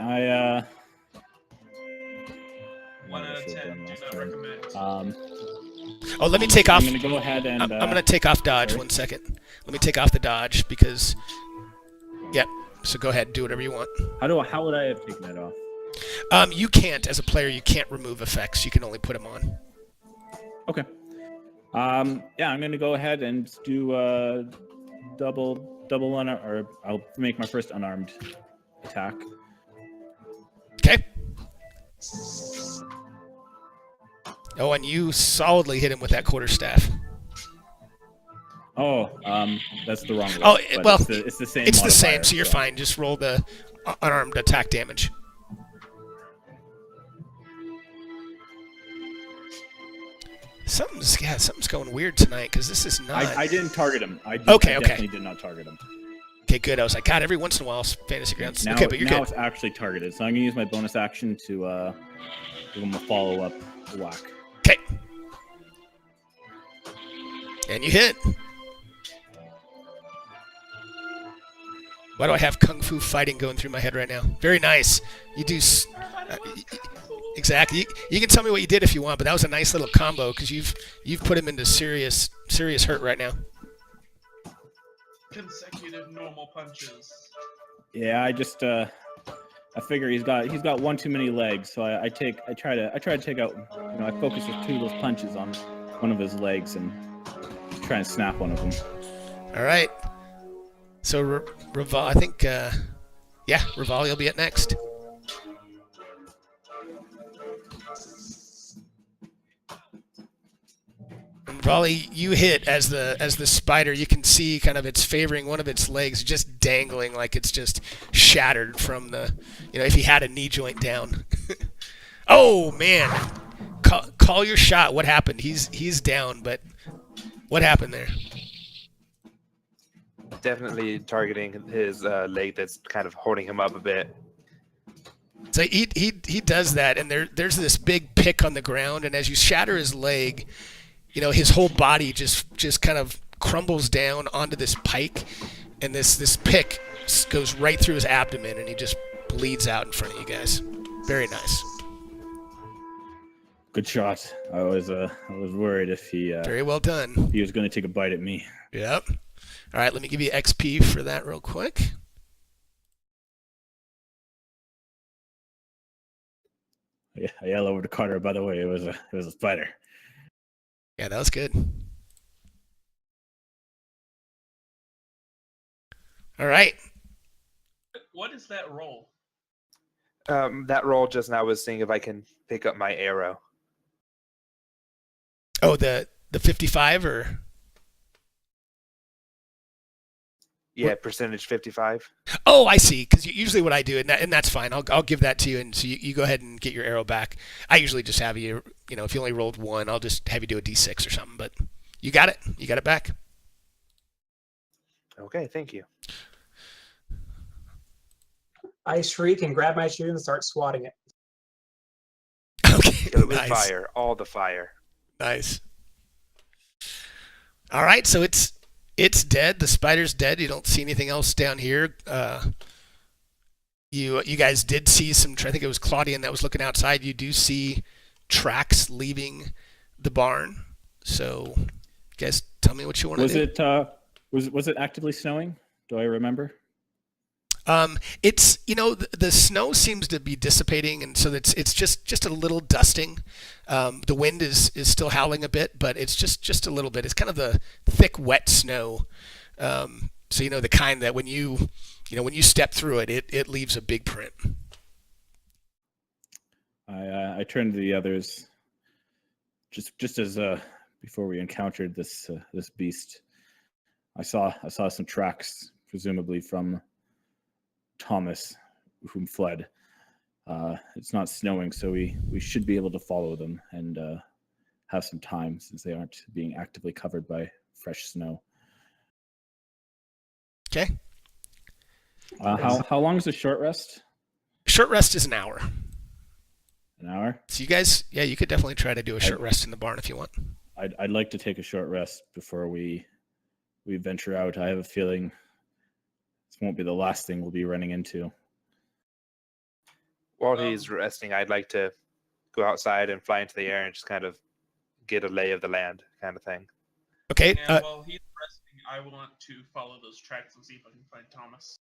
1 out of 10. Do not recommend. Oh, let me take off. I'm gonna go ahead and. I'm going to take off dodge. sorry? 1 second. Let me take off the dodge because. Yep. So go ahead. Do whatever you want. How would I have taken it off? You can't, as a player, you can't remove effects. You can only put them on. Okay. Yeah, I'm gonna go ahead and do double or I'll make my first unarmed attack. Okay. Oh, and you solidly hit him with that quarterstaff. Oh, that's the wrong way. Oh, but well, it's the same. It's the same, modifier, so you're fine. Just roll the unarmed attack damage. Something's going weird tonight because this is not. I didn't target him. I Okay. definitely did not target him. Okay, good. I was like, God, every once in a while, fantasy grounds. Now, Okay, but you're now good. it's actually targeted, so I'm gonna use my bonus action to give him a follow-up whack. Okay. And you hit. Why do I have kung fu fighting going through my head right now? Very nice. You do. Exactly. You can tell me what you did if you want, but that was a nice little combo because you've put him into serious hurt right now. Consecutive normal punches. Yeah, I just I figure he's got one too many legs, so I try to take out, I focus with 2 of those punches on one of his legs and try and snap one of them. All right. So Raval, I think, Raval, you'll be up next. Raleigh, you hit as the spider. You can see kind of it's favoring one of its legs, just dangling like it's just shattered from the, if he had a knee joint down. Oh man, call your shot. What happened? He's down, but what happened there? Definitely targeting his leg that's kind of holding him up a bit. So he does that, and there's this big pick on the ground, and as you shatter his leg, his whole body just kind of crumbles down onto this pike, and this pick goes right through his abdomen, and he just bleeds out in front of you guys. Very nice. Good shot. I was worried if he Very well done. he was going to take a bite at me. Yep. All right, let me give you XP for that real quick. Yeah, I yell over to Carter. By the way, it was a spider. Yeah, that was good. All right. What is that roll? That roll just now was seeing if I can pick up my arrow. Oh, the 55 or? Yeah, What? percentage 55. Oh, I see. Because usually what I do, and that's fine. I'll give that to you, and so you go ahead and get your arrow back. I usually just have you, if you only rolled 1, I'll just have you do a d6 or something. But you got it. You got it back. Okay, thank you. I shriek and grab my shield and start swatting it. Okay. Kill it with Nice. fire, all the fire. Nice. All right, so it's dead. The spider's dead. You don't see anything else down here. You guys did see some. I think it was Claudian that was looking outside. You do see tracks leaving the barn. So, you guys, tell me what you want to Was do. it Was it actively snowing? Do I remember? It's the snow seems to be dissipating, and so it's just a little dusting. The wind is still howling a bit, but it's just a little bit. It's kind of the thick, wet snow. So the kind that when you step through it, it leaves a big print. I turned to the others just as before we encountered this beast. I saw some tracks, presumably from Thomas, whom fled. It's not snowing, so we should be able to follow them and have some time, since they aren't being actively covered by fresh snow. Okay. How long is a short rest? Short rest is an hour. An hour? So you guys, yeah, you could definitely try to do a short rest in the barn if you want. I'd like to take a short rest before we venture out. I have a feeling this won't be the last thing we'll be running into. While he's resting, I'd like to go outside and fly into the air and just kind of get a lay of the land kind of thing. Okay. And while he's resting, I want to follow those tracks and see if I can find Thomas.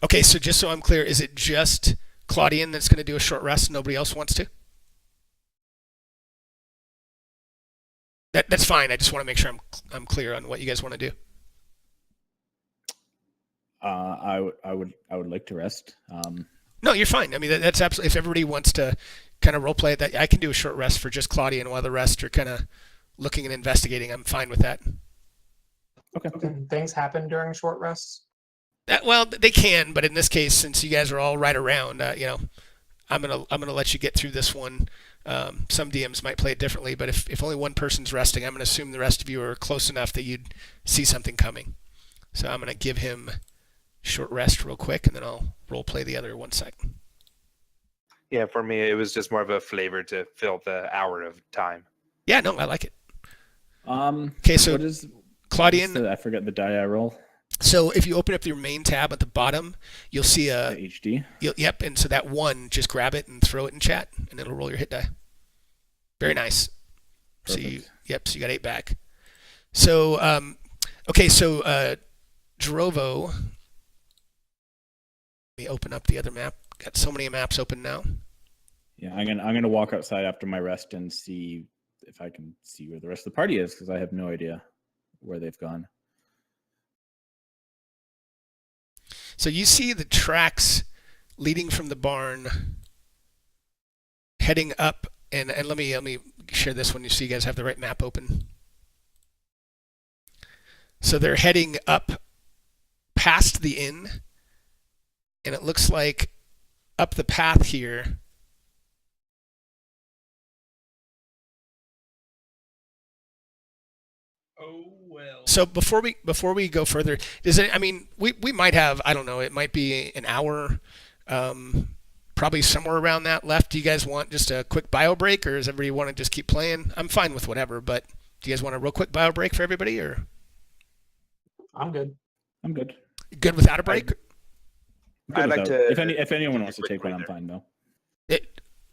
Okay, so just so I'm clear, is it just Claudian that's going to do a short rest? Nobody else wants to? That's fine. I just want to make sure I'm clear on what you guys want to do. I would like to rest. No, you're fine. I mean, that's absolutely. If everybody wants to kind of role play that, I can do a short rest for just Claudian while the rest are kind of looking and investigating. I'm fine with that. Okay. Can things happen during short rests? Well, they can, but in this case, since you guys are all right around, I'm gonna let you get through this one. Some DMs might play it differently, but if only one person's resting, I'm gonna assume the rest of you are close enough that you'd see something coming. So I'm gonna give him short rest real quick, and then I'll role play the other 1 sec. Yeah, for me, it was just more of a flavor to fill the hour of time. Yeah, no, I like it. Okay, so what is Claudian? I forget the die I roll. So if you open up your main tab at the bottom, you'll see a HD. Yep, and so that 1, just grab it and throw it in chat, and it'll roll your hit die. Very nice. Perfect. So you got 8 back. So okay, so Drovo. Let me open up the other map. Got so many maps open now. Yeah, I'm gonna walk outside after my rest and see if I can see where the rest of the party is, because I have no idea where they've gone. So you see the tracks leading from the barn, heading up, and let me share this one so you guys have the right map open. So they're heading up past the inn, and it looks like up the path here. Oh well. So before we go further, we might have, I don't know, it might be an hour, probably somewhere around that left. Do you guys want just a quick bio break, or does everybody want to just keep playing? I'm fine with whatever, but do you guys want a real quick bio break for everybody, or? I'm good. I'm good. Good without a break? I'd like to. If anyone wants to take one, I'm fine though.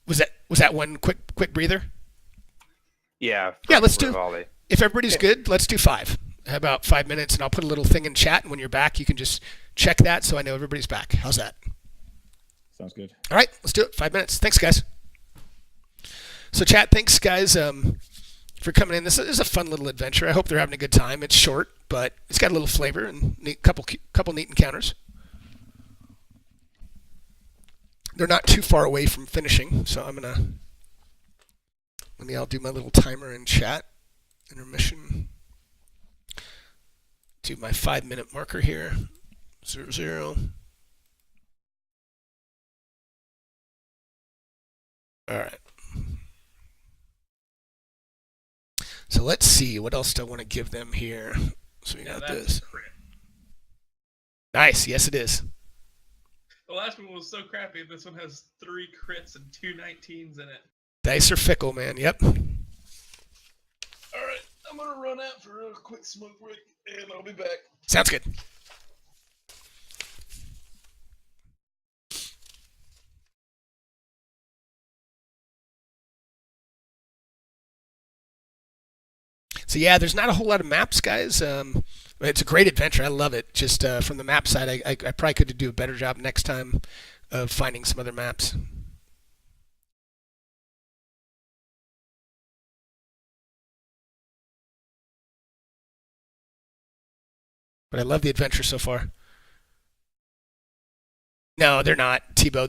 Was that one quick breather? Yeah. Yeah, let's do. Volley. If everybody's good, let's do 5. How about 5 minutes, and I'll put a little thing in chat, and when you're back, you can just check that so I know everybody's back. How's that? Sounds good. All right, let's do it. 5 minutes. Thanks, guys. So, chat, thanks, guys, for coming in. This is a fun little adventure. I hope they're having a good time. It's short, but it's got a little flavor and couple neat encounters. They're not too far away from finishing, so I'll do my little timer in chat. Intermission. Do my 5-minute marker here. 00. All right. So let's see. What else do I want to give them here? So we got this. Crit. Nice. Yes, it is. The last one was so crappy. This one has 3 crits and 2 19s in it. Dice are fickle, man. Yep. All right, I'm gonna run out for a quick smoke break, and I'll be back. Sounds good. So yeah, there's not a whole lot of maps, guys. It's a great adventure. I love it. Just from the map side, I probably could do a better job next time of finding some other maps. But I love the adventure so far. No, they're not, Tebow.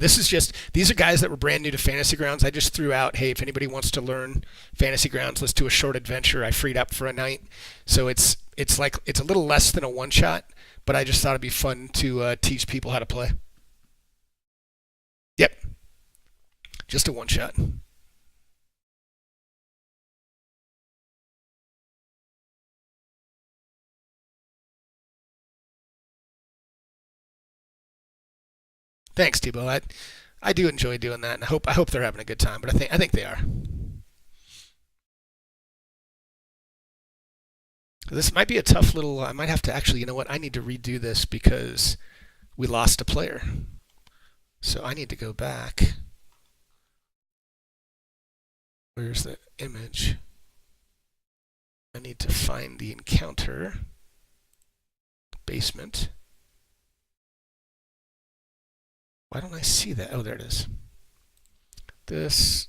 These are guys that were brand new to Fantasy Grounds. I just threw out, hey, if anybody wants to learn Fantasy Grounds, let's do a short adventure. I freed up for a night. So it's a little less than a one shot, but I just thought it'd be fun to teach people how to play. Yep. Just a one shot. Thanks, Tebow. I do enjoy doing that, and I hope they're having a good time. But I think they are. This might be a tough little. I might have to actually. You know what? I need to redo this because we lost a player. So I need to go back. Where's the image? I need to find the encounter. Basement. Why don't I see that? Oh, there it is. This.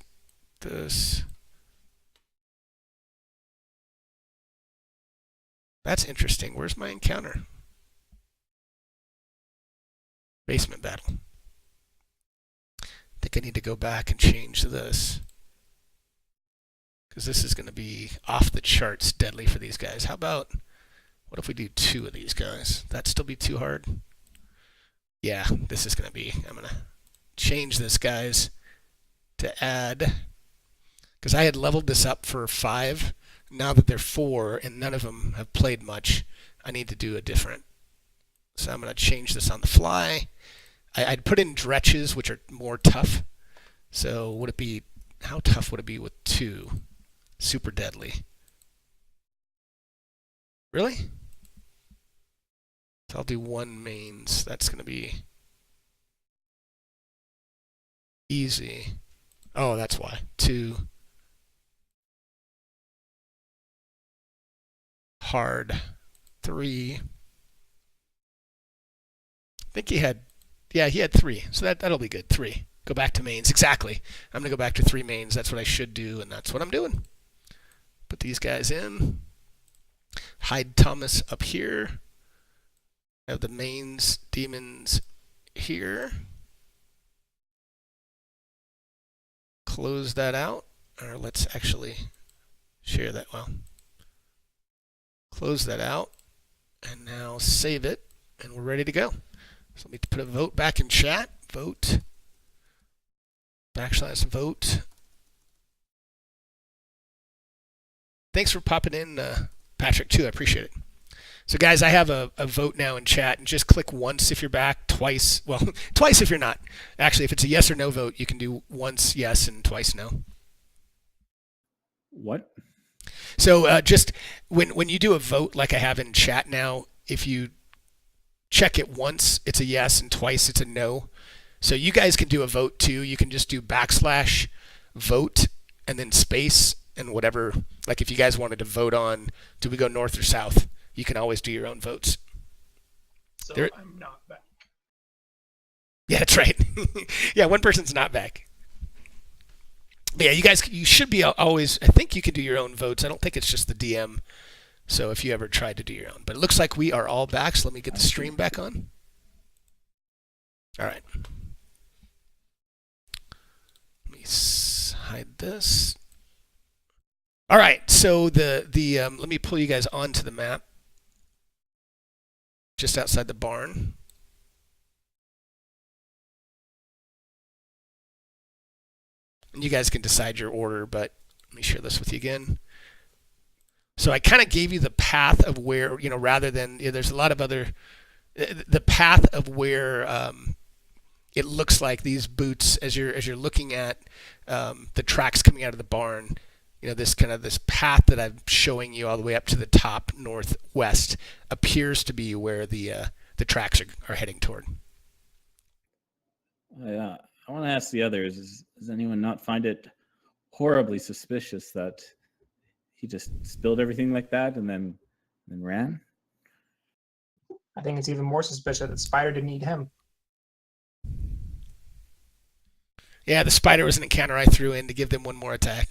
That's interesting. Where's my encounter? Basement battle. I think I need to go back and change this. Because this is going to be off the charts deadly for these guys. How about, what if we do 2 of these guys? That'd still be too hard? Yeah, this is going to be, I'm going to change this, guys, to add, because I had leveled this up for 5. Now that they're 4 and none of them have played much, I need to do a different. So I'm going to change this on the fly. I'd put in dretches, which are more tough. So would it be, how tough would it be with 2? Super deadly. Really? So I'll do 1 mains. That's going to be easy. Oh, that's why. 2. Hard. 3. I think he had 3. So that'll be good. 3. Go back to mains. Exactly. I'm going to go back to 3 mains. That's what I should do, and that's what I'm doing. Put these guys in. Hide Thomas up here. I have the mains demons here. Close that out. Or let's actually share that well. Close that out. And now save it. And we're ready to go. So let me put a vote back in chat. Vote. /vote. Thanks for popping in, Patrick, too. I appreciate it. So, guys, I have a vote now in chat. And just click once if you're back, twice. Well, twice if you're not. Actually, if it's a yes or no vote, you can do once yes and twice no. What? So just when you do a vote like I have in chat now, if you check it once, it's a yes, and twice it's a no. So you guys can do a vote too. You can just do /vote and then space and whatever. Like if you guys wanted to vote on, do we go north or south? You can always do your own votes. So I'm not back. Yeah, that's right. Yeah, one person's not back. But yeah, you should be always, I think you can do your own votes. I don't think it's just the DM. So if you ever tried to do your own. But it looks like we are all back, so let me get the stream back on. All right. Let me hide this. All right, so let me pull you guys onto the map. Just outside the barn. And you guys can decide your order, but let me share this with you again. So I kind of gave you the path of where, rather than, there's a lot of other, the path of where it looks like these boots, as you're looking at the tracks coming out of the barn, this path that I'm showing you all the way up to the top northwest appears to be where the tracks are heading toward. I want to ask the others, does anyone not find it horribly suspicious that he just spilled everything like that and then ran? I think it's even more suspicious that Spider didn't eat him. Yeah, the spider was an encounter I threw in to give them one more attack.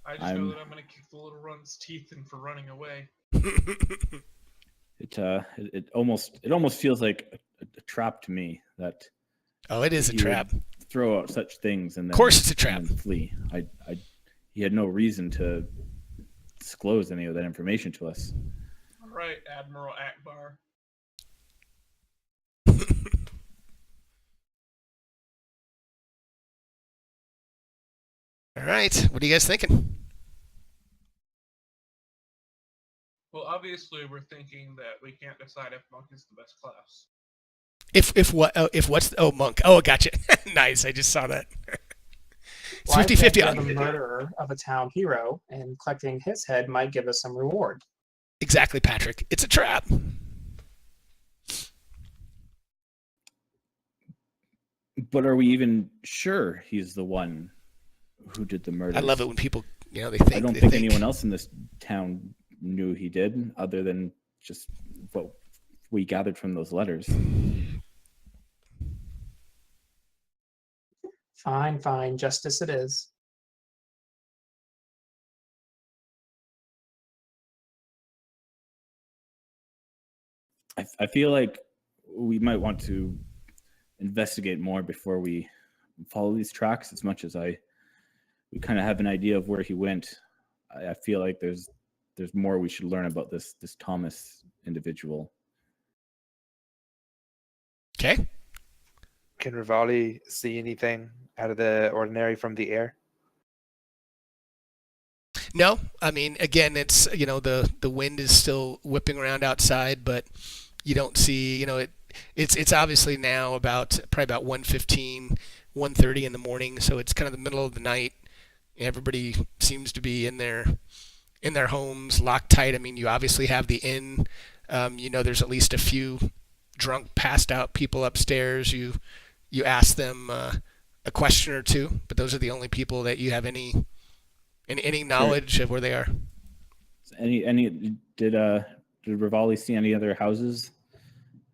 I just know that I'm gonna kick the little run's teeth in for running away. It almost feels like a trap to me that Oh, it is a he would trap. throw out such things and then, Of course it's a and trap. then flee. He had no reason to disclose any of that information to us. All right, Admiral Akbar. All right, what are you guys thinking? Well, obviously, we're thinking that we can't decide if Monk is the best class. Monk. Oh, gotcha. Nice. I just saw that. It's Well, I 50-50 think on the murderer of a town hero and collecting his head might give us some reward. exactly, Patrick. It's a trap. But are we even sure he's the one who did the murder? I love it when people, they think. I don't think anyone else in this town knew he did, other than just what we gathered from those letters. Fine, justice it is. I feel like we might want to investigate more before we follow these tracks. As much as we kind of have an idea of where he went, I feel like there's more we should learn about this Thomas individual. Okay. Can Rivali see anything out of the ordinary from the air? No, I mean, again, it's the wind is still whipping around outside, but you don't see it's obviously now probably about 1:15, 1:30 in the morning, so it's kind of the middle of the night. Everybody seems to be in their homes, locked tight. I mean, you obviously have the inn. There's at least a few drunk, passed out people upstairs. You ask them a question or two, but those are the only people that you have any knowledge of where they are. Did Rivali see any other houses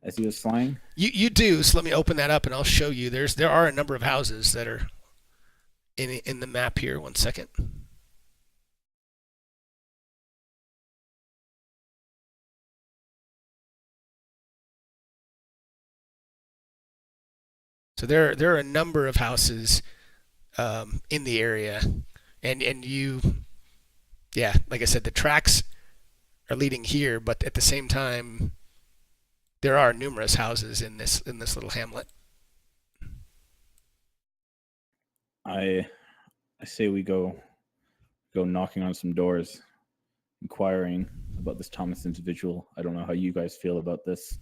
as he was flying? You do. So let me open that up and I'll show you. There are a number of houses that are in the map here. 1 second. So there are a number of houses in the area, and like I said, the tracks are leading here, but at the same time, there are numerous houses in this little hamlet. I say we go knocking on some doors, inquiring about this Thomas individual. I don't know how you guys feel about this.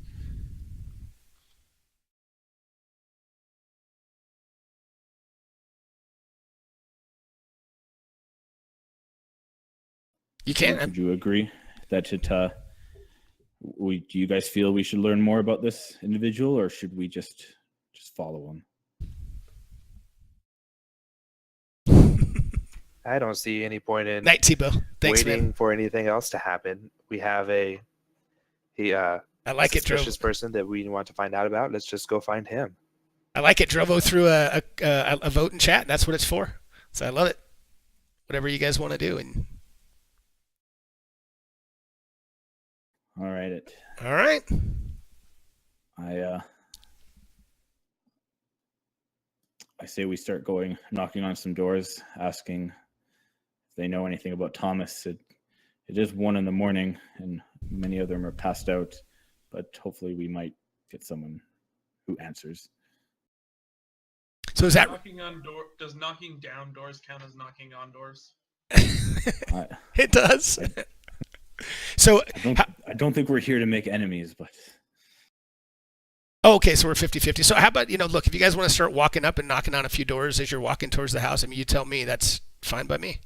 You can. Would you agree that do you guys feel we should learn more about this individual, or should we just follow him? I don't see any point in Night, Tebow. Thanks, waiting man. for anything else to happen. We have a I like it, suspicious Drovo. person that we want to find out about. Let's just go find him. I like it. Drovo threw a vote in chat. That's what it's for. So I love it. Whatever you guys want to do. And All right. all right. I say we start knocking on some doors, asking if they know anything about Thomas. It is 1 a.m, and many of them are passed out, but hopefully we might get someone who answers. So is that Does knocking down doors count as knocking on doors? it does. So I don't think we're here to make enemies, but okay, so we're 50-50. So how about, look, if you guys want to start walking up and knocking on a few doors as you're walking towards the house, I mean, you tell me. That's fine by me.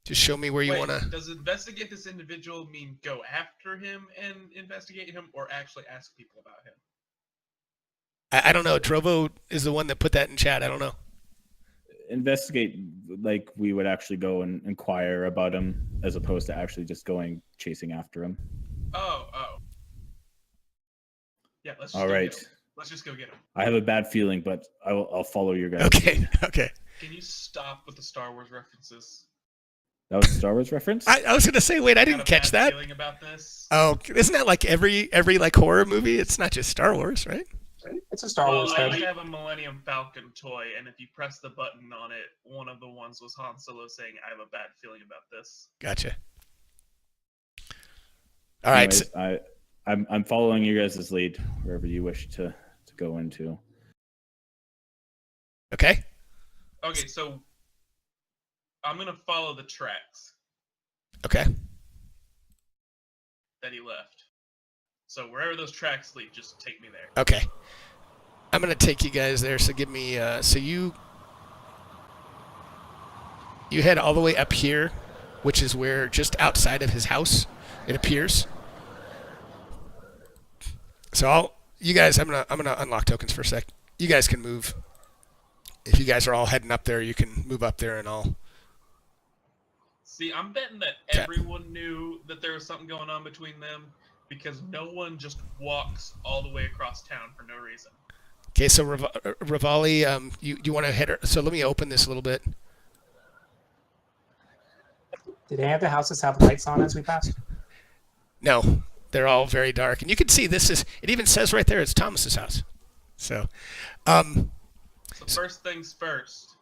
Just show me where you want to. Does investigate this individual mean go after him and investigate him, or actually ask people about him? I don't know. Drovo is the one that put that in chat. I don't know. investigate like we would actually go and inquire about him as opposed to actually just going chasing after him. Oh. Let's just All go right. get him. Let's just go get him. I have a bad feeling, but I'll follow your guys. Okay. Okay. Can you stop with the Star Wars references? That was a Star Wars reference? I was gonna say, wait, I Got didn't a catch bad that. feeling about this? Oh, isn't that like every like horror movie? It's not just Star Wars, right? It's a Star Well, Wars I thing. used to have a Millennium Falcon toy, and if you press the button on it, one of the ones was Han Solo saying, "I have a bad feeling about this." Gotcha. All right. So, Anyways, I'm following you guys' lead wherever you wish to go into. okay. Okay, so I'm gonna follow the tracks Okay. that he left. So wherever those tracks lead, just take me there. Okay. I'm gonna take you guys there. So give me. So you head all the way up here, which is where just outside of his house it appears. So you guys, I'm gonna unlock tokens for a sec. You guys can move. If you guys are all heading up there, you can move up there, and I'll. See, I'm betting that Okay. everyone knew that there was something going on between them because no one just walks all the way across town for no reason. Okay, so Rivali, you want to head? So let me open this a little bit. Did any of the houses have lights on as we passed? No, they're all very dark, and you can see this is. It even says right there it's Thomas's house. So, So first things first,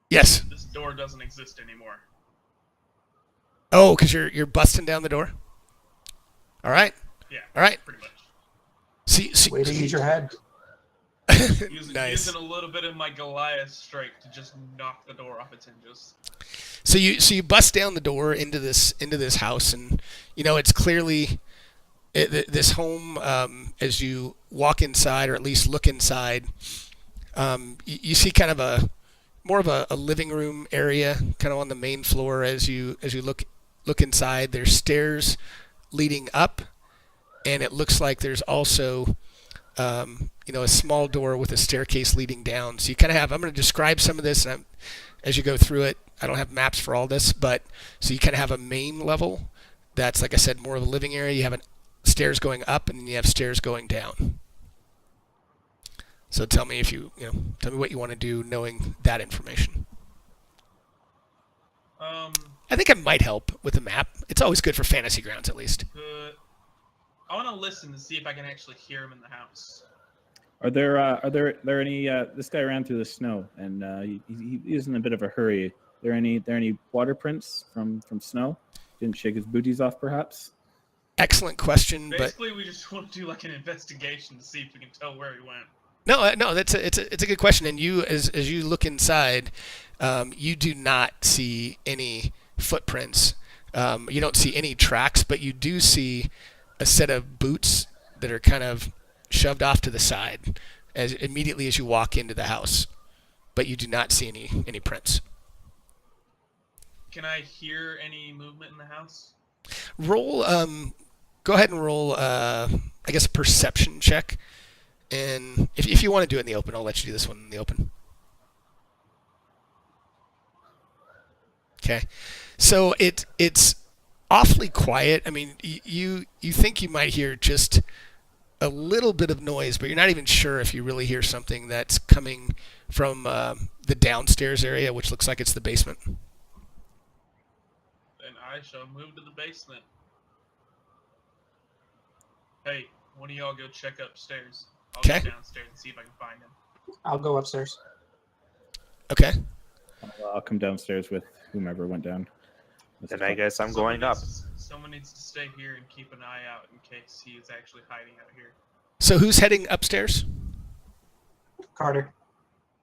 yes. this door doesn't exist anymore. Oh, because you're busting down the door. All right, Yeah, all right. pretty much. See. Way to use your head. Nice. Using a little bit of my Goliath strike to just knock the door off its hinges. So you bust down the door into this house, and it's clearly this home. As you walk inside, or at least look inside, you see kind of more of a living room area, kind of on the main floor. As you look inside, there's stairs leading up, and it looks like there's also a small door with a staircase leading down. So you kind of have. I'm going to describe some of this, and as you go through it, I don't have maps for all this, but so you kind of have a main level that's, like I said, more of a living area. You have stairs going up, and then you have stairs going down. So tell me if tell me what you want to do knowing that information. I think it might help with a map. It's always good for fantasy grounds, at least. I want to listen to see if I can actually hear him in the house. Are there any? This guy ran through the snow, and he's in a bit of a hurry. There any water prints from snow? Didn't shake his booties off, perhaps? Excellent question, but Basically, we just want to do like an investigation to see if we can tell where he went. no, it's a good question. And you, as you look inside, you do not see any footprints. You don't see any tracks, but you do see a set of boots that are kind of shoved off to the side as immediately as you walk into the house, but you do not see any prints. Can I hear any movement in the house? Roll. Go ahead and roll. I guess a perception check, and if you want to do it in the open, I'll let you do this one in the open. Okay, so it's awfully quiet. I mean, you think you might hear just a little bit of noise, but you're not even sure if you really hear something that's coming from the downstairs area, which looks like it's the basement. Then I shall move to the basement. Hey, one of y'all go check upstairs. I'll Okay. go downstairs and see if I can find him. I'll go upstairs. Okay. I'll come downstairs with whomever went down. Then I guess I'm going up. Someone needs to stay here and keep an eye out in case he is actually hiding out here. So who's heading upstairs? Carter.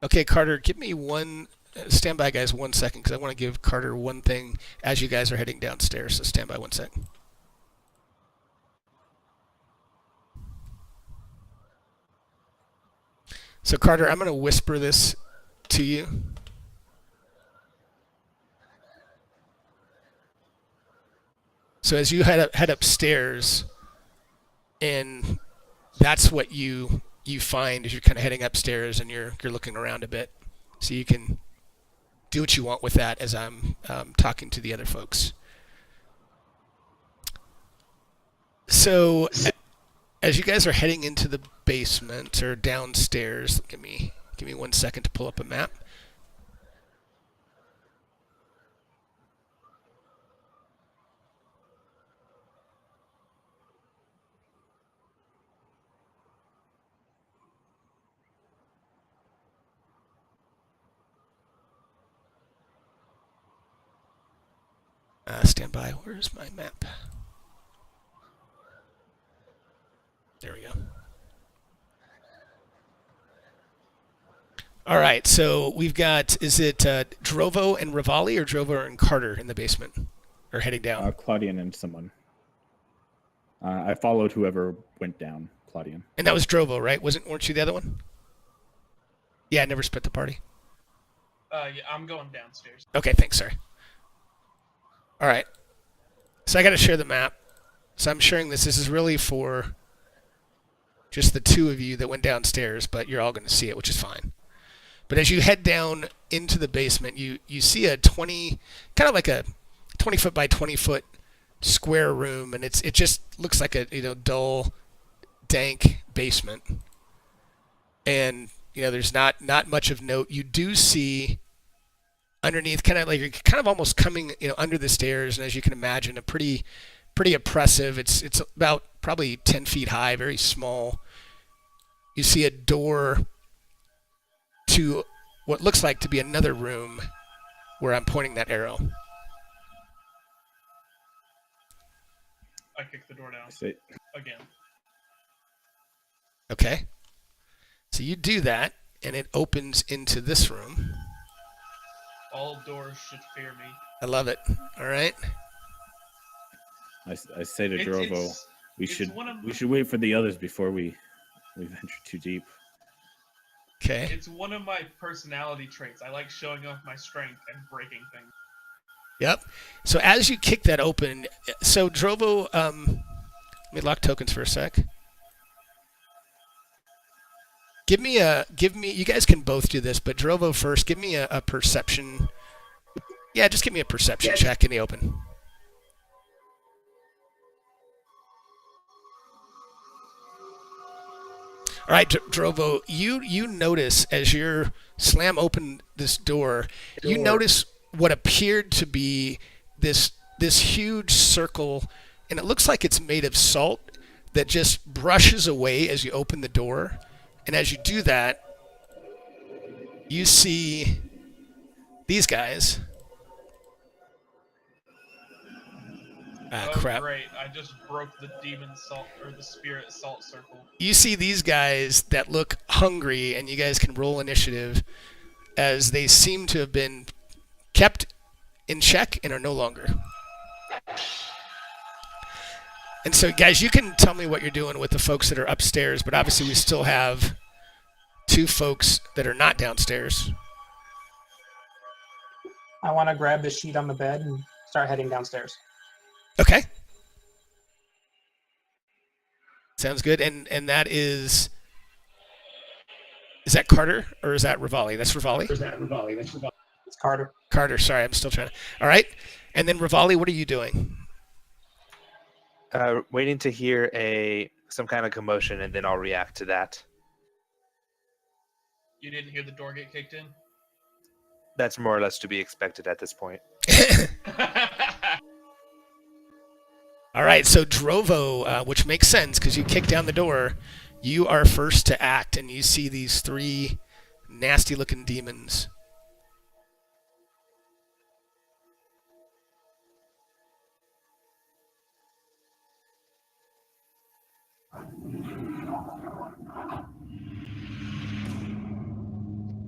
Okay, Carter, give me one. Stand by, guys, 1 second, because I want to give Carter one thing as you guys are heading downstairs. So stand by 1 second. So Carter, I'm going to whisper this to you. So as you head upstairs, and that's what you find as you're kind of heading upstairs, and you're looking around a bit, so you can do what you want with that as I'm talking to the other folks. So as you guys are heading into the basement or downstairs, give me 1 second to pull up a map. Stand by. Where's my map? There we go. All right, so we've got, is it Drovo and Rivali or Drovo and Carter in the basement? Or heading down? Claudian and someone. I followed whoever went down, Claudian. And that was Drovo, right? Weren't you the other one? Yeah, I never split the party. Yeah, I'm going downstairs. Okay, thanks, sorry. All right. So I got to share the map. So I'm sharing this. This is really for just the two of you that went downstairs, but you're all going to see it, which is fine. But as you head down into the basement, you see a 20, kind of like a 20 foot by 20 foot square room, and it just looks like a dull, dank basement. And there's not much of note. You do see underneath, kind of like you're kind of almost coming under the stairs, and as you can imagine, a pretty oppressive. It's about probably 10 feet high, very small. You see a door to what looks like to be another room where I'm pointing that arrow. I kicked the door down again. Okay. So you do that, and it opens into this room. All doors should fear me. I love it. All right. I say to Drovo, we should wait for the others before we venture too deep. Okay. It's one of my personality traits. I like showing off my strength and breaking things. Yep. So as you kick that open, so Drovo, let me lock tokens for a sec. Give me, you guys can both do this, but Drovo first, give me a perception. Yeah, just give me a perception check in the open. All right, Drovo, you notice as you slam open this door, you notice what appeared to be this huge circle, and it looks like it's made of salt that just brushes away as you open the door. And as you do that, you see these guys. Ah, crap. Great. I just broke the demon salt, or the spirit salt circle. You see these guys that look hungry, and you guys can roll initiative as they seem to have been kept in check and are no longer. And so, guys, you can tell me what you're doing with the folks that are upstairs, but obviously we still have two folks that are not downstairs. I want to grab the sheet on the bed and start heading downstairs. Okay. Sounds good. And that is that Carter or is that Rivali? That's Rivali? It's Carter. Carter, sorry, I'm still trying to. All right. And then Rivali, what are you doing? Waiting to hear some kind of commotion, and then I'll react to that. You didn't hear the door get kicked in? That's more or less to be expected at this point. All right, so Drovo, which makes sense because you kicked down the door, you are first to act, and you see these three nasty-looking demons.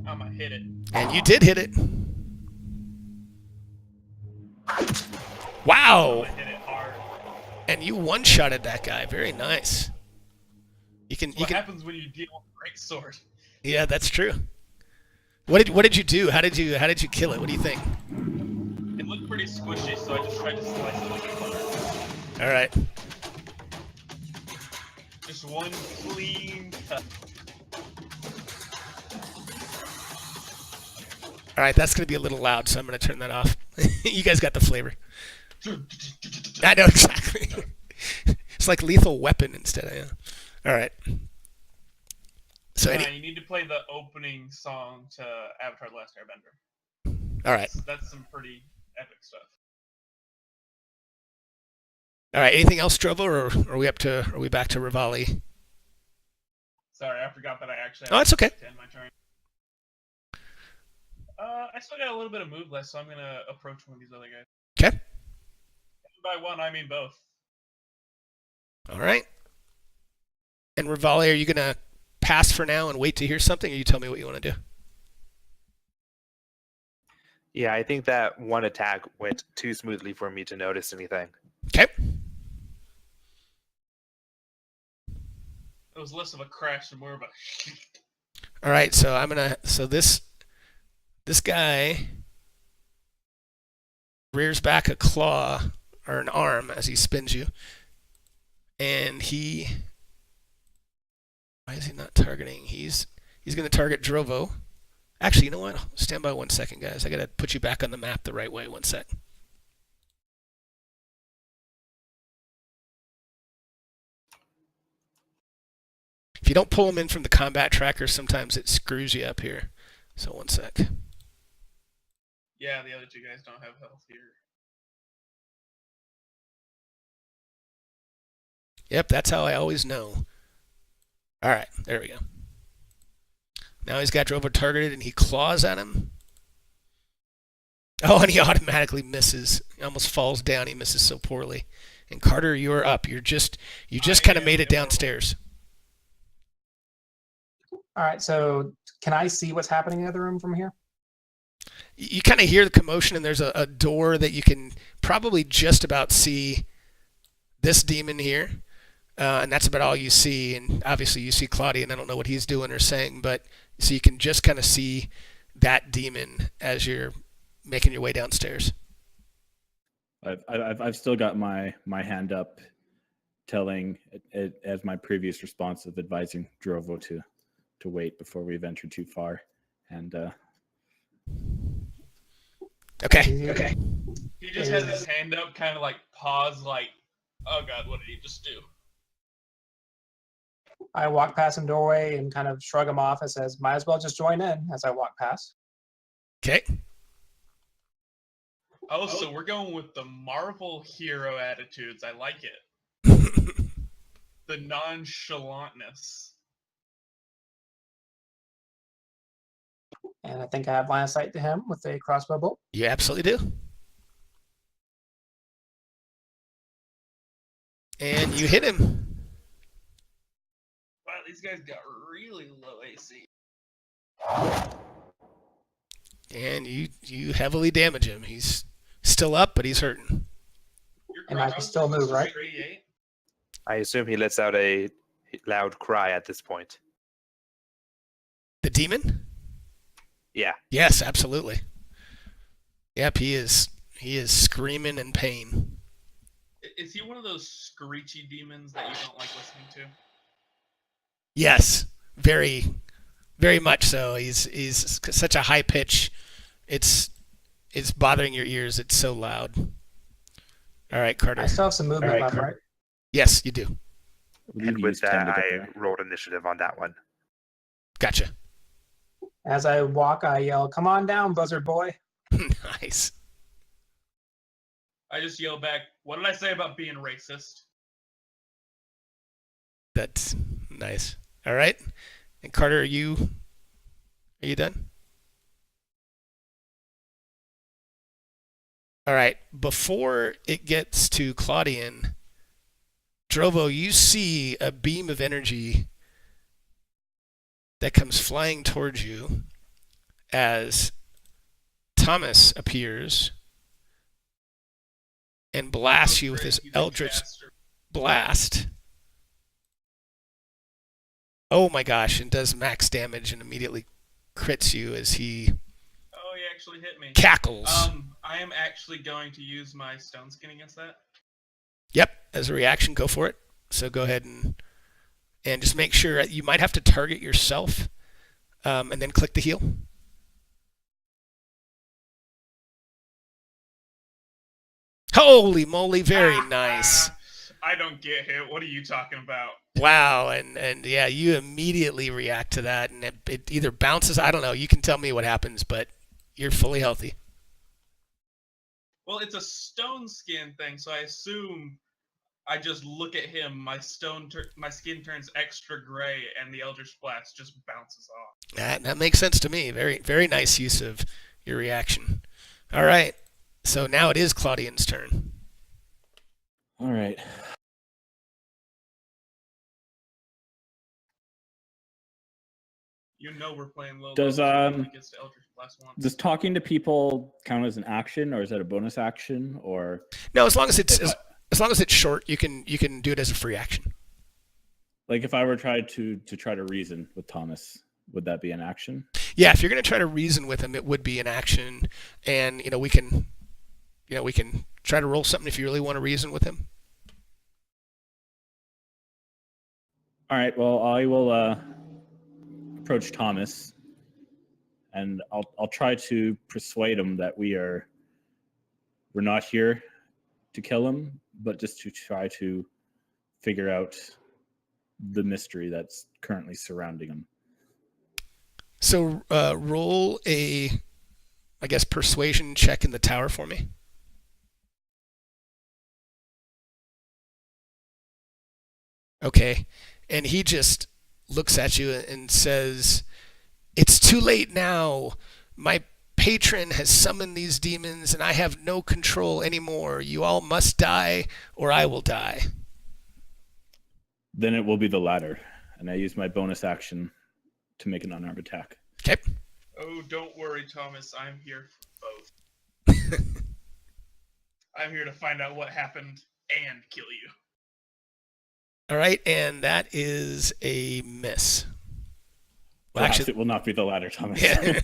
I'm gonna hit it. And you did hit it. Wow! I'm gonna hit it hard. And you one-shotted that guy. Very nice. What happens when you deal with a great sword? Yeah, that's true. What did you do? How did you kill it? What do you think? It looked pretty squishy, so I just tried to slice it like a butter. All right. Just one clean cut. All right, that's going to be a little loud, so I'm going to turn that off. You guys got the flavor. I know exactly. It's like Lethal Weapon instead. Yeah. All right. So Nah, you need to play the opening song to Avatar: The Last Airbender. all right. That's some pretty epic stuff. All right. Anything else, Drovo, or are we back to Rivali? Sorry, I forgot that I actually. Oh, it's okay. To end my turn. I still got a little bit of move left, so I'm gonna approach one of these other guys. Okay. By one, I mean both. All right. And Rivali, are you gonna pass for now and wait to hear something, or you tell me what you want to do? Yeah, I think that one attack went too smoothly for me to notice anything. Okay. It was less of a crash and more of a. All right. So this guy rears back a claw or an arm as he spins you, and why is he not targeting? He's going to target Drovo. Actually, you know what? Stand by 1 second, guys. I got to put you back on the map the right way. 1 sec. If you don't pull him in from the combat tracker, sometimes it screws you up here. So 1 sec. Yeah, the other two guys don't have health here. Yep, that's how I always know. All right, there we go. Now he's got Drovo targeted, and he claws at him. Oh, and he automatically misses. He almost falls down. He misses so poorly. And Carter, you're up. You just kind of made it downstairs. All right, so can I see what's happening in the other room from here? You kind of hear the commotion, and there's a door that you can probably just about see this demon here. And that's about all you see. And obviously you see Claudia, and I don't know what he's doing or saying, but so you can just kind of see that demon as you're making your way downstairs. I've still got my hand up, telling it as my previous response of advising Drovo to wait before we venture too far. And Okay. He just has his hand up, kind of like pause, like, oh god, what did he just do? I walk past him doorway and kind of shrug him off and says, might as well just join in as I walk past. Okay. Oh, so we're going with the Marvel hero attitudes. I like it. The nonchalantness. And I think I have line of sight to him with a crossbow bolt. You absolutely do. And you hit him. Wow, these guys got really low AC. And you heavily damage him. He's still up, but he's hurting. And I can still move, right? 38? I assume he lets out a loud cry at this point. The demon? Yeah. Yes, absolutely. Yep, he is screaming in pain. Is he one of those screechy demons that you don't like listening to? Yes, very, very much so. He's such a high pitch. It's bothering your ears. It's so loud. All right, Carter. I still have some movement left, right? Yes, you do. And with that, I rolled initiative on that one. Gotcha. As I walk, I yell, come on down, buzzard boy. Nice. I just yell back, what did I say about being racist? That's nice. All right. And Carter, are you done? All right. Before it gets to Claudian, Drovo, you see a beam of energy that comes flying towards you as Thomas appears and blasts you with his eldritch blast. Oh my gosh, and does max damage and immediately crits you as he Oh, he actually hit me. cackles. I am actually going to use my stone skin against that. Yep, as a reaction, go for it. So go ahead and just make sure you might have to target yourself, and then click the heal. Holy moly, very nice. I don't get hit. What are you talking about? Wow, and yeah, you immediately react to that, and it either bounces. I don't know. You can tell me what happens, but you're fully healthy. Well, it's a stone skin thing, so I assume I just look at him. My skin turns extra gray, and the Eldritch Blast just bounces off. That makes sense to me. Very very nice use of your reaction. All right, so now it is Claudian's turn. All right. You know we're playing low. Does against Eldritch Blast once. does talking to people count as an action, or is that a bonus action, or No, as long as it's short, you can do it as a free action. like if I were try to reason with Thomas, would that be an action? Yeah, if you're going to try to reason with him, it would be an action, and we can try to roll something if you really want to reason with him. All right. Well, I will approach Thomas, and I'll try to persuade him that we're not here to kill him, but just to try to figure out the mystery that's currently surrounding him. So roll a, I guess, persuasion check in the tower for me. Okay, and he just looks at you and says, "It's too late now. My patron has summoned these demons, and I have no control anymore. You all must die, or I will die." Then it will be the latter, and I use my bonus action to make an unarmed attack. Okay. Oh, don't worry, Thomas. I'm here for both. I'm here to find out what happened and kill you. All right, and that is a miss. Well, Perhaps actually, it will not be the latter, Thomas. yeah.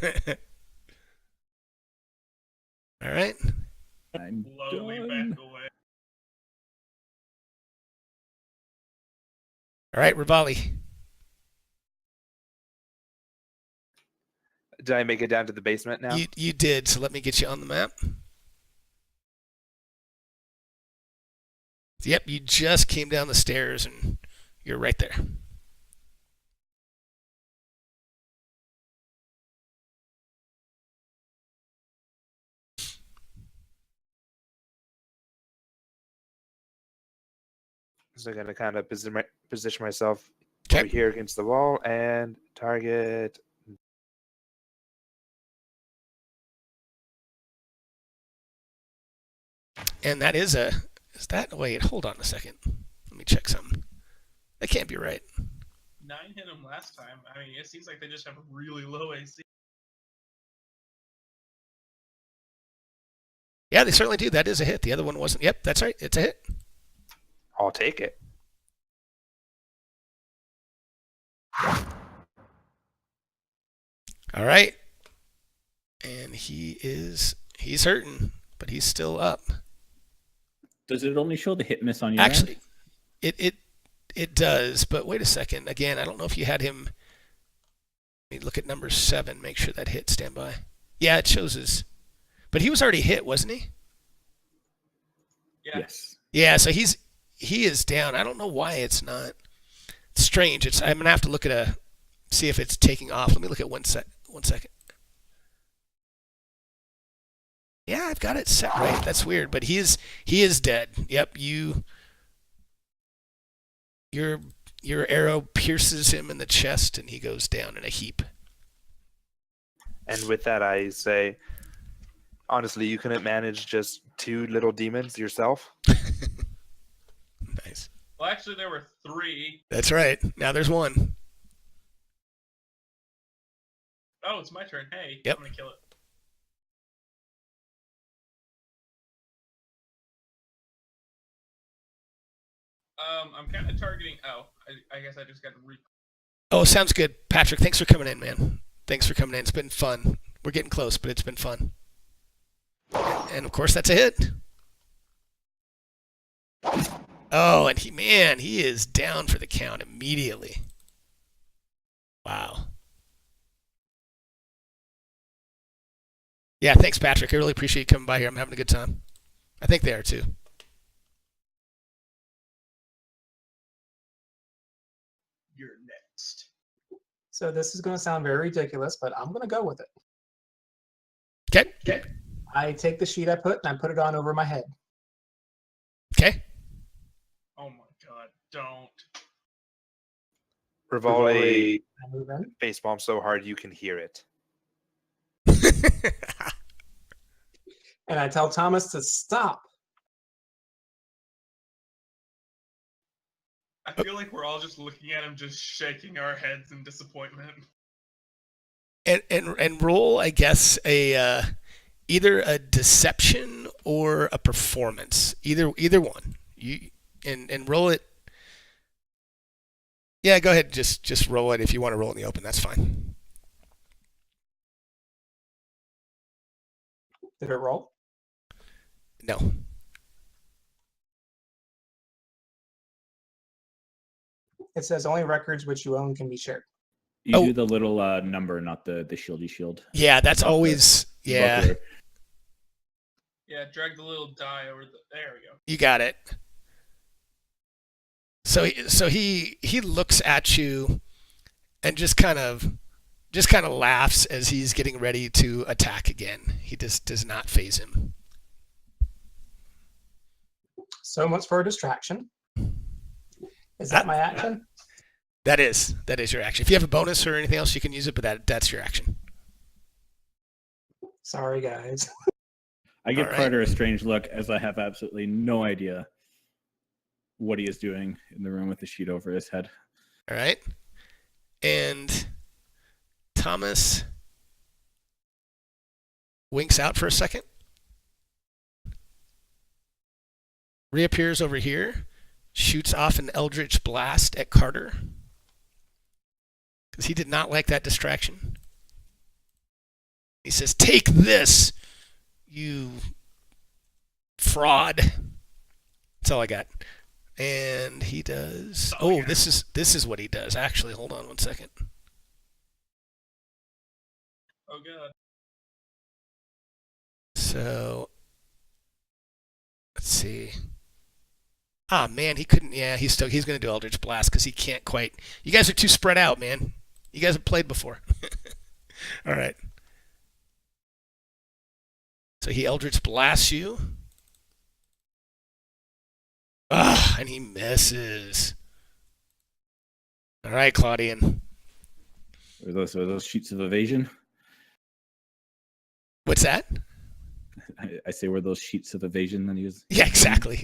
All right. I'm Slowly done. back away. All right, Rivali. Did I make it down to the basement now? You did, so let me get you on the map. Yep, you just came down the stairs and you're right there. So I'm gonna kind of position myself Okay. over here against the wall and target. And that is wait, hold on a second. Let me check something. That can't be right. 9 hit him last time. I mean, it seems like they just have a really low AC. Yeah, they certainly do. That is a hit. The other one wasn't. Yep, that's right. It's a hit. I'll take it. All right. And he's hurting, but he's still up. Does it only show the hit miss on your Actually, end? it does, but wait a second. Again, I don't know if you had him. Let me look at number 7, make sure that hit, stand by. Yeah, it shows his. But he was already hit, wasn't he? Yeah. Yes. Yeah, so he is down. I don't know why it's not. It's strange. I'm gonna have to look at see if it's taking off. Let me look at one second. Yeah, I've got it set right. That's weird, but he is dead. Yep, your arrow pierces him in the chest and he goes down in a heap. And with that, I say, honestly, you couldn't manage just 2 little demons yourself. Nice. Well, actually, there were 3. That's right. Now there's one. Oh, it's my turn. Hey, Yep. I'm gonna kill it. I'm kind of targeting. Oh, I guess I just got to Oh, sounds good. Patrick, thanks for coming in, man. Thanks for coming in. It's been fun. We're getting close, but it's been fun. And of course, that's a hit. Oh, and he is down for the count immediately. Wow. Yeah, thanks, Patrick. I really appreciate you coming by here. I'm having a good time. I think they are too. You're next. So this is going to sound very ridiculous, but I'm going to go with it. Okay. I take the sheet I put and I put it on over my head. Okay. Oh my god, don't. Rivali I move in. face palm so hard you can hear it. And I tell Thomas to stop. I feel like we're all just looking at him, just shaking our heads in disappointment. and roll, I guess, a either a deception or a performance. Either one. You and roll it. Yeah, go ahead. Just roll it if you want to roll in the open. That's fine. Did it roll? No. It says only records which you own can be shared. You Oh. do the little number, not the shieldy shield. Yeah, that's Above always above yeah. there. Yeah, drag the little die over the. There we go. You got it. So he looks at you and just kind of laughs as he's getting ready to attack again. He just does not phase him. So much for a distraction. Is that my action? That is your action. If you have a bonus or anything else, you can use it, but that's your action. Sorry, guys. I give All right. Carter a strange look as I have absolutely no idea what he is doing in the room with the sheet over his head. All right. And Thomas winks out for a second. Reappears over here. Shoots off an eldritch blast at Carter. Because he did not like that distraction. He says, "Take this, you fraud." That's all I got. And he does. Oh, yeah. this is what he does. Actually, hold on one second. Oh god. So let's see. Ah man, he couldn't. Yeah, he's going to do Eldritch Blast because he can't quite. You guys are too spread out, man. You guys have played before. All right. So he Eldritch Blasts you. Ah, and he misses. All right, Claudian. Are those sheets of evasion? What's that? I say, were those sheets of evasion that he was? Yeah, exactly.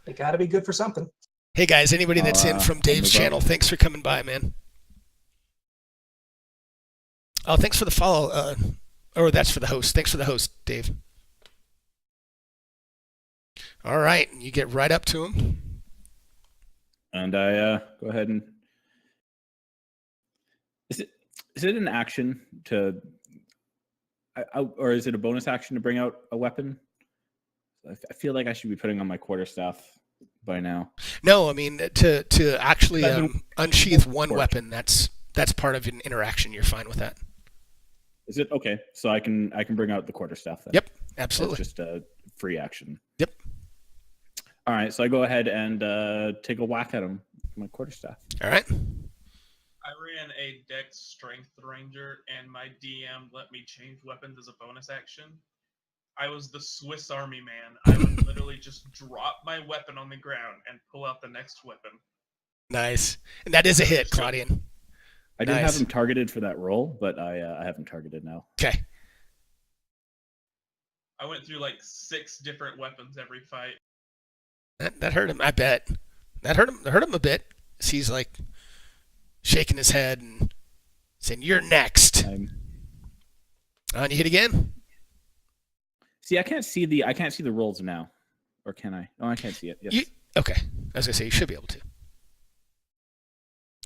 They got to be good for something. Hey guys, anybody that's in from Dave's move channel, up. thanks for coming by, man. Oh, thanks for the follow. Or that's for the host. Thanks for the host, Dave. All right, you get right up to him. And I go ahead and is it an action to, or is it a bonus action to bring out a weapon? I feel like I should be putting on my quarterstaff by now. No, I mean to actually unsheath one Or- weapon. That's part of an interaction. You're fine with that. Is it okay? So I can bring out the quarterstaff then. Yep, That's absolutely. just a free action. Yep. All right, so I go ahead and take a whack at him with my quarterstaff. All right. I ran a Dex Strength Ranger, and my DM let me change weapons as a bonus action. I was the Swiss Army man. I would literally just drop my weapon on the ground and pull out the next weapon. Nice. And that is a hit, Claudian. I didn't Nice. have him targeted for that roll, but I have him targeted now. Okay. I went through like 6 different weapons every fight. That hurt him, I bet. That hurt him a bit. He's like shaking his head and saying, "You're next." I'm... And you hit again? See, I can't see the rolls now, or can I? Oh, I can't see it. Yes. Okay. I was gonna say you should be able to.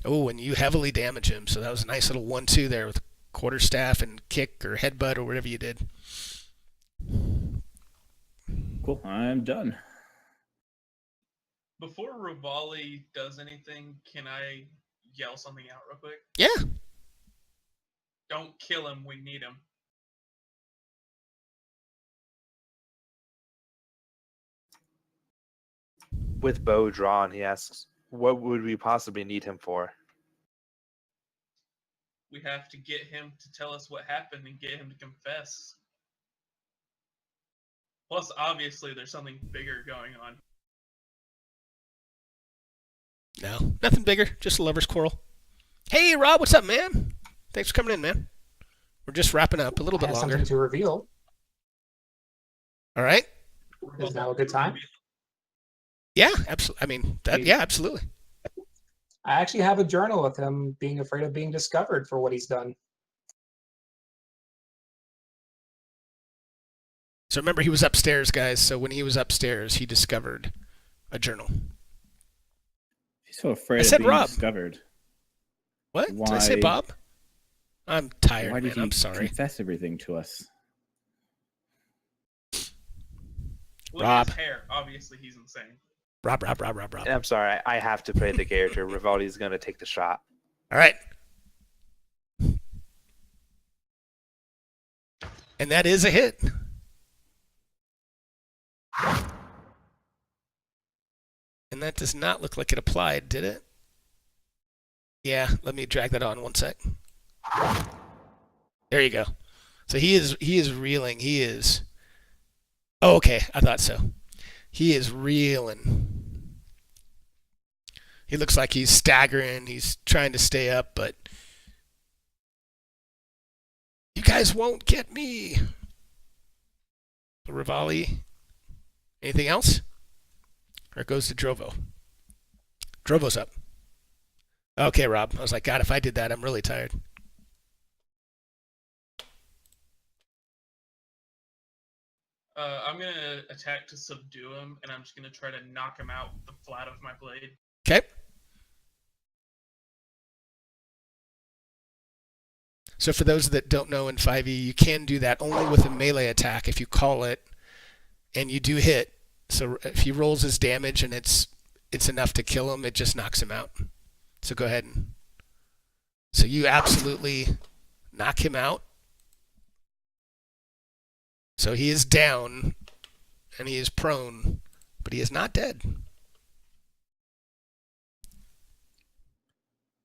Oh, and you heavily damage him, so that was a nice little 1-2 there with quarterstaff and kick or headbutt or whatever you did. Cool. I'm done. Before Rivali does anything, can I yell something out real quick? Yeah. Don't kill him, we need him. With bow drawn, he asks, What would we possibly need him for? We have to get him to tell us what happened and get him to confess. Plus, obviously, there's something bigger going on. No, nothing bigger. Just a lover's quarrel. Hey, Rob, what's up, man? Thanks for coming in, man. We're just wrapping up a little I bit have longer. something to reveal. All right. Is now a good time? Yeah, absolutely. I mean, yeah, absolutely. I actually have a journal of him being afraid of being discovered for what he's done. So remember, he was upstairs, guys. So when he was upstairs, he discovered a journal. He's so afraid I said of being Rob. discovered. What? Did I say Why- Bob? I'm tired, Why did man. he I'm sorry. confess everything to us? Look Rob. at his hair. Obviously, he's insane. Rob. And I'm sorry, I have to play the character. Rivaldi's going to take the shot. All right. And that is a hit. And that does not look like it applied, did it? Yeah, let me drag that on one sec. There you go. So he is reeling. He is. Oh, okay. I thought so. He is reeling. He looks like he's staggering. He's trying to stay up, but you guys won't get me. Rivali. Anything else? Or it goes to Drovo. Drovo's up. Okay, Rob. I was like, God, if I did that, I'm really tired. I'm gonna attack to subdue him, and I'm just gonna try to knock him out with the flat of my blade. Okay. So for those that don't know in 5e, you can do that only with a melee attack if you call it and you do hit. So if he rolls his damage and it's enough to kill him, it just knocks him out. So go ahead and... So you absolutely knock him out. So he is down and he is prone, but he is not dead.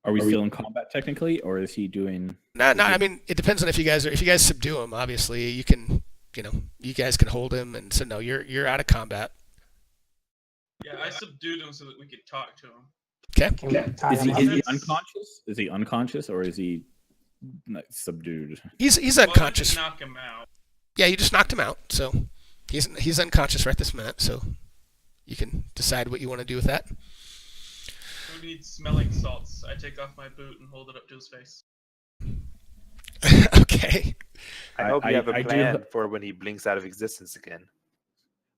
Are we still in combat technically, or is he doing? No. I mean, it depends on if you guys subdue him. Obviously, you can, you guys can hold him, and so no, you're out of combat. Yeah, I subdued him so that we could talk to him. Okay. Can we tie Is him he, up? is he unconscious? Is he unconscious, or is he subdued? He's Well, unconscious. just knock him out. Yeah, you just knocked him out, so he's unconscious right this minute. So you can decide what you want to do with that. We need smelling salts. I take off my boot and hold it up to his face. Okay. I hope you have a I do- plan for when he blinks out of existence again.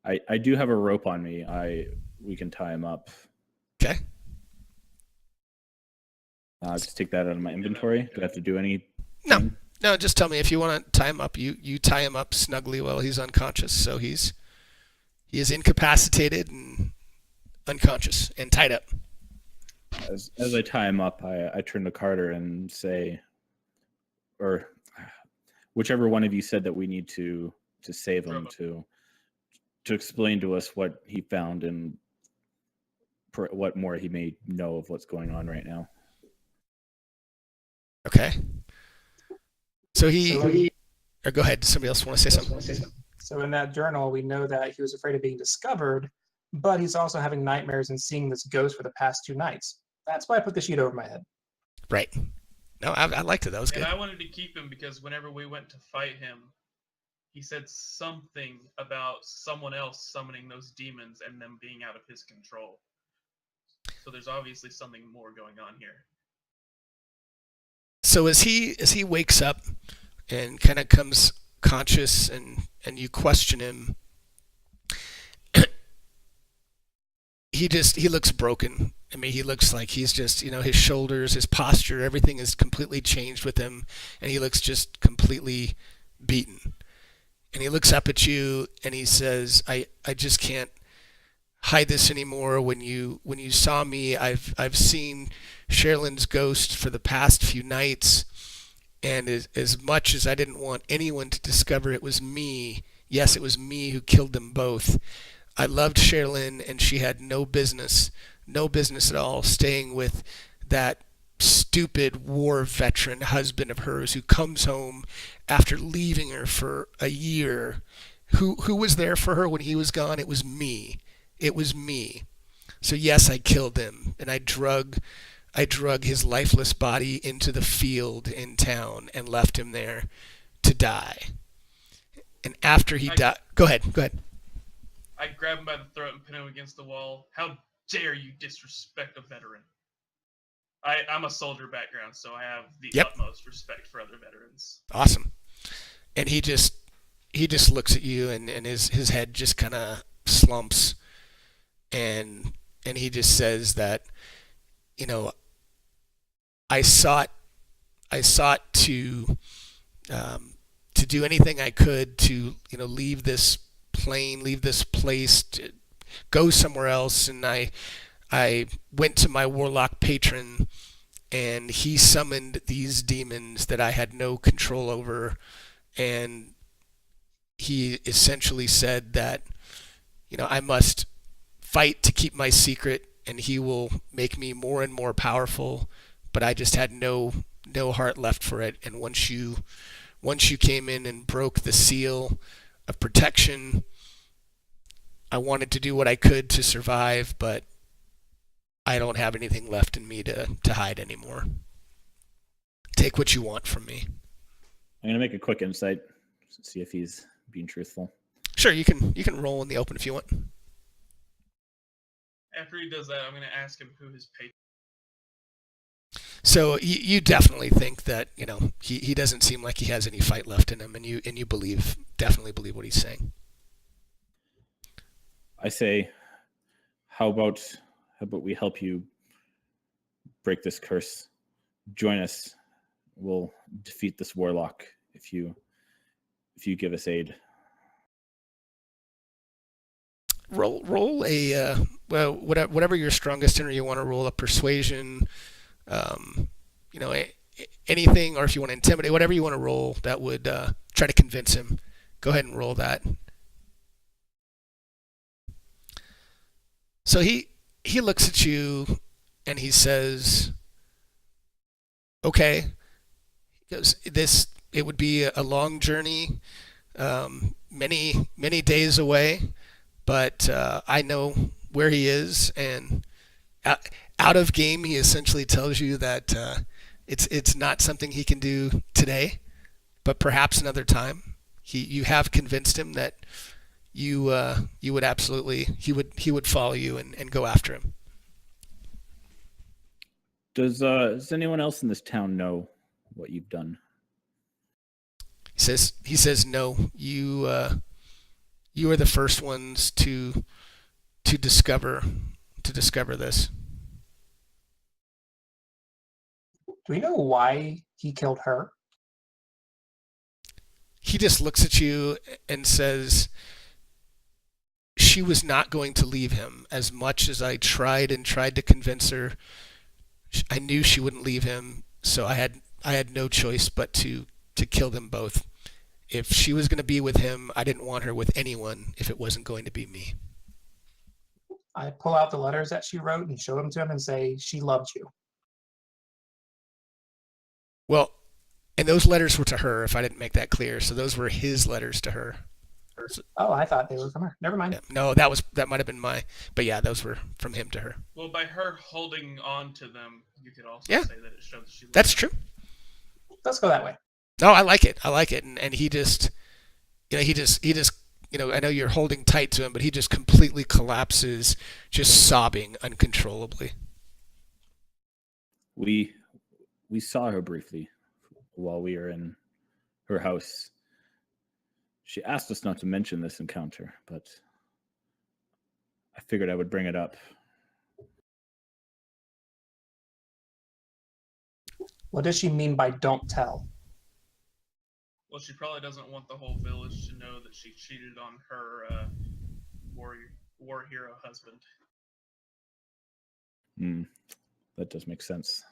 I do have a rope on me. We can tie him up. Okay. Just take that out of my inventory. Do I have to do any? No, just tell me if you want to tie him up. You tie him up snugly while he's unconscious. So he is incapacitated and unconscious and tied up. As I tie him up, I turn to Carter and say, or whichever one of you said that we need to save him, to explain to us what he found and what more he may know of what's going on right now. Okay. So or go ahead. Somebody else want to say something? So in that journal, we know that he was afraid of being discovered, but he's also having nightmares and seeing this ghost for the past 2 nights. That's why I put the sheet over my head. Right. No, I liked it. That was good. And I wanted to keep him because whenever we went to fight him, he said something about someone else summoning those demons and them being out of his control. So there's obviously something more going on here. So as he wakes up and kind of comes conscious and you question him, he looks broken. I mean, he looks like he's just, his shoulders, his posture, everything is completely changed with him, and he looks just completely beaten. And he looks up at you and he says, I just can't hide this anymore. When you saw me, I've seen Sherilyn's ghost for the past few nights, and as much as I didn't want anyone to discover it was me, yes, it was me who killed them both. I loved Sherilyn, and she had no business no business at all staying with that stupid war veteran husband of hers who comes home after leaving her for a year. Who was there for her when he was gone? It was me. It was me. So yes, I killed him, and I drug his lifeless body into the field in town and left him there to die. And after he died, go ahead. I grab him by the throat and pin him against the wall. How dare you disrespect a veteran? I'm a soldier background, so I have the utmost respect for other veterans. Awesome. And he just looks at you, and his head just kind of slumps, and he just says that, I sought to do anything I could to leave this plane, leave this place, to go somewhere else, and I went to my warlock patron, and he summoned these demons that I had no control over, and he essentially said that I must fight to keep my secret, and he will make me more and more powerful, but I just had no heart left for it. And once you came in and broke the seal of protection, I wanted to do what I could to survive, but I don't have anything left in me to hide anymore. Take what you want from me. I'm gonna make a quick insight, see if he's being truthful. Sure, you can roll in the open if you want. After he does that, I'm going to ask him who his patron. So you definitely think that he doesn't seem like he has any fight left in him, and you definitely believe what he's saying. I say, how about we help you break this curse? Join us. We'll defeat this warlock if you give us aid. Roll a whatever you're strongest in, or you want to roll a persuasion, anything, or if you want to intimidate, whatever you want to roll that would try to convince him. Go ahead and roll that. So he looks at you and he says, "Okay." He goes, it would be a long journey, many days away. But I know where he is, and out of game, he essentially tells you that it's not something he can do today, but perhaps another time. You have convinced him that you would absolutely he would follow you and go after him. Does anyone else in this town know what you've done? He says no. You are the first ones to discover this. Do we know why he killed her? He just looks at you and says, she was not going to leave him. As much as I tried to convince her, I knew she wouldn't leave him, so I had no choice but to kill them both. If she was going to be with him, I didn't want her with anyone if it wasn't going to be me. I pull out the letters that she wrote and show them to him and say, she loved you. Well, and those letters were to her, if I didn't make that clear. So those were his letters to her. Oh, I thought they were from her. Never mind. Yeah, no, that might have been but yeah, those were from him to her. Well, by her holding on to them, you could also say that it showed that she loved That's you. true. Let's go that way. No, I like it. And he just, I know you're holding tight to him, but he just completely collapses, just sobbing uncontrollably. We saw her briefly while we were in her house. She asked us not to mention this encounter, but I figured I would bring it up. What does she mean by don't tell? Well, she probably doesn't want the whole village to know that she cheated on her war hero husband. That does make sense.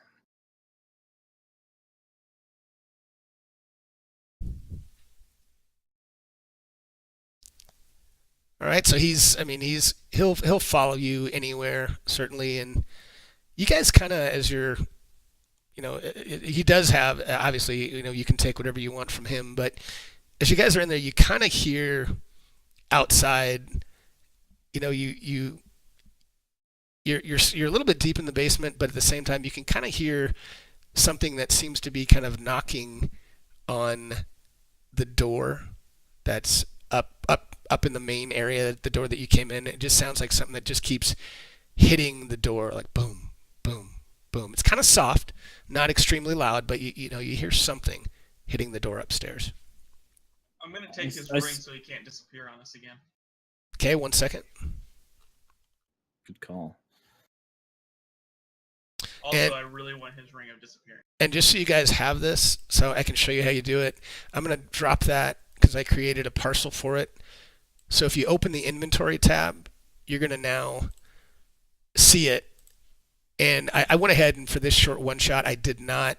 All right, so he'll follow you anywhere certainly, and you guys kind of as you're, he does have obviously, you can take whatever you want from him, but as you guys are in there, you kind of hear outside, you're a little bit deep in the basement, but at the same time you can kind of hear something that seems to be kind of knocking on the door that's up in the main area, the door that you came in. It just sounds like something that just keeps hitting the door, like boom, boom, boom. It's kind of soft, not extremely loud, but you hear something hitting the door upstairs. I'm gonna take his ring so he can't disappear on us again. Okay, 1 second. Good call. Also, I really want his ring of disappearing. And just so you guys have this, so I can show you how you do it, I'm going to drop that because I created a parcel for it. So if you open the inventory tab, you're going to now see it. And I went ahead and for this short one shot, I did not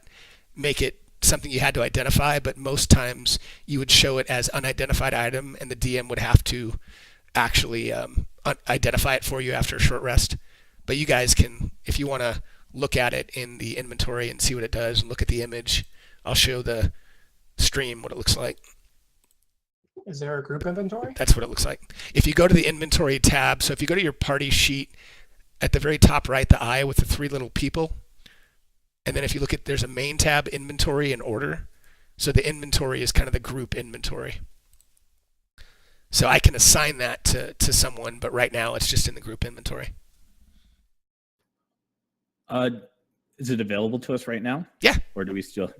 make it something you had to identify, but most times you would show it as unidentified item and the DM would have to actually identify it for you after a short rest. But you guys can, if you want to look at it in the inventory and see what it does and look at the image, I'll show the stream what it looks like. Is there a group inventory? That's what it looks like. If you go to the inventory tab, so if you go to your party sheet, at the very top right, the eye with the three little people, and then if you look at, there's a main tab, inventory and order. So the inventory is kind of the group inventory. So I can assign that to someone, but right now it's just in the group inventory. Is it available to us right now? Yeah. Or do we still?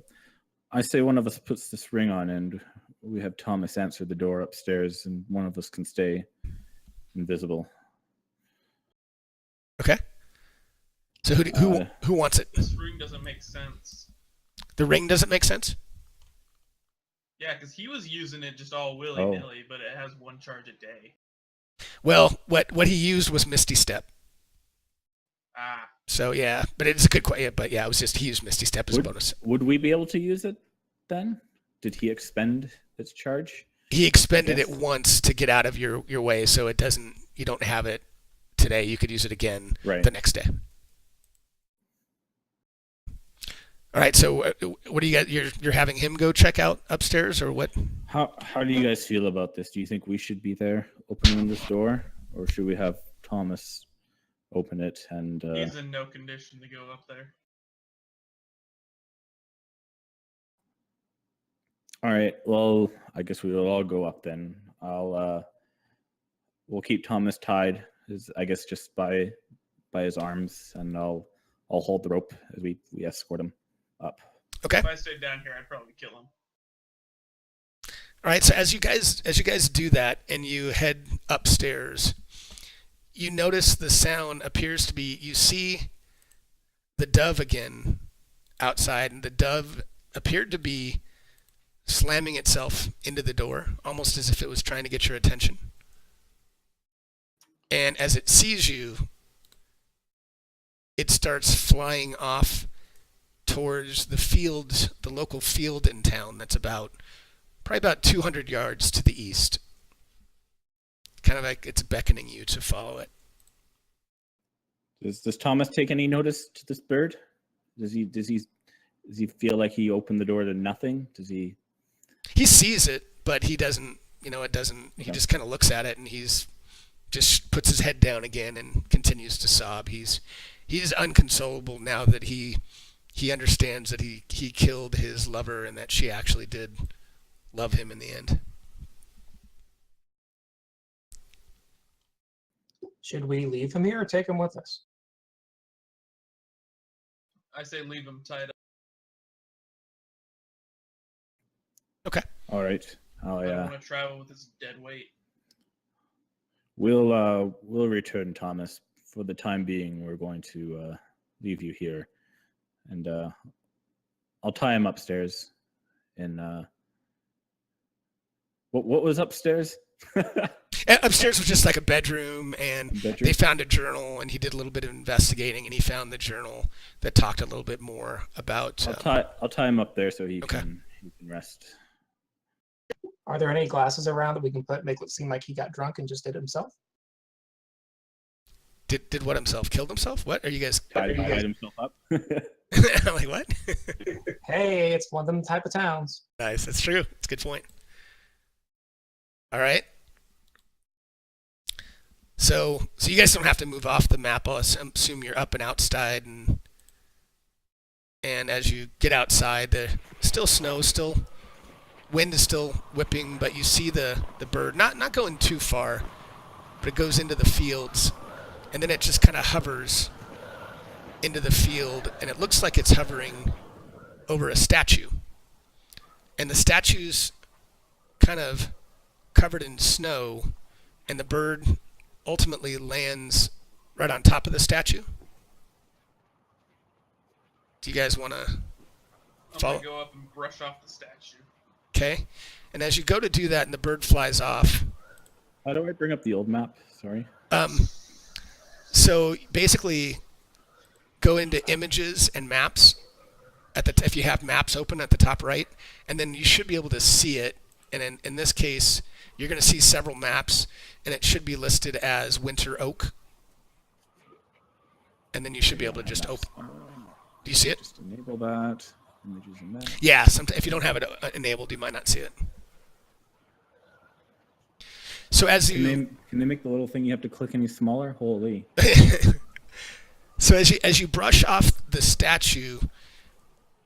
I say one of us puts this ring on and we have Thomas answer the door upstairs and one of us can stay invisible. Okay. So who wants it? This ring doesn't make sense. The ring doesn't make sense? Yeah, because he was using it just all willy-nilly, but it has one charge a day. Well, what he used was Misty Step. Ah. So yeah, but it's a good question. But yeah, it was just he used Misty Step as a bonus. Would we be able to use it then? Did he expend its charge? He expended it once to get out of your way, so it doesn't. You don't have it today. You could use it again the next day. All right. So what do you got? You're having him go check out upstairs, or what? How do you guys feel about this? Do you think we should be there opening this door, or should we have Thomas open it? And he's in no condition to go up there. All right. Well, I guess we will all go up then. We'll keep Thomas tied, I guess, just by his arms, and I'll hold the rope as we escort him up. Okay. If I stayed down here, I'd probably kill him. All right. So as you guys do that, and you head upstairs, you notice the sound appears to be. You see the dove again outside, and the dove appeared to be slamming itself into the door, almost as if it was trying to get your attention. And as it sees you, it starts flying off towards the fields, the local field in town that's probably about 200 yards to the east. Kind of like it's beckoning you to follow it. Does Thomas take any notice to this bird? Does he feel like he opened the door to nothing? Does he? He sees it, but he doesn't. It doesn't. He just kind of looks at it, and he's just puts his head down again and continues to sob. He's unconsolable now that he understands that he killed his lover and that she actually did love him in the end. Should we leave him here or take him with us? I say leave him tied up. Okay. All right. I don't want to travel with this dead weight. We'll return, Thomas. For the time being, we're going to leave you here, and I'll tie him upstairs. And what was upstairs? Upstairs was just like a bedroom, and they found a journal, and he did a little bit of investigating, and he found the journal that talked a little bit more about. I'll tie him up there so he can rest. Are there any glasses around that we can make it seem like he got drunk and just did it himself? Did what himself? Killed himself? What are you guys? Tied himself up. Like what? Hey, it's one of them type of towns. Nice. That's true. It's a good point. All right. So you guys don't have to move off the map. I'll assume you're up and outside, and as you get outside, there's still snow, still wind is still whipping, but you see the bird not going too far, but it goes into the fields, and then it just kind of hovers into the field, and it looks like it's hovering over a statue, and the statue's kind of covered in snow, and the bird ultimately lands right on top of the statue. Do you guys want to follow? I'm gonna go up and brush off the statue. Okay. And as you go to do that and the bird flies off. How do I bring up the old map? Sorry. So basically go into images and maps if you have maps open at the top right, and then you should be able to see it. And in this case, you're going to see several maps, and it should be listed as Winter Oak. And then you should be able to just open. Do you see it? Just enable that. Images and maps. Yeah, if you don't have it enabled, you might not see it. So as you Can they make the little thing you have to click any smaller? Holy. So as you brush off the statue,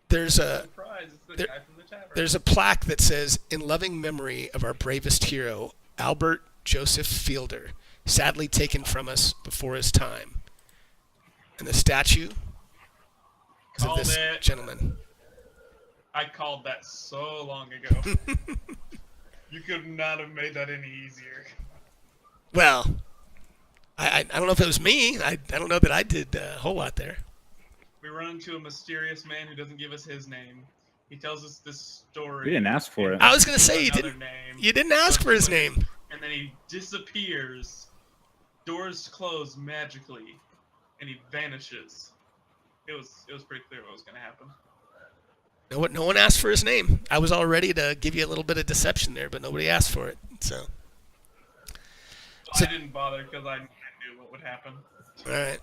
there's a Surprise! It's the guy from the tavern. there's a plaque that says, "In loving memory of our bravest hero, Albert Joseph Fielder, sadly taken from us before his time." And the statue is of Called this it. gentleman. I called that so long ago. You could not have made that any easier. Well, I don't know if it was me. I don't know that I did a whole lot there. We run into a mysterious man who doesn't give us his name. He tells us this story. We didn't ask for it. I was gonna say Another name. you didn't ask for his name. And then he disappears. Doors close magically, and he vanishes. It was pretty clear what was gonna happen. No one asked for his name. I was all ready to give you a little bit of deception there, but nobody asked for it. So I didn't bother because I knew what would happen. all right.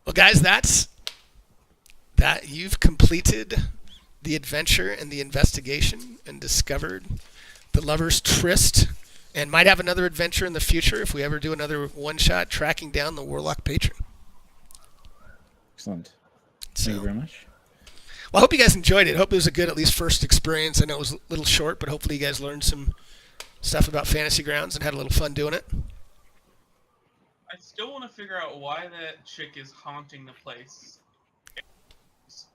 Well, guys, that you've completed the adventure and the investigation and discovered the lovers' tryst, and might have another adventure in the future if we ever do another one-shot tracking down the Warlock patron. Excellent. So, Thank you very much. well, I hope you guys enjoyed it. I hope it was a good, at least, first experience. I know it was a little short, but hopefully you guys learned some stuff about Fantasy Grounds and had a little fun doing it. I still want to figure out why that chick is haunting the place.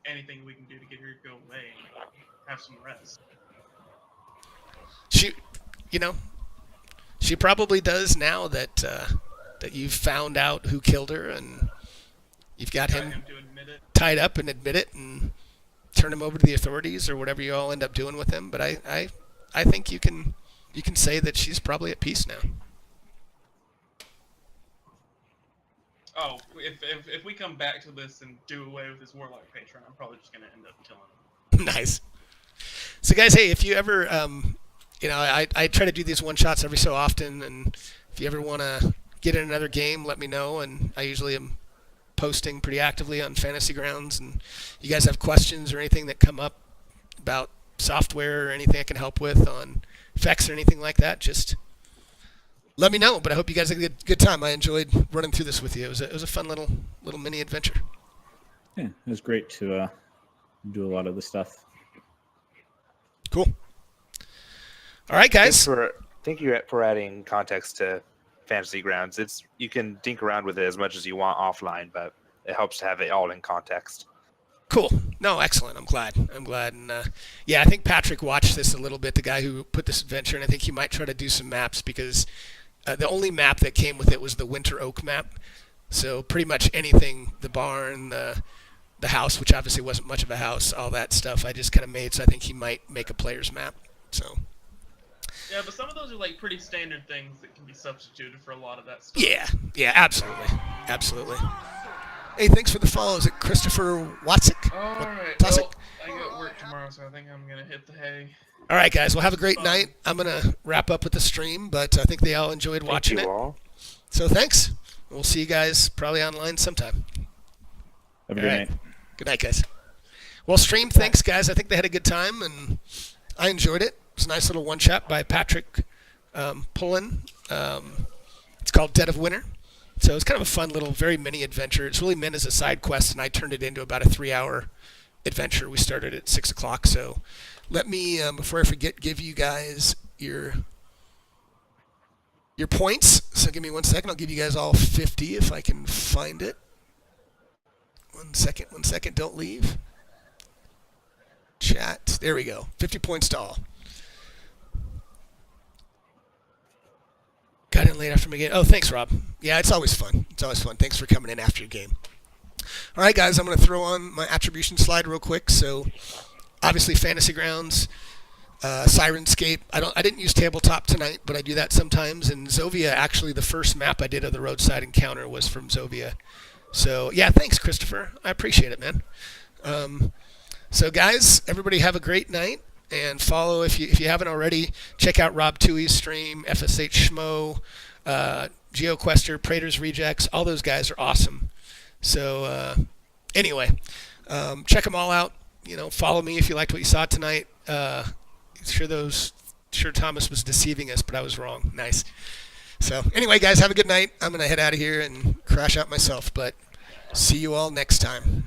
Anything we can do to get her to go away and have some rest. She probably does now that you've found out who killed her, and you've got Got him him to admit it. tied up and admit it and turn him over to the authorities or whatever you all end up doing with him. But I think you can say that she's probably at peace now. Oh, if we come back to this and do away with his Warlock patron, I'm probably just gonna end up killing him. Nice. So guys, hey, if you ever I try to do these one shots every so often, and if you ever want to get in another game, let me know. And I usually am posting pretty actively on Fantasy Grounds, and you guys have questions or anything that come up about software or anything I can help with on effects or anything like that, just let me know. But I hope you guys had a good time. I enjoyed running through this with you. It was a fun little mini adventure. Yeah, it was great to do a lot of the stuff. Cool. All right, guys. Thank you for adding context to Fantasy Grounds. You can dink around with it as much as you want offline, but it helps to have it all in context. Cool. No, excellent. I'm glad. And yeah, I think Patrick watched this a little bit, the guy who put this adventure, and I think he might try to do some maps because the only map that came with it was the Winter Oak map. So pretty much anything, the barn, the house, which obviously wasn't much of a house, all that stuff I just kind of made. So I think he might make a player's map. So. Yeah, but some of those are like pretty standard things that can be substituted for a lot of that stuff. Yeah, absolutely. Hey, thanks for the follow. Is it Christopher Watzik? All right. Tosick? Well, I got work work tomorrow, so I think I'm gonna hit the hay. All right, guys. Well, have a great night. I'm gonna wrap up with the stream, but I think they all enjoyed watching Thank it. you all. So thanks. We'll see you guys probably online sometime. Have a All good right. night. Good night, guys. Well, stream, thanks, guys. I think they had a good time, and I enjoyed it. It was a nice little one-shot by Patrick Pullen. It's called Dead of Winter. So it's kind of a fun little, very mini adventure. It's really meant as a side quest, and I turned it into about a 3-hour adventure. We started at 6 o'clock. So let me, before I forget, give you guys your points. So give me 1 second. I'll give you guys all 50 if I can find it. 1 second. Don't leave. Chat. There we go. 50 points to all. Got in late after my game. Oh, thanks, Rob. Yeah, it's always fun. Thanks for coming in after your game. All right, guys, I'm going to throw on my attribution slide real quick. So, obviously, Fantasy Grounds, Sirenscape. I didn't use Tabletop tonight, but I do that sometimes. And Zovia, actually, the first map I did of the roadside encounter was from Zovia. So, yeah, thanks, Christopher. I appreciate it, man. So, guys, everybody have a great night. And follow, if you haven't already, check out Rob Tui's stream, FSH Schmo, GeoQuester, Praetor's Rejects. All those guys are awesome. So, anyway, check them all out. Follow me if you liked what you saw tonight. Sure Thomas was deceiving us, but I was wrong. Nice. So, anyway, guys, have a good night. I'm going to head out of here and crash out myself, but see you all next time.